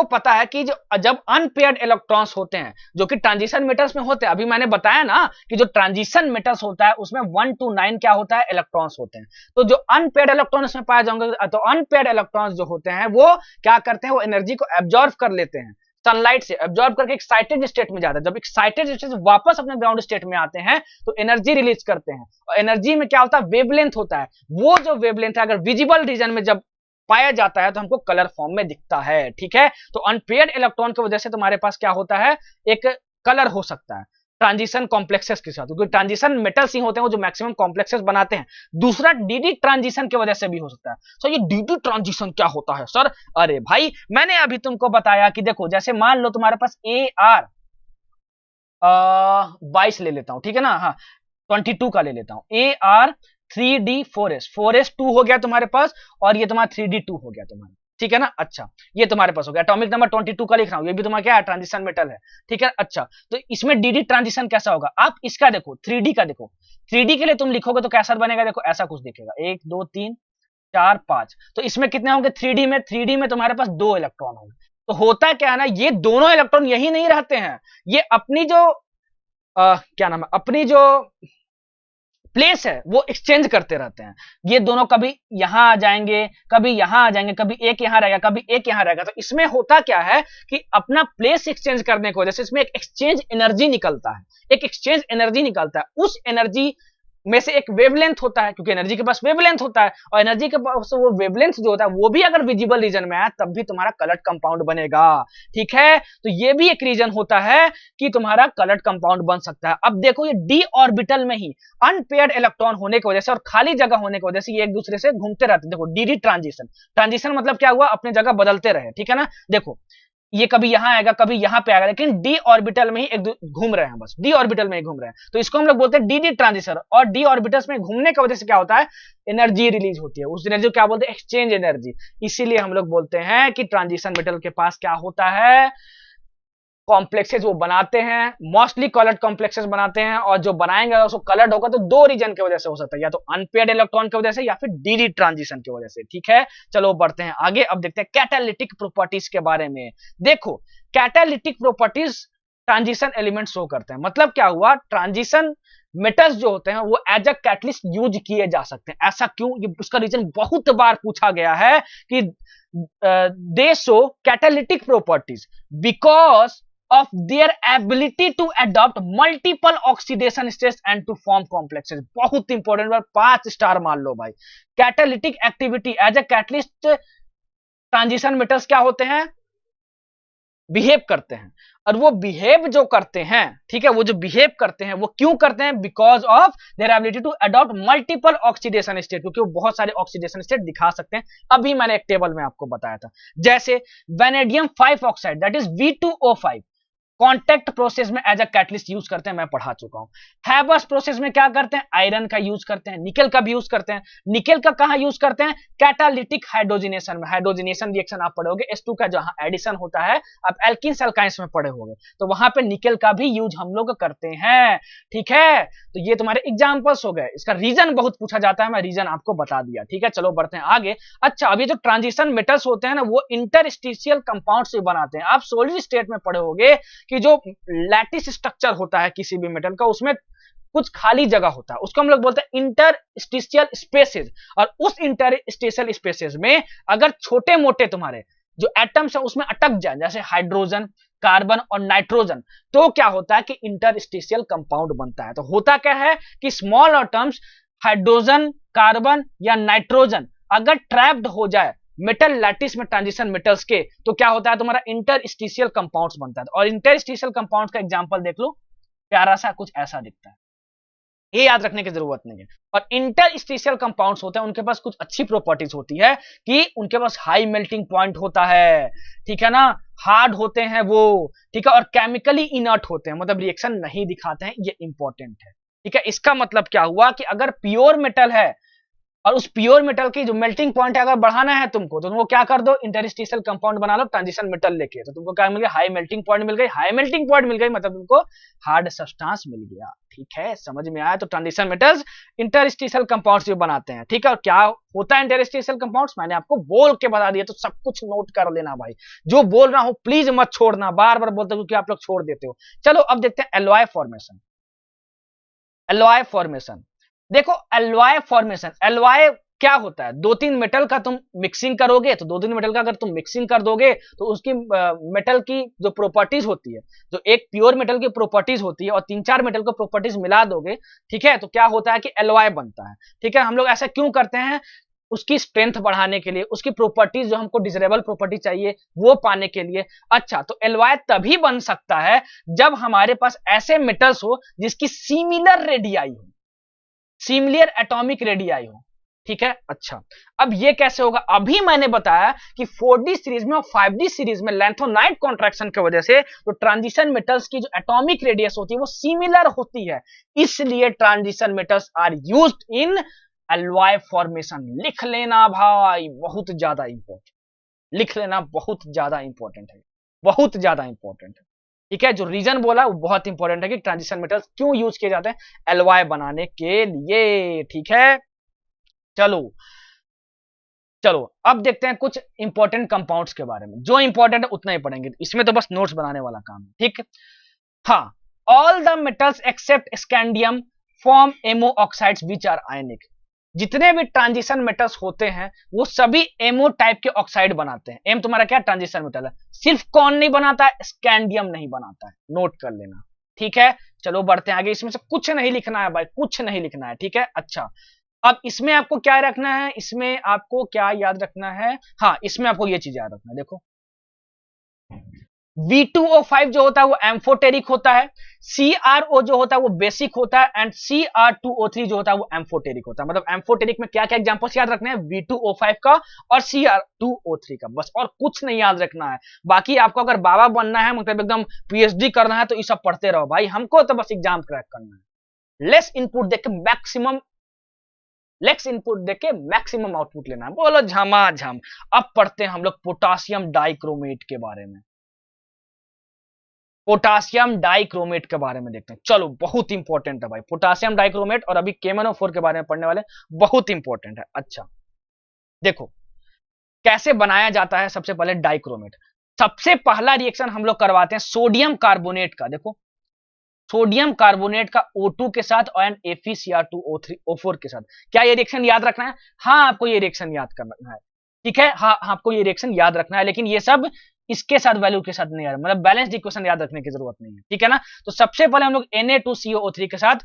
पता है कि जब अनपेयर्ड इलेक्ट्रॉन्स होते हैं जो कि ट्रांजिशन मेटल्स में होते हैं, अभी मैंने बताया ना कि जो ट्रांजिशन मेटल्स होता है उसमें 1 to 9 क्या होता है, इलेक्ट्रॉन्स होते हैं। तो जो अनपेयर्ड इलेक्ट्रॉन्स में पाए जाएंगे, तो अनपेयर्ड इलेक्ट्रॉन्स जो होते हैं वो क्या करते हैं, वो एनर्जी को एब्जॉर्ब कर लेते हैं, सनलाइट से एब्जॉर्ब करके एक्साइटेड स्टेट में जाते हैं। जब एक्साइटेड स्टेट से वापस अपने ग्राउंड स्टेट में आते हैं तो एनर्जी रिलीज करते हैं, और एनर्जी में क्या होता है, वेवलेंथ होता है। वो जो वेवलेंथ है अगर विजिबल रीजन में जब पाया जाता है तो हमको कलर फॉर्म में दिखता है, ठीक है। तो अनपेयर्ड इलेक्ट्रॉन की वजह से तुम्हारे पास क्या होता है, एक कलर हो सकता है ट्रांजिशन कॉम्प्लेक्सेस के साथ, क्योंकि ट्रांजिशन मेटल्स ही होते हैं वो जो मैक्सिमम कॉम्प्लेक्सेस बनाते हैं। दूसरा डीडी ट्रांजिशन की वजह से भी हो सकता है। सो ये डीडी ट्रांजिशन क्या होता है सर, अरे भाई मैंने अभी तुमको बताया कि देखो, जैसे मान लो तुम्हारे पास AR 22 ले लेता हूं, ठीक है ना, हाँ 22 का ले लेता हूं, AR 3D4S 4S 2 हो गया तुम्हारे पास, और ये तुम्हारा 3D2 हो गया तुम्हारा, ठीक है ना। अच्छा, ये तुम्हारे पास हो गया, एटॉमिक नंबर 22 का लिख रहा हूं, ये भी तुम्हारा क्या है, ट्रांजिशन मेटल है, ठीक है। अच्छा, तो इसमें डीडी ट्रांजिशन कैसा होगा, आप इसका देखो, 3D का देखो, 3D के लिए तुम लिखोगे तो कैसा बनेगा, देखो ऐसा कुछ दिखेगा, 1 2 3 4 5। तो इसमें कितने होंगे, 3D में तुम्हारे पास 2 इलेक्ट्रॉन होंगे। तो होता क्या है ना, ये दोनों इलेक्ट्रॉन यही नहीं रहते हैं, ये अपनी जो क्या नाम है, अपनी जो प्लेस है वो एक्सचेंज करते रहते हैं। ये दोनों कभी यहां आ जाएंगे, कभी यहां आ जाएंगे, कभी एक यहां रहेगा, कभी एक यहां रहेगा। तो इसमें होता क्या है कि अपना प्लेस एक्सचेंज करने की वजह से इसमें एक एक्सचेंज एनर्जी निकलता है, उस एनर्जी में से एक वेवलेंथ होता है, क्योंकि एनर्जी के पास वेवलेंथ होता है, और एनर्जी के पास वो वेवलेंथ जो होता है वो भी अगर विजिबल रीजन में है तब भी तुम्हारा कलर्ड कंपाउंड बनेगा, ठीक है। तो ये भी एक रीजन होता है कि तुम्हारा कलर्ड कंपाउंड बन सकता है। अब देखो, ये डी ऑर्बिटल में ही अनपेयर्ड इलेक्ट्रॉन होने की वजह से और खाली जगह होने की वजह से ये एक दूसरे से घूमते रहते हैं। देखो डीडी ट्रांजिशन मतलब क्या हुआ, अपनी जगह बदलते रहे, ठीक है ना। देखो ये कभी यहां आएगा कभी यहां पे आएगा, लेकिन डी ऑर्बिटल में ही एक घूम रहे हैं, बस डी ऑर्बिटल में ही घूम रहे हैं, तो इसको हम लोग बोलते हैं डी डी ट्रांजिशन। और डी ऑर्बिटल्स में घूमने की वजह से क्या होता है, एनर्जी रिलीज होती है, उस एनर्जी को क्या बोलते हैं, एक्सचेंज एनर्जी। इसीलिए हम लोग बोलते हैं कि ट्रांजिशन मेटल के पास क्या होता है, कॉम्प्लेक्सेस वो बनाते हैं, मोस्टली कलर्ड कॉम्प्लेक्सेस बनाते हैं, और जो बनाएंगे उसको कलर्ड होगा तो दो रीजन की वजह से हो सकता है, या तो अनपेयर्ड इलेक्ट्रॉन की वजह से या फिर डी ट्रांजिशन की वजह से। ठीक है, चलो बढ़ते हैं आगे। अब देखते हैं कैटालिटिक प्रॉपर्टीज के बारे में। देखो catalytic properties transition element show करते हैं। मतलब क्या हुआ, ट्रांजिशन मेटल्स जो होते हैं वो एज अ कैटलिस्ट यूज किए जा सकते हैं। ऐसा क्यों, उसका रीजन बहुत बार पूछा गया है कि दे show catalytic properties because of their ability to adopt multiple oxidation states and to form complexes। बहुत इंपॉर्टेंट बार, 5 स्टार मान लो भाई। Catalytic activity as a catalyst transition metals क्या होते हैं, बिहेव करते हैं। और वो बिहेव जो करते हैं, ठीक है, वो जो बिहेव करते हैं वो क्यों करते हैं, because of their ability to adopt multiple oxidation state, क्योंकि वो बहुत सारे ऑक्सीडेशन स्टेट दिखा सकते हैं। अभी मैंने एक टेबल में आपको बताया था, जैसे vanadium 5 oxide that is V2O5 contact process में एज अ कैटलिस्ट यूज करते हैं, मैं पढ़ा चुका हूं। हैबर्स प्रोसेस में क्या करते हैं, आयरन का यूज करते हैं, निकल का भी यूज करते हैं। निकल का कहां यूज करते हैं, कैटालिटिक हाइड्रोजनेशन में। हाइड्रोजनेशन रिएक्शन आप पढ़ोगे H2 का जहां एडिशन होता है, आप एल्किन्स एल्काइंस में पढ़े होंगे, तो वहां पे निकल का भी यूज हम लोग करते हैं। ठीक है, तो ये तुम्हारे एग्जांपल्स हो गए। इसका रीजन बहुत पूछा जाता है, मैं रीजन आपको बता दिया। ठीक है, चलो बढ़ते हैं आगे। अच्छा, अभी जो ट्रांजिशन मेटल्स होते हैं ना, वो इंटरस्टिशियल कंपाउंड से बनाते हैं। आप सॉलिड स्टेट में पढ़े होंगे कि जो लैटिस स्ट्रक्चर होता है किसी भी मेटल का, उसमें कुछ खाली जगह होता है, उसको हम लोग बोलते हैं इंटरस्टिशियल स्पेसेस। और उस इंटरस्टिशियल स्पेसेस में अगर छोटे मोटे तुम्हारे जो एटम्स है उसमें अटक जाए, जैसे हाइड्रोजन, कार्बन और नाइट्रोजन, तो क्या होता है कि इंटरस्टिशियल कंपाउंड बनता है। तो होता क्या है कि स्मॉल एटम्स हाइड्रोजन, कार्बन या नाइट्रोजन अगर ट्रैप्ड हो जाए मेटल लैटिस में ट्रांजिशन मेटल्स के, तो क्या होता है, तुम्हारा इंटरस्टिशियल कंपाउंड्स बनता है। और इंटरस्टिशियल कंपाउंड्स का एग्जांपल देख लो, प्यारा सा कुछ ऐसा दिखता है, ये याद रखने की जरूरत नहीं है। और इंटरस्टिशियल कंपाउंड्स होते हैं, उनके पास कुछ अच्छी प्रॉपर्टीज होती है कि उनके पास हाई मेल्टिंग पॉइंट होता है, ठीक है ना, हार्ड होते हैं वो, ठीक है, और केमिकली इनर्ट होते हैं, मतलब रिएक्शन नहीं दिखाते हैं, ये इंपॉर्टेंट है। ठीक है, इसका मतलब क्या हुआ कि अगर प्योर मेटल है और उस प्योर मेटल की जो मेल्टिंग पॉइंट है अगर बढ़ाना है तुमको, तो तुमको क्या कर दो, इंटरस्टिशियल कंपाउंड बना लो ट्रांजिशन मेटल लेके, तो तुमको क्या मिल गया, हाई मेल्टिंग पॉइंट मिल गई। हाई मेल्टिंग पॉइंट मिल गई मतलब तुमको हार्ड सब्सटेंस मिल गया। ठीक है, समझ में आया। तो ट्रांजिशन मेटल्स इंटरस्टिशियल कंपाउंड्स भी बनाते हैं। ठीक है, और क्या होता है इंटरस्टिशियल कंपाउंड्स, मैंने आपको बोल के बता दिया, तो सब कुछ नोट कर लेना भाई। जो बोल रहा हूं प्लीज मत छोड़ना, बार बार बोलते हो क्योंकि आप लोग छोड़ देते हो। चलो अब देखते हैं एलॉय फॉर्मेशन। एलॉय फॉर्मेशन, देखो एलॉय फॉर्मेशन, एलॉय क्या होता है, 2-3 मेटल का तुम मिक्सिंग करोगे, तो 2-3 मेटल का अगर तुम मिक्सिंग कर दोगे तो उसकी मेटल की जो प्रॉपर्टीज होती है, जो एक प्योर मेटल की प्रॉपर्टीज होती है और 3-4 मेटल को प्रॉपर्टीज मिला दोगे, ठीक है, तो क्या होता है कि एलॉय बनता है। ठीक है, हम लोग ऐसा क्यों करते हैं, उसकी स्ट्रेंथ बढ़ाने के लिए, उसकी प्रॉपर्टीज जो हमको डिजरेबल प्रॉपर्टी चाहिए वो पाने के लिए। अच्छा, तो एलॉय तभी बन सकता है जब हमारे पास ऐसे मेटल्स हो जिसकी सिमिलर रेडियाई हो, सिमिलर एटॉमिक रेडियाई हो। ठीक है, अच्छा, अब ये कैसे होगा, अभी मैंने बताया कि 4D सीरीज में और 5D सीरीज में लैंथोनाइट कॉन्ट्रैक्शन की वजह से तो ट्रांजिशन मेटल्स की जो एटॉमिक रेडियस होती है वो सिमिलर होती है, इसलिए transition metals are used in alloy formation. लिख लेना भाई, बहुत ज्यादा इंपॉर्टेंट, लिख लेना, बहुत ज्यादा इंपॉर्टेंट है, बहुत ज्यादा इंपॉर्टेंट है। ठीक है, जो रीजन बोला वो बहुत इंपॉर्टेंट है कि ट्रांजिशन मेटल्स क्यों यूज किए जाते हैं, एलॉय बनाने के लिए। ठीक है, चलो चलो अब देखते हैं कुछ इंपॉर्टेंट कंपाउंड्स के बारे में। जो इंपॉर्टेंट है उतना ही पढ़ेंगे, इसमें तो बस नोट्स बनाने वाला काम है। ठीक, हाँ, all the metals except scandium form MO oxides which are ionic. जितने भी ट्रांजिशन मेटल्स होते हैं वो सभी एमओ टाइप के ऑक्साइड बनाते हैं। एम तुम्हारा क्या ट्रांजिशन मेटल है, सिर्फ कौन नहीं बनाता है, स्कैंडियम नहीं बनाता है, नोट कर लेना। ठीक है, चलो बढ़ते हैं आगे, इसमें से कुछ नहीं लिखना है भाई, कुछ नहीं लिखना है। ठीक है, अच्छा, अब इसमें आपको क्या रखना है, इसमें आपको क्या याद रखना है, हाँ, इसमें आपको ये चीज याद रखना है। देखो V2O5 जो होता है वो एम्फोटेरिक होता है, CrO जो होता है वो बेसिक होता है, एंड Cr2O3 जो होता है वो एम्फोटेरिक होता है। मतलब एम्फोटेरिक में क्या क्या एग्जांपल्स याद रखने हैं, V2O5 का और Cr2O3 का, बस और कुछ नहीं याद रखना है। बाकी आपको अगर बाबा बनना है, मतलब एकदम PhD करना है, तो ये सब पढ़ते रहो भाई, हमको तो बस एग्जाम क्रैक करना है। लेस इनपुट देके मैक्सिमम आउटपुट लेना है। बोलो झमाझम। अब पढ़ते हैं हम लोग पोटासियम डाइक्रोमेट के बारे में। पोटासियम डाइक्रोमेट के बारे में देखते हैं। चलो, बहुत इंपॉर्टेंट है भाई पोटासियम डाइक्रोमेट, और अभी KMnO4 के बारे में पढ़ने वाले, बहुत इंपॉर्टेंट है। अच्छा देखो कैसे बनाया जाता है। सबसे पहले डाइक्रोमेट, सबसे पहला रिएक्शन हम लोग करवाते हैं सोडियम कार्बोनेट का। देखो सोडियम कार्बोनेट का O2 के साथ और FeCr2O4 के साथ। क्या ये रिएक्शन याद रखना है? हाँ, आपको ये रिएक्शन याद करना है। ठीक है, हाँ आपको ये रिएक्शन याद रखना है, लेकिन ये सब इसके साथ वैल्यू के साथ नहीं याद, मतलब बैलेंस्ड इक्वेशन याद रखने की जरूरत नहीं है। ठीक है ना। तो सबसे पहले हम लोग Na2CO3 के साथ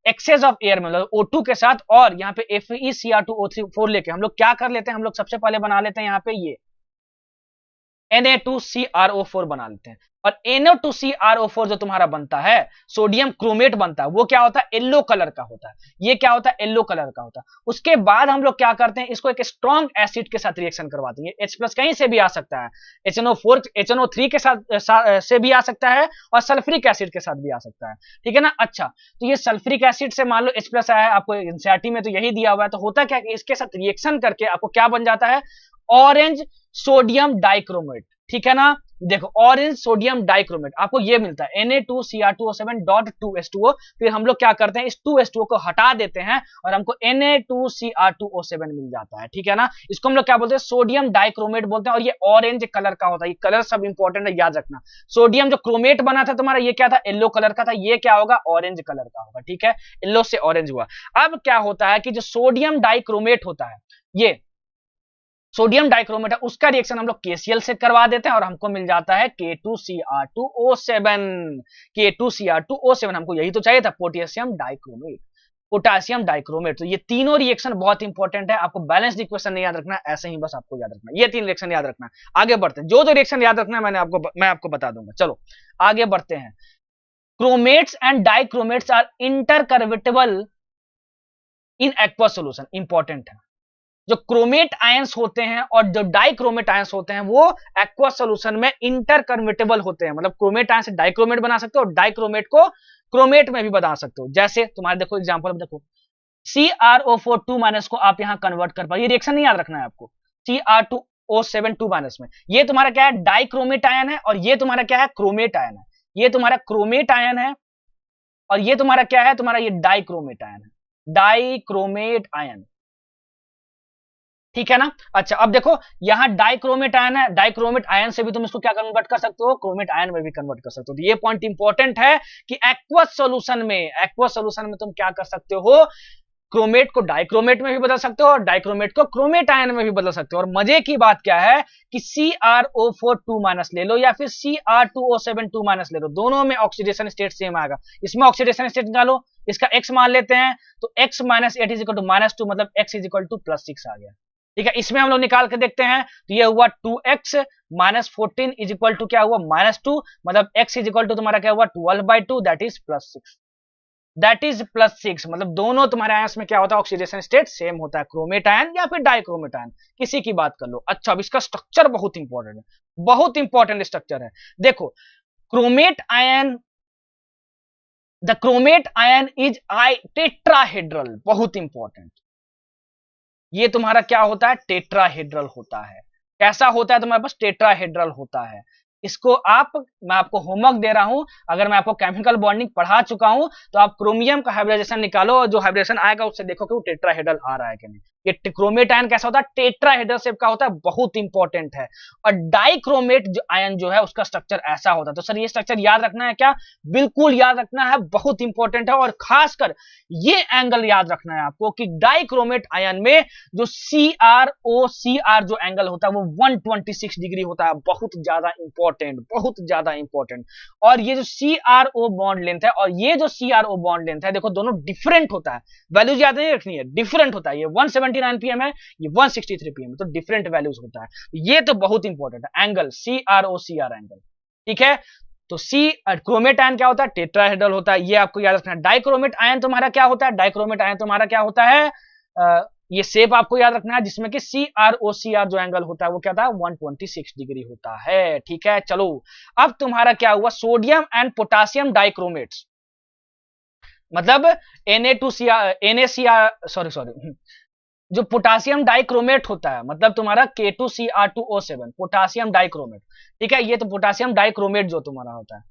एक्सेस ऑफ एयर में, मतलब O2 के साथ, और यहाँ पे FeCr2O4 लेके हम लोग क्या कर लेते हैं, हम लोग सबसे पहले बना लेते हैं यहाँ पे ये Na2CrO4 बना लेते हैं। और Na2CrO4 जो तुम्हारा बनता है, सोडियम क्रोमेट बनता है, वो क्या होता है, येलो कलर का होता है। ये क्या होता है, येलो कलर का होता है। उसके बाद हम लोग क्या करते हैं, इसको एक स्ट्रॉन्ग एसिड के साथ रिएक्शन करवाते हैं। H+ कहीं से भी आ सकता है, HNO3 के साथ से भी आ सकता है, और सल्फ्यूरिक एसिड के साथ भी आ सकता है। ठीक है ना। अच्छा, तो ये सल्फ्यूरिक एसिड से मान लो H+ आया है, आपको एनसीईआरटी में तो यही दिया हुआ है। तो होता क्या है, इसके साथ रिएक्शन करके आपको क्या बन जाता है, ऑरेंज सोडियम डाइक्रोमेट। ठीक है ना। देखो ऑरेंज सोडियम डाइक्रोमेट आपको ये मिलता है Na2Cr2O7.2H2O। फिर हम लोग क्या करते हैं, इस 2H2O को हटा देते हैं और हमको Na2Cr2O7 मिल जाता है। ठीक है ना। इसको हम लोग क्या बोलते हैं, सोडियम डाइक्रोमेट बोलते हैं, और ये ऑरेंज कलर का होता है। ये कलर सब इंपॉर्टेंट है, याद रखना। सोडियम जो क्रोमेट बना था तुम्हारा, ये क्या था, येलो कलर का था, ये क्या होगा, ऑरेंज कलर का होगा। ठीक है, येलो से ऑरेंज हुआ। अब क्या होता है कि जो सोडियम डाइक्रोमेट होता है, ये सोडियम डाइक्रोमेट है, उसका रिएक्शन हम लोग KCl से करवा देते हैं और हमको मिल जाता है K2Cr2O7। K2Cr2O7 हमको यही तो चाहिए था, पोटेशियम डाइक्रोमेट। पोटेशियम डाइक्रोमेट, तो ये तीनों रिएक्शन बहुत इंपॉर्टेंट है। आपको बैलेंस्ड इक्वेशन नहीं याद रखना, ऐसे ही बस आपको याद रखना, ये 3 रिएक्शन याद रखना। आगे बढ़ते हैं, जो जो रिएक्शन याद रखना है मैं आपको बता दूंगा। चलो आगे बढ़ते हैं। Chromates and dichromates are interconvertible in aqueous solution. Important है, जो क्रोमेट आयंस होते हैं और जो डाइक्रोमेट आयंस होते हैं, वो एक्वा सॉल्यूशन में इंटरकन्वर्टेबल होते हैं। मतलब क्रोमेट आयंस से डाइक्रोमेट बना सकते हो और डाइक्रोमेट को क्रोमेट में भी बना सकते हो। जैसे तुम्हारे देखो एग्जांपल में देखो, CrO4 2- को आप यहां कन्वर्ट कर पाओ। ये रिएक्शन नहीं याद रखना है आपको, Cr2O7 2- में ये तुम्हारा क्या है, डाइक्रोमेट आयन है, और ये तुम्हारा क्या है, क्रोमेट आयन है। ये तुम्हारा क्रोमेट आयन है, और ये तुम्हारा क्या है, तुम्हारा ये डाइक्रोमेट आयन है, डाइक्रोमेट आयन। ठीक है ना। अच्छा अब देखो यहां डाइक्रोमेट आयन है, डाइक्रोमेट आयन से भी तुम इसको क्या कन्वर्ट कर सकते हो, क्रोमेट आयन में भी कन्वर्ट कर सकते हो। तो ये पॉइंट इंपॉर्टेंट है कि एक्वस सॉल्यूशन में तुम क्या कर सकते हो, क्रोमेट को डाइक्रोमेट में भी बदल सकते हो और डाइक्रोमेट को क्रोमेट आयन में भी बदल सकते हो। और मजे की बात क्या है कि CrO4 2- ले लो या फिर Cr2O7 2- ले लो, दोनों में ऑक्सीडेशन स्टेट सेम आएगा। इसमें ऑक्सीडेशन स्टेट निकालो, इसका x मान लेते हैं, तो x - 8 = -2, मतलब x = +6 आ गया। ठीक है, इसमें हम लोग निकाल के देखते हैं, तो ये हुआ 2x - 14 = क्या हुआ, -2, मतलब x = तुम्हारा क्या हुआ, 12/2, दैट इज +6। मतलब दोनों तुम्हारे आयंस में क्या होता है, ऑक्सीडेशन स्टेट सेम होता है, क्रोमेट आयन या फिर डाइक्रोमेट आयन, किसी की बात कर लो। अच्छा अब इसका स्ट्रक्चर बहुत इंपॉर्टेंट है, बहुत इंपॉर्टेंट स्ट्रक्चर है। देखो chromate ion, the chromate ion is tetrahedral, बहुत इंपॉर्टेंट। ये तुम्हारा क्या होता है, टेट्राहेड्रल होता है। कैसा होता है तुम्हारे पास, टेट्राहेड्रल होता है। इसको मैं आपको होमवर्क दे रहा हूं, अगर मैं आपको केमिकल बॉन्डिंग पढ़ा चुका हूं, तो आप क्रोमियम का हाइब्रिडाइजेशन निकालो और जो हाइब्रिडेशन आएगा उससे देखो कि वो टेट्राहेड्रल आ रहा है कि नहीं। ये क्रोमेट आयन कैसा होता है, टेट्राहेड्रल शेप का होता है, बहुत इंपॉर्टेंट है। और डाइक्रोमेट जो आयन जो है उसका स्ट्रक्चर ऐसा होता है। तो सर ये स्ट्रक्चर याद रखना है क्या, बिल्कुल याद रखना है, बहुत इंपॉर्टेंट है। और खासकर ये एंगल याद रखना है आपको कि डाइक्रोमेट आयन में जो CrO जो एंगल होता है वो 126 डिग्री होता है, बहुत ज्यादा इंपॉर्टेंट, बहुत ज्यादा इंपॉर्टेंट। और ये जो CrO बॉन्ड लेंथ है और ये जो CrO बॉन्ड लेंथ है, देखो दोनों डिफरेंट होता है, वैल्यूज याद नहीं रखनी है, डिफरेंट होता है। ये 179 pm है, ये 163 pm है, तो डिफरेंट वैल्यूज होता है। ये तो बहुत इंपॉर्टेंट है एंगल, CrO एंगल। ठीक है। तो सी क्रोमेट आयन क्या होता है, टेट्राहेड्रल होता है, ये आपको याद रखना है। डाइक्रोमेट आयन तुम्हारा क्या होता है, डाइक्रोमेट आयन तुम्हारा क्या होता है, ये शेप आपको याद रखना है, जिसमें कि CrOCr जो एंगल होता है वो क्या था, 126 डिग्री होता है। ठीक है, चलो अब तुम्हारा क्या हुआ, सोडियम एंड पोटासियम डाइक्रोमेट्स, मतलब NaCr सॉरी जो पोटासियम डाइक्रोमेट होता है, मतलब तुम्हारा K2Cr2O7 पोटासियम डाइक्रोमेट। ठीक है, ये तो पोटासियम डाइक्रोमेट जो तुम्हारा होता है,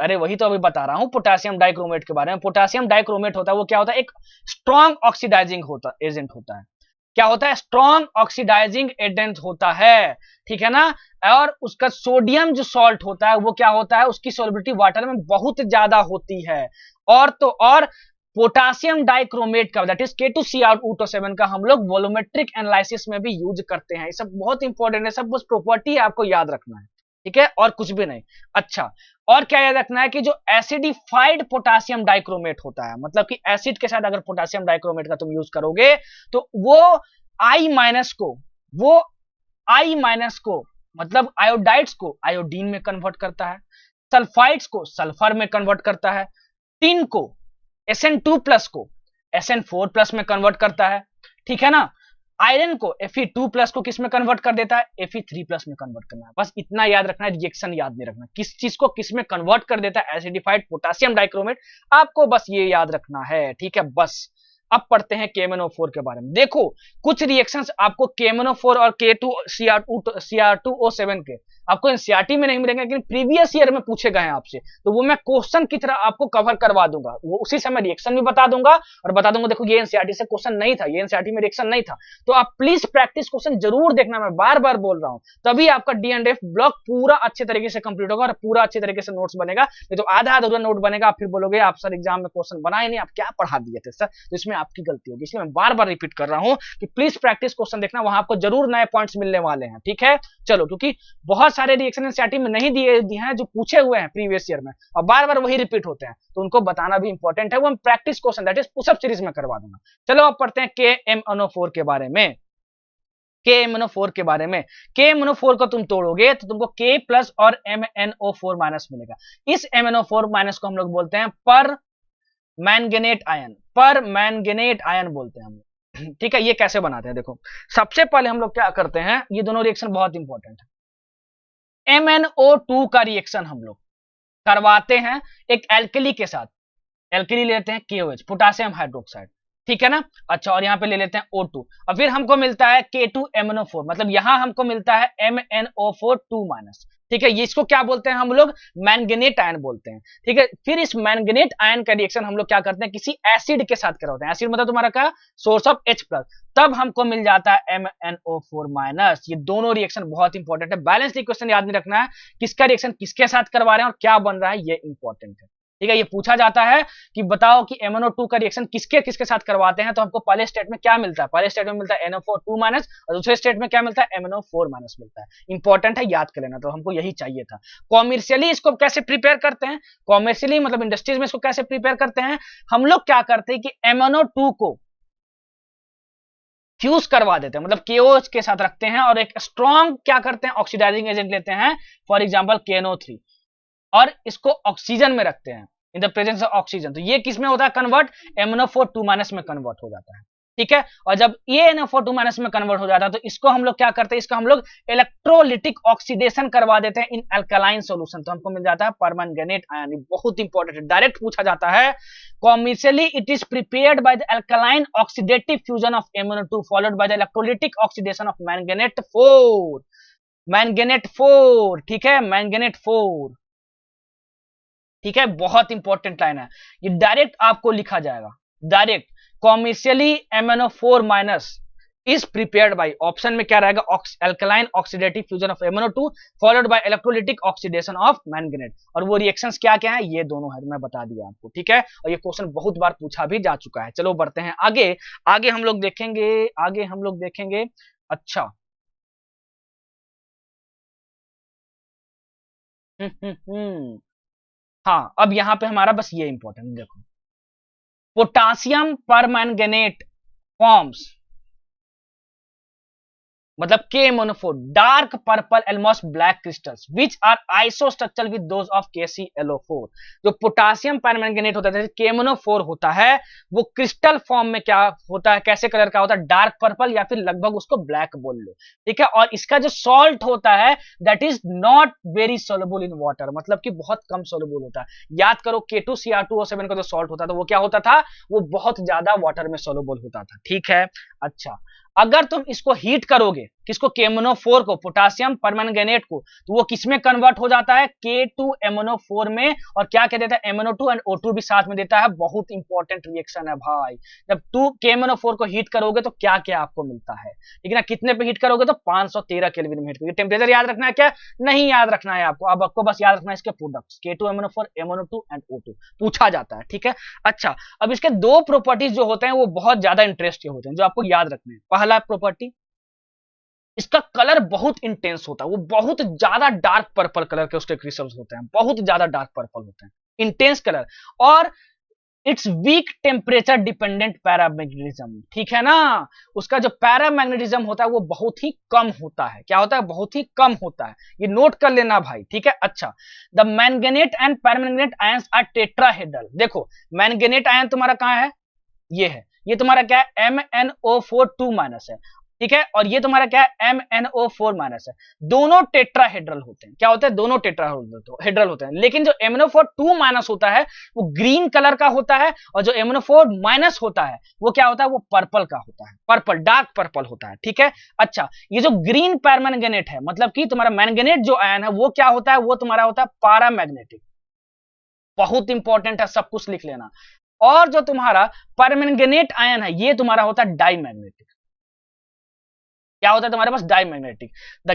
अरे वही तो अभी बता रहा हूं पोटासियम डाइक्रोमेट के बारे में। पोटासियम डाइक्रोमेट होता है वो क्या होता है, एक स्ट्रॉन्ग ऑक्सीडाइजिंग होता एजेंट होता है। क्या होता है, स्ट्रॉन्ग ऑक्सीडाइजिंग एजेंट होता है। ठीक है ना। और उसका सोडियम जो सॉल्ट होता है वो क्या होता है, उसकी सॉल्युबिलिटी वाटर में बहुत ज्यादा होती है। और तो और पोटासियम डाइक्रोमेट का दैट इज K2Cr2O7 का हम लोग वॉल्यूमेट्रिक एनालिसिस में भी यूज करते हैं। ये सब बहुत इंपॉर्टेंट है, सब बस प्रॉपर्टी आपको याद रखना है। ठीक है, और कुछ भी नहीं। अच्छा, और क्या याद रखना है कि जो एसिडिफाइड पोटासियम डाइक्रोमेट होता है, मतलब कि एसिड के साथ अगर पोटासियम डाइक्रोमेट का तुम यूज करोगे तो वो आई माइनस को मतलब आयोडाइड्स को आयोडीन में कन्वर्ट करता है, सल्फाइड्स को सल्फर में कन्वर्ट करता है, टिन को Sn2 प्लस को Sn4 प्लस में कन्वर्ट करता है। ठीक है ना। आयरन को Fe2 प्लस को किस में कन्वर्ट कर देता है, Fe3 प्लस में कन्वर्ट करना है। बस इतना याद रखना है, रिएक्शन याद नहीं रखना, किस चीज को किस में कन्वर्ट कर देता है एसिडिफाइड पोटासियम डाइक्रोमेट, आपको बस ये याद रखना है। ठीक है, बस। अब पढ़ते हैं KMnO4 के बारे में। देखो कुछ रिएक्शंस आपको KMnO4 और K2Cr2O7 के आपको एनसीईआरटी में नहीं मिलेंगे, लेकिन प्रीवियस ईयर में पूछे गए हैं आपसे, तो वो मैं क्वेश्चन की तरह आपको कवर करवा दूंगा। वो उसी समय रिएक्शन भी बता दूंगा और बता दूंगा देखो ये एनसीईआरटी से क्वेश्चन नहीं था, ये एनसीईआरटी में रिएक्शन नहीं था। तो आप प्लीज प्रैक्टिस क्वेश्चन जरूर देखना, मैं बार बार बोल रहा हूं, तभी आपका D&F ब्लॉक पूरा अच्छे तरीके से कंप्लीट होगा और पूरा अच्छे तरीके से नोट्स बनेगा। नहीं तो आधा अधूरा नोट बनेगा, आप फिर बोलोगे आप सर एग्जाम में क्वेश्चन बनाए नहीं, आप क्या पढ़ा दिए थे सर, तो इसमें आपकी गलती होगी। इसलिए मैं बार बार रिपीट कर रहा हूं कि प्लीज प्रैक्टिस क्वेश्चन देखना, वहां आपको जरूर नए पॉइंट्स मिलने वाले हैं। ठीक है, चलो, क्योंकि बहुत सारे रिएक्शन एनसीईआरटी में नहीं दिए हैं जो पूछे हुए हैं प्रीवियस ईयर में और बार बार वही रिपीट होते हैं, तो उनको बताना भी इंपॉर्टेंट है। वो हम practice question that is pushup series में करवा दूंगा। चलो अब पढ़ते हैं KMnO4 के बारे में। KMnO4 के बारे में, KMnO4 को तुम तोड़ोगे तो तुमको K प्लस और MnO4 माइनस मिलेगा। इस MnO4 माइनस को हम लोग बोलते हैं पर मैंगनेट आयन, पर मैंगनेट आयन बोलते हैं हम लोग। ठीक है, ये कैसे बनाते हैं देखो, सबसे पहले हम लोग क्या करते हैं, ये दोनों रिएक्शन बहुत इंपॉर्टेंट है। MnO2 का रिएक्शन हम लोग करवाते हैं एक एल्कली के साथ, एल्कली लेते हैं KOH पोटासियम हाइड्रोक्साइड। ठीक है ना। अच्छा, और यहाँ पे ले लेते हैं O2 और फिर हमको मिलता है K2MnO4, मतलब यहां हमको मिलता है MnO4 2 माइनस। ठीक है, ये इसको क्या बोलते हैं हम लोग, मैंगनेट आयन बोलते हैं। ठीक है, फिर इस मैंगनेट आयन का रिएक्शन हम लोग क्या करते हैं, किसी एसिड के साथ करवाते हैं। एसिड मतलब तुम्हारा क्या, सोर्स ऑफ H प्लस, तब हमको मिल जाता है MnO4 माइनस। ये दोनों रिएक्शन बहुत इंपॉर्टेंट है, बैलेंस इक्वेशन याद नहीं रखना है, किसका रिएक्शन किसके साथ करवा रहे हैं और क्या बन रहा है, ये इंपॉर्टेंट है। ठीक है, ये पूछा जाता है कि बताओ कि MnO2 का रिएक्शन किसके किसके साथ करवाते हैं, तो हमको पहले स्टेट में क्या मिलता है, पहले स्टेट में मिलता है NO4 2 माइनस और दूसरे स्टेट में क्या मिलता है, MnO4 माइनस मिलता है। इंपॉर्टेंट है, याद कर लेना, तो हमको यही चाहिए था। कॉमर्शियली इसको कैसे प्रिपेयर करते हैं, कॉमर्शियली मतलब इंडस्ट्रीज में इसको कैसे प्रिपेयर करते हैं, हम लोग क्या करते हैं कि MnO2 को फ्यूज करवा देते हैं, मतलब KOH के साथ रखते हैं और एक स्ट्रॉन्ग क्या करते हैं, ऑक्सीडाइजिंग एजेंट लेते हैं, फॉर एग्जांपल KNO3, और इसको ऑक्सीजन में रखते हैं in the presence of oxygen. तो ये किस में होता है कन्वर्ट, MnO4 2 माइनस में कन्वर्ट हो जाता है। ठीक है, और जब ये NO4 2 माइनस में कन्वर्ट हो जाता है तो इसको हम लोग क्या करते हैं, इसको हम लोग इलेक्ट्रोलिटिक ऑक्सीडेशन करवा देते हैं इन अल्कलाइन सॉल्यूशन, तो हमको मिल जाता है परमैंगनेट आयन। बहुत इंपॉर्टेंट है, डायरेक्ट पूछा जाता है। Commercially it is prepared by the alkaline oxidative fusion of MnO2 followed by the electrolytic oxidation of manganate 4, manganate 4। ठीक है, मैंगनेट 4। ठीक है, बहुत इंपॉर्टेंट लाइन है, ये डायरेक्ट आपको लिखा जाएगा, direct commercially MnO4 minus is prepared by, option में क्या रहेगा, alkaline oxidative fusion of MnO2 followed by electrolytic oxidation of manganate. और वो रिएक्शंस क्या क्या है, ये दोनों है, मैं बता दिया आपको। ठीक है, और ये क्वेश्चन बहुत बार पूछा भी जा चुका है। चलो बढ़ते हैं आगे, आगे हम लोग देखेंगे, आगे हम लोग देखेंगे। अच्छा, हाँ, अब यहां पे हमारा बस ये इंपॉर्टेंट देखो, पोटासियम परमैंगनेट फॉर्म्स मतलब KMnO4 dark purple almost black crystals which are isostructural with those of KClO4। जो पोटासियम परमैंगनेट होता है जैसे KMnO4 होता है वो क्रिस्टल फॉर्म में क्या होता है, कैसे कलर का होता है, डार्क पर्पल या फिर लगभग उसको ब्लैक बोल लो, ठीक है। और इसका जो सॉल्ट होता है that is not very soluble in water, मतलब कि बहुत कम सोलुबल होता है। याद करो K2Cr2O7 का जो सॉल्ट होता था वो क्या होता था, वो बहुत ज्यादा वाटर में सोलुबल होता था, ठीक है। अच्छा, अगर तुम इसको हीट करोगे किसको, KMnO4 को, पोटासियम परमैंगनेट को, तो वो किसमें कन्वर्ट हो जाता है, K2MnO4 में, और क्या कह देता है, MnO2 एंड O2 भी साथ में देता है। बहुत इंपॉर्टेंट रिएक्शन है भाई। जब तू KMnO4 को हीट करोगे तो क्या क्या आपको मिलता है, ठीक है ना। कितने पे हीट करोगे तो 513 केल्विन में हीट करोगे। टेम्परेचर याद रखना है क्या, नहीं याद रखना है आपको। अब आपको बस याद रखना है इसके products K2MnO4, MnO2 and O2 पूछा जाता है, ठीक है। अच्छा, अब इसके दो प्रॉपर्टीज जो होते हैं वो बहुत ज्यादा इंटरेस्ट के होते हैं जो आपको याद रखने हैं। पहला प्रॉपर्टी, इसका कलर बहुत इंटेंस होता है, वो बहुत ज्यादा डार्क पर्पल कलर के उसके क्रिस्टल्स होते हैं, बहुत ज्यादा डार्क पर्पल होते हैं, इंटेंस कलर। और it's weak temperature dependent paramagnetism, ठीक है ना। उसका जो पैरामैग्नेटिज्म होता है वो बहुत ही कम होता है। क्या होता है, बहुत ही कम होता है। ये नोट कर लेना भाई, ठीक है। अच्छा, the manganate and paramagnet ions are tetrahedral. देखो मैंगनेट आयन तुम्हारा कहां है, ये है, ये तुम्हारा क्या है, MnO4 2 माइनस है, ठीक है। और ये तुम्हारा क्या है, MnO4 माइनस है। दोनों टेट्राहेड्रल होते हैं। क्या होते हैं, दोनों टेट्राहेड्रल होते हैं। लेकिन जो MnO4 2 माइनस होता है वो ग्रीन कलर का होता है, और जो MnO4 माइनस होता है वो क्या होता है, वो पर्पल का होता है, पर्पल, डार्क पर्पल होता है, ठीक है। अच्छा, ये जो ग्रीन परमैंगनेट है, मतलब कि तुम्हारा मैंगनेट जो आयन है वो क्या होता है, वो तुम्हारा होता है पैरामैग्नेटिक। बहुत इंपॉर्टेंट है, सब कुछ लिख लेना। और जो तुम्हारा परमैंगनेट आयन है ये तुम्हारा होता है डाईमैग्नेटिक। क्या होता है तुम्हारे पास, diamagnetic. The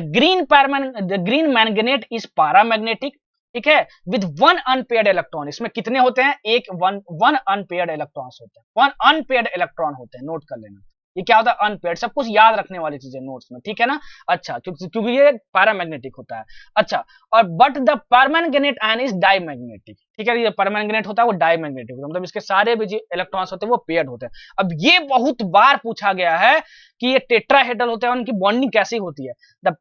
green manganate is paramagnetic, ठीक है, विद वन अनपेयर्ड इलेक्ट्रॉन। इसमें कितने होते हैं, एक वन अनपेयर्ड इलेक्ट्रॉन्स होते हैं, वन अनपेयर्ड इलेक्ट्रॉन होते हैं, नोट कर लेना। ये क्या होता है, अनपेयर्ड। सब कुछ याद रखने वाली चीजें नोट्स में, ठीक है ना। अच्छा, क्योंकि ये पैरामैग्नेटिक होता है। अच्छा, और but the permanganate ion is diamagnetic, ठीक है। ये परमैंगनेट होता है वो डाईमैग्नेटिक होता है, मतलब इसके सारे भी जो इलेक्ट्रॉन्स होते हैं वो पेयर्ड होते हैं। अब ये बहुत बार पूछा गया है कि ये टेट्राहेड्रल होते हैं, उनकी बॉन्डिंग कैसी होती है। The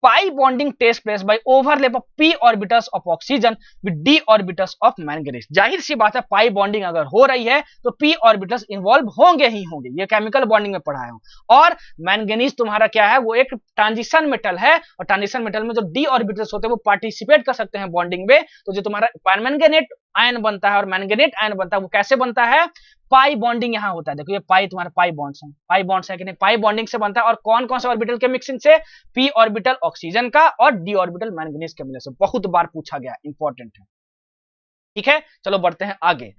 pi bonding takes place by overlap of p orbitals of oxygen with d orbitals of manganese। जाहिर सी बात है, पाई बॉन्डिंग अगर हो रही है तो p orbitals इन्वॉल्व होंगे ही होंगे, ये केमिकल बॉन्डिंग में पढ़ाया हूं। और मैंगनीज तुम्हारा क्या है, वो एक ट्रांजिशन मेटल है, और ट्रांजिशन मेटल में जो d orbitals होते हैं वो पार्टिसिपेट कर सकते हैं बॉन्डिंग में। तो जो तुम्हारा परमैंगनेट आयन बनता है और मैंगनेट आयन बनता है वो कैसे बनता है, पाई बॉन्डिंग यहां होता है। देखो ये पाई तुम्हारा पाई बॉन्ड्स है, पाई बॉन्ड्स है कि नहीं, पाई बॉन्डिंग से बनता है। और कौन कौन से ऑर्बिटल के मिक्सिंग से, p ऑर्बिटल ऑक्सीजन का और d ऑर्बिटल मैंगनीज के मिलने से। बहुत बार पूछा गया, इंपॉर्टेंट है, ठीक है। चलो बढ़ते हैं आगे,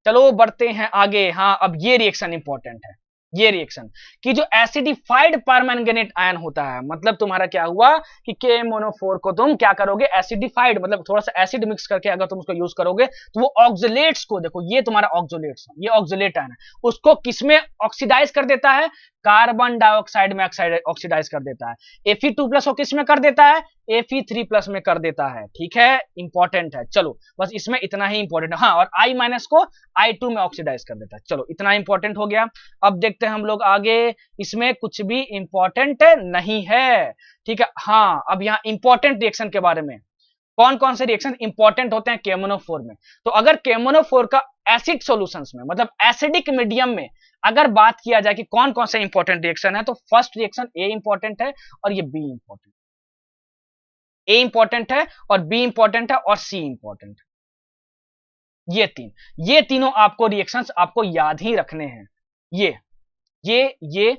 चलो बढ़ते हैं आगे। हाँ, अब ये रिएक्शन इंपॉर्टेंट है। ये रिएक्शन कि जो एसिडिफाइड परमैंगनेट आयन होता है, मतलब तुम्हारा क्या हुआ कि KMnO4 को तुम क्या करोगे, एसिडिफाइड, मतलब थोड़ा सा एसिड मिक्स करके अगर तुम उसको यूज करोगे तो वो ऑक्सलेट्स को, देखो ये तुम्हारा ऑक्सलेट्स, ये ऑक्सलेट आयन है, उसको किसमें ऑक्सीडाइज कर देता है, कार्बन डाइऑक्साइड में ऑक्सीडाइज कर देता है। Fe2+ को किसमें कर देता है, Fe3+ में कर देता है, ठीक है। इंपॉर्टेंट है, चलो बस इसमें इतना ही इंपॉर्टेंट है। हाँ, और I- को I2 में ऑक्सीडाइज कर देता है। चलो इतना इंपॉर्टेंट हो गया। अब देखते हैं हम लोग आगे, इसमें कुछ भी इंपॉर्टेंट नहीं है, ठीक है। हाँ, अब यहाँ इंपॉर्टेंट रिएक्शन के बारे में, कौन कौन से रिएक्शन इंपॉर्टेंट होते हैं KMnO4 में। तो अगर KMnO4 का एसिड सॉल्यूशंस में, मतलब एसिडिक मीडियम में अगर बात किया जाए कि कौन कौन से इंपॉर्टेंट रिएक्शन है, तो फर्स्ट रिएक्शन ए इंपॉर्टेंट है और ये बी इंपॉर्टेंट, ए इंपॉर्टेंट है और बी इंपॉर्टेंट है और सी इंपॉर्टेंट है। ये तीनों आपको रिएक्शंस आपको याद ही रखने हैं। ये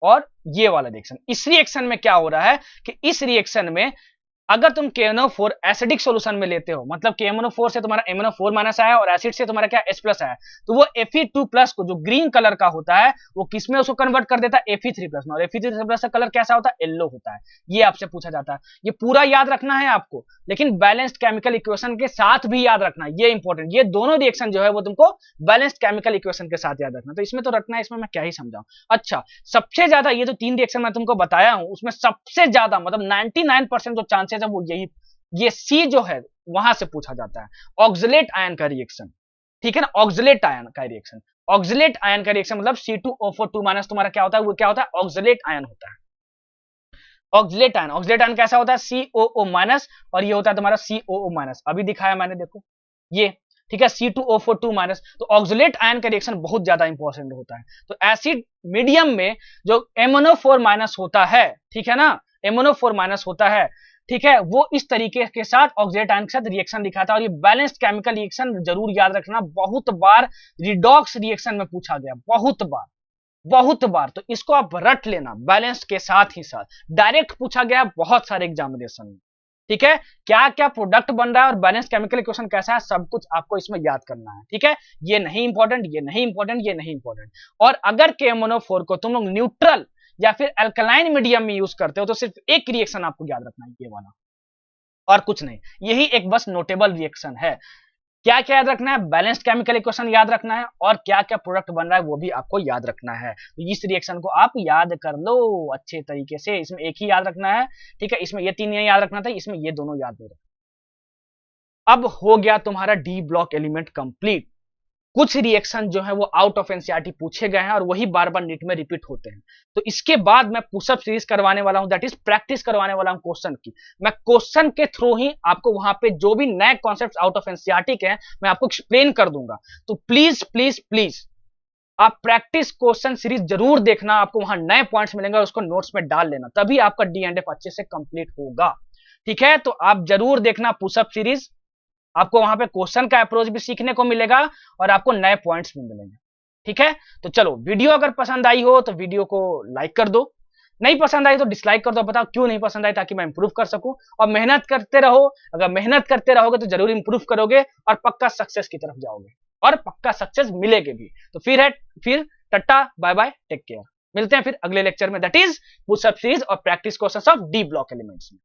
और ये वाला रिएक्शन। इस रिएक्शन में क्या हो रहा है कि इस रिएक्शन में अगर तुम KMnO4 एसिडिक सॉल्यूशन में लेते हो, मतलब KMnO4 से तुम्हारा MnO4 माइनस आया और एसिड से तुम्हारा क्या H+ आया, तो वो Fe2+ को जो ग्रीन कलर का होता है वो किसमें उसको कन्वर्ट कर देता है, Fe3+ में। और Fe3+ का कलर कैसा होता है, येलो होता है। ये आपसे पूछा जाता है, ये पूरा याद रखना है आपको, लेकिन बैलेंस्ड केमिकल इक्वेशन के साथ भी याद रखना है, ये इंपॉर्टेंट। ये दोनों रिएक्शन जो है वो तुमको बैलेंस्ड केमिकल इक्वेशन के साथ याद रखना। तो इसमें तो रखना है, इसमें मैं क्या ही समझाऊं। अच्छा, सबसे ज्यादा ये जो 3 रिएक्शन मैं तुमको बताया हूं उसमें सबसे ज्यादा, मतलब 99% जो चांसेस है वो यही, ये सी जो है वहां से पूछा जाता है, ऑक्सलेट आयन का रिएक्शन, ठीक है ना। ऑक्सलेट आयन का रिएक्शन, ऑक्सलेट आयन का रिएक्शन मतलब C2O4 2 माइनस तुम्हारा क्या होता है, वो क्या होता है, ऑक्सलेट आयन होता है। ऑक्सलेट आयन, ऑक्सलेट आयन कैसा होता है, COO माइनस, और ये होता है तुम्हारा COO माइनस, अभी दिखाया मैंने, देखो ये, ठीक है, C2O4 माइनस। तो ऑक्सलेट आयन का रिएक्शन बहुत ज्यादा इंपॉर्टेंट होता है। तो एसिड मीडियम में जो MnO4 माइनस होता है, ठीक है ना, MnO4 माइनस होता है, ठीक है, वो इस तरीके के साथ ऑक्सलेट आयन के साथ रिएक्शन दिखाता है। और ये बैलेंस्ड केमिकल रिएक्शन जरूर याद रखना, बहुत बार रिडॉक्स रिएक्शन में पूछा गया, बहुत बार, बहुत बार। तो इसको आप रट लेना बैलेंस के साथ ही साथ, डायरेक्ट पूछा गया बहुत सारे एग्जामिनेशन में, ठीक है। क्या क्या प्रोडक्ट बन रहा है और बैलेंस केमिकल इक्वेशन कैसा है, सब कुछ आपको इसमें याद करना है, ठीक है। ये नहीं इंपॉर्टेंट, ये नहीं इंपॉर्टेंट, ये नहीं इंपॉर्टेंट। और अगर KMnO4 को तुम लोग न्यूट्रल या फिर अल्कलाइन मीडियम में यूज करते हो तो सिर्फ एक रिएक्शन आपको याद रखना है, ये वाला, और कुछ नहीं। यही एक बस नोटेबल रिएक्शन है। क्या क्या याद रखना है, बैलेंस्ड केमिकल इक्वेशन याद रखना है, और क्या क्या प्रोडक्ट बन रहा है वो भी आपको याद रखना है। तो इस रिएक्शन को आप याद कर लो अच्छे तरीके से। इसमें एक ही याद रखना है, ठीक है, इसमें ये तीन नहीं याद रखना था, इसमें ये दोनों याद नहीं रखना। अब हो गया तुम्हारा डी ब्लॉक एलिमेंट कंप्लीट। कुछ रिएक्शन जो है वो आउट ऑफ एनसीईआरटी पूछे गए हैं और वही बार बार नीट में रिपीट होते हैं। तो इसके बाद मैं पुशअप सीरीज करवाने वाला हूं, दैट इज प्रैक्टिस करवाने वाला हूं क्वेश्चन की। मैं क्वेश्चन के थ्रू ही आपको वहां पे जो भी नए कॉन्सेप्ट्स आउट ऑफ एनसीईआरटी के हैं मैं आपको एक्सप्लेन कर दूंगा। तो प्लीज प्लीज प्लीज आप प्रैक्टिस क्वेश्चन सीरीज जरूर देखना, आपको वहां नए पॉइंट्स मिलेंगे और उसको नोट्स में डाल लेना, तभी आपका डी एंड एफ अच्छे से कंप्लीट होगा, ठीक है। तो आप जरूर देखना पुशअप सीरीज, आपको वहां पे क्वेश्चन का अप्रोच भी सीखने को मिलेगा और आपको नए पॉइंट्स भी मिलेंगे, ठीक है। तो चलो, वीडियो अगर पसंद आई हो तो वीडियो को लाइक कर दो, नहीं पसंद आई तो डिसलाइक कर दो, बताओ क्यों नहीं पसंद आई, ताकि मैं इंप्रूव कर सकूं। और मेहनत करते रहो, अगर मेहनत करते रहोगे तो जरूर इंप्रूव करोगे और पक्का सक्सेस की तरफ जाओगे और पक्का सक्सेस मिलेगी भी। तो फिर टट्टा बाय बाय, टेक केयर, मिलते हैं फिर अगले लेक्चर में, दैट इज पुशअप सीरीज और practice questions of D block elements में।